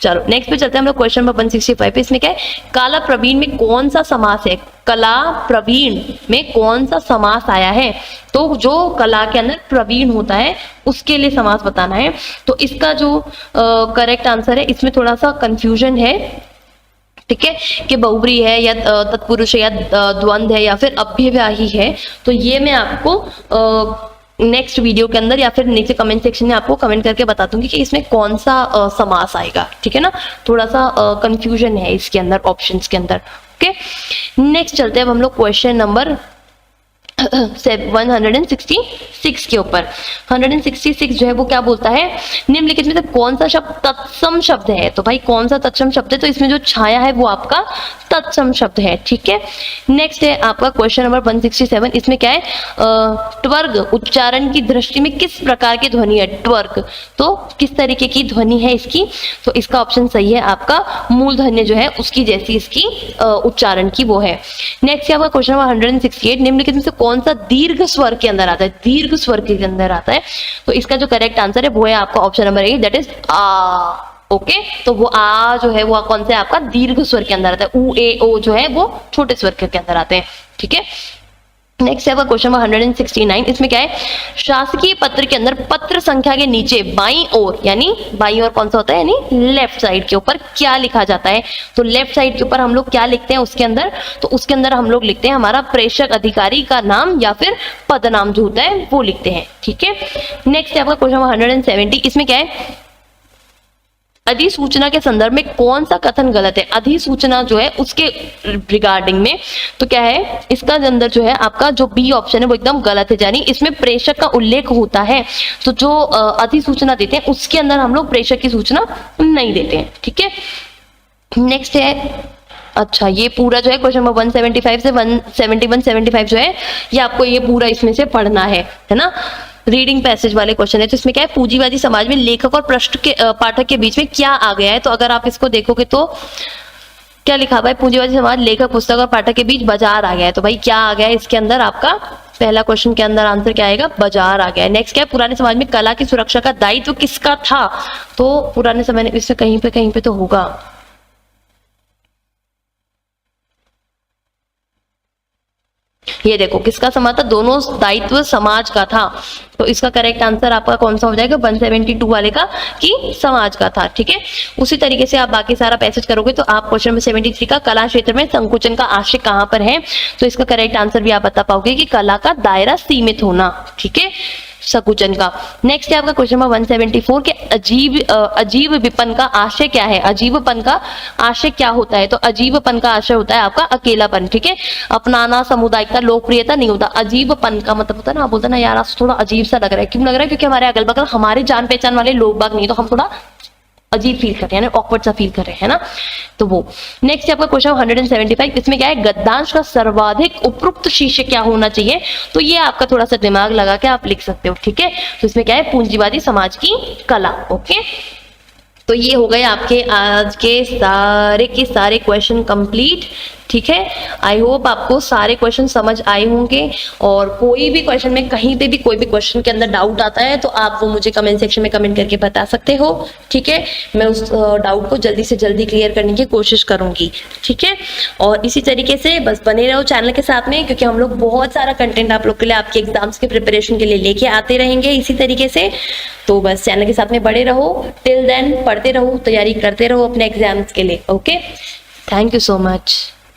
चलो नेक्स्ट पे चलते हैं हम लोग क्वेश्चन नंबर 165 पे। इसमें क्या है? काला प्रवीण में कौन सा समास है? कला प्रवीण में कौन सा समास आया है? तो जो कला के अंदर प्रवीण होता है उसके लिए समास बताना है। तो इसका जो करेक्ट आंसर है, इसमें थोड़ा सा कंफ्यूजन है। ठीक है, कि बहुब्री है या तत्पुरुष है या द्वंद्व है या फिर अभ्यवाही है, तो ये मैं आपको नेक्स्ट वीडियो के अंदर या फिर नीचे कमेंट सेक्शन में आपको कमेंट करके बता दूंगी कि इसमें कौन सा समास आएगा। ठीक है ना, थोड़ा सा कंफ्यूजन है इसके अंदर, ऑप्शंस के अंदर। ओके, नेक्स्ट चलते हैं अब हम लोग क्वेश्चन नंबर 166 के ऊपर। 166 जो है वो क्या बोलता है? निम्नलिखित में से कौन सा शब्द तत्सम शब्द है? तो भाई कौन सा तत्सम शब्द है? तो इसमें जो छाया है वो आपका तत्सम शब्द है। ठीक है, नेक्स्ट है आपका क्वेश्चन नंबर 167, इसमें क्या है? ट्वर्ग उच्चारण की दृष्टि में किस प्रकार की ध्वनि है? ट्वर्ग, तो किस तरीके की ध्वनि है इसकी? तो इसका ऑप्शन सही है आपका मूलधन्य जो है उसकी जैसी इसकी उच्चारण की वो है। नेक्स्ट है आपका क्वेश्चन नंबर 168, निम्नलिखित में से कौन सा दीर्घ स्वर के अंदर आता है? दीर्घ स्वर के अंदर आता है, तो इसका जो करेक्ट आंसर है वो है आपका option number A, that is आ। ओके, तो वो आ जो है वो कौन सा है? आपका दीर्घ स्वर के अंदर आता है। उ ए ओ जो है वो छोटे स्वर के अंदर आते हैं। ठीक है, नेक्स्ट है क्वेश्चन नंबर 169, इसमें क्या है? शासकीय पत्र के अंदर पत्र संख्या के नीचे बाईं ओर, यानी बाईं ओर कौन सा होता है? यानी लेफ्ट साइड के ऊपर क्या लिखा जाता है? तो लेफ्ट साइड के ऊपर हम लोग क्या लिखते हैं उसके अंदर? तो उसके अंदर हम लोग लिखते हैं हमारा प्रेषक अधिकारी का नाम या फिर पद नाम जो होता है वो लिखते हैं। ठीक है, नेक्स्ट है आपका क्वेश्चन नंबर 170, इसमें क्या है? अधिसूचना के संदर्भ में कौन सा कथन गलत है? अधिसूचना जो है उसके रिगार्डिंग में, तो क्या है? इसका अंदर जो है आपका जो बी ऑप्शन है वो एकदम गलत है, यानी इसमें प्रेषक का उल्लेख होता है, तो जो अधिसूचना देते हैं उसके अंदर हम लोग प्रेषक की सूचना नहीं देते हैं। ठीक है, नेक्स्ट है, अच्छा ये पूरा जो है क्वेश्चन नंबर 175 से 171-175 जो है ये आपको ये पूरा इसमें से पढ़ना है ना, रीडिंग पैसेज वाले क्वेश्चन है। तो इसमें क्या है? पूंजीवादी समाज में लेखक और पृष्ठ के पाठक के बीच में क्या आ गया है? तो अगर आप इसको देखोगे तो क्या लिखा हुआ है? पूंजीवादी समाज, लेखक, पुस्तक और पाठक के बीच बाजार आ गया है। तो भाई क्या आ गया है इसके अंदर? आपका पहला क्वेश्चन के अंदर आंसर क्या आएगा, बाजार आ गया। नेक्स्ट क्या है, पुराने समाज में कला की सुरक्षा का दायित्व किसका था, तो पुराने समय में इससे कहीं पे तो होगा। ये देखो किसका समाज था, दोनों दायित्व समाज का था। तो इसका करेक्ट आंसर आपका कौन सा हो जाएगा, 172 वाले का कि समाज का था। ठीक है, उसी तरीके से आप बाकी सारा पैसेज करोगे तो आप क्वेश्चन नंबर 73 का कला क्षेत्र में संकुचन का आशय कहां पर है, तो इसका करेक्ट आंसर भी आप बता पाओगे कि कला का दायरा सीमित होना। ठीक है, संकुचन का। नेक्स्ट है आपका क्वेश्चन नंबर 174 के अजीब विपन का आशय क्या है, अजीबपन का आशय क्या होता है, तो अजीबपन का आशय होता है आपका अकेलापन। ठीक है, अपनाना, सामुदायिकता, लोकप्रियता नहीं होता। अजीबपन का मतलब होता है ना, आप बोलते ना यार आज थोड़ा अजीब सा लग रहा है, क्यों लग रहा है, क्योंकि हमारे अगल बगल हमारे जान पहचान वाले लोग बाग नहीं, तो हम थोड़ा अजीब फील कर रहे हैं, ऑकवर्ड सा फील कर रहे हैं ना, तो वो। नेक्स्ट आपका क्वेश्चन 175, इसमें क्या है, गद्यांश का सर्वाधिक उपयुक्त शीर्षक क्या होना चाहिए, तो ये आपका थोड़ा सा दिमाग लगा के आप लिख सकते हो। ठीक है, तो इसमें क्या है, पूंजीवादी समाज की कला। ओके, तो ये हो गए आपके आज के सारे क्वेश्चन कंप्लीट। ठीक है, आई होप आपको सारे क्वेश्चन समझ आए होंगे, और कोई भी क्वेश्चन में कहीं पे भी कोई भी क्वेश्चन के अंदर डाउट आता है तो आप वो मुझे कमेंट सेक्शन में कमेंट करके बता सकते हो। ठीक है, मैं उस डाउट को जल्दी से जल्दी क्लियर करने की कोशिश करूंगी। ठीक है, और इसी तरीके से बस बने रहो चैनल के साथ में, क्योंकि हम लोग बहुत सारा कंटेंट आप लोग के लिए आपके एग्जाम्स के प्रिपरेशन के लिए लेके आते रहेंगे इसी तरीके से। तो बस चैनल के साथ में बड़े रहो, टिल देन पढ़ते रहो, तैयारी करते रहो अपने एग्जाम्स के लिए। Okay, thank you so much.